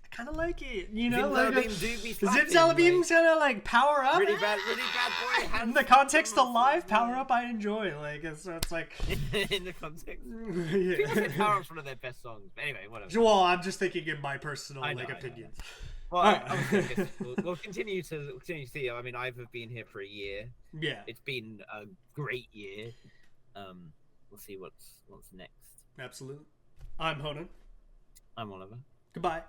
I kind of like it, Zimzalabim's kind of like power up. Really bad boy. In the context of live, power up I enjoy. So it's like in the context. People say power up's one of their best songs. But anyway, whatever. Well, I'm just thinking in my personal opinion. Well, we'll continue to see. I mean, I've been here for a year. Yeah, it's been a great year. We'll see what's next. Absolutely. I'm Honan. I'm Oliver. Goodbye.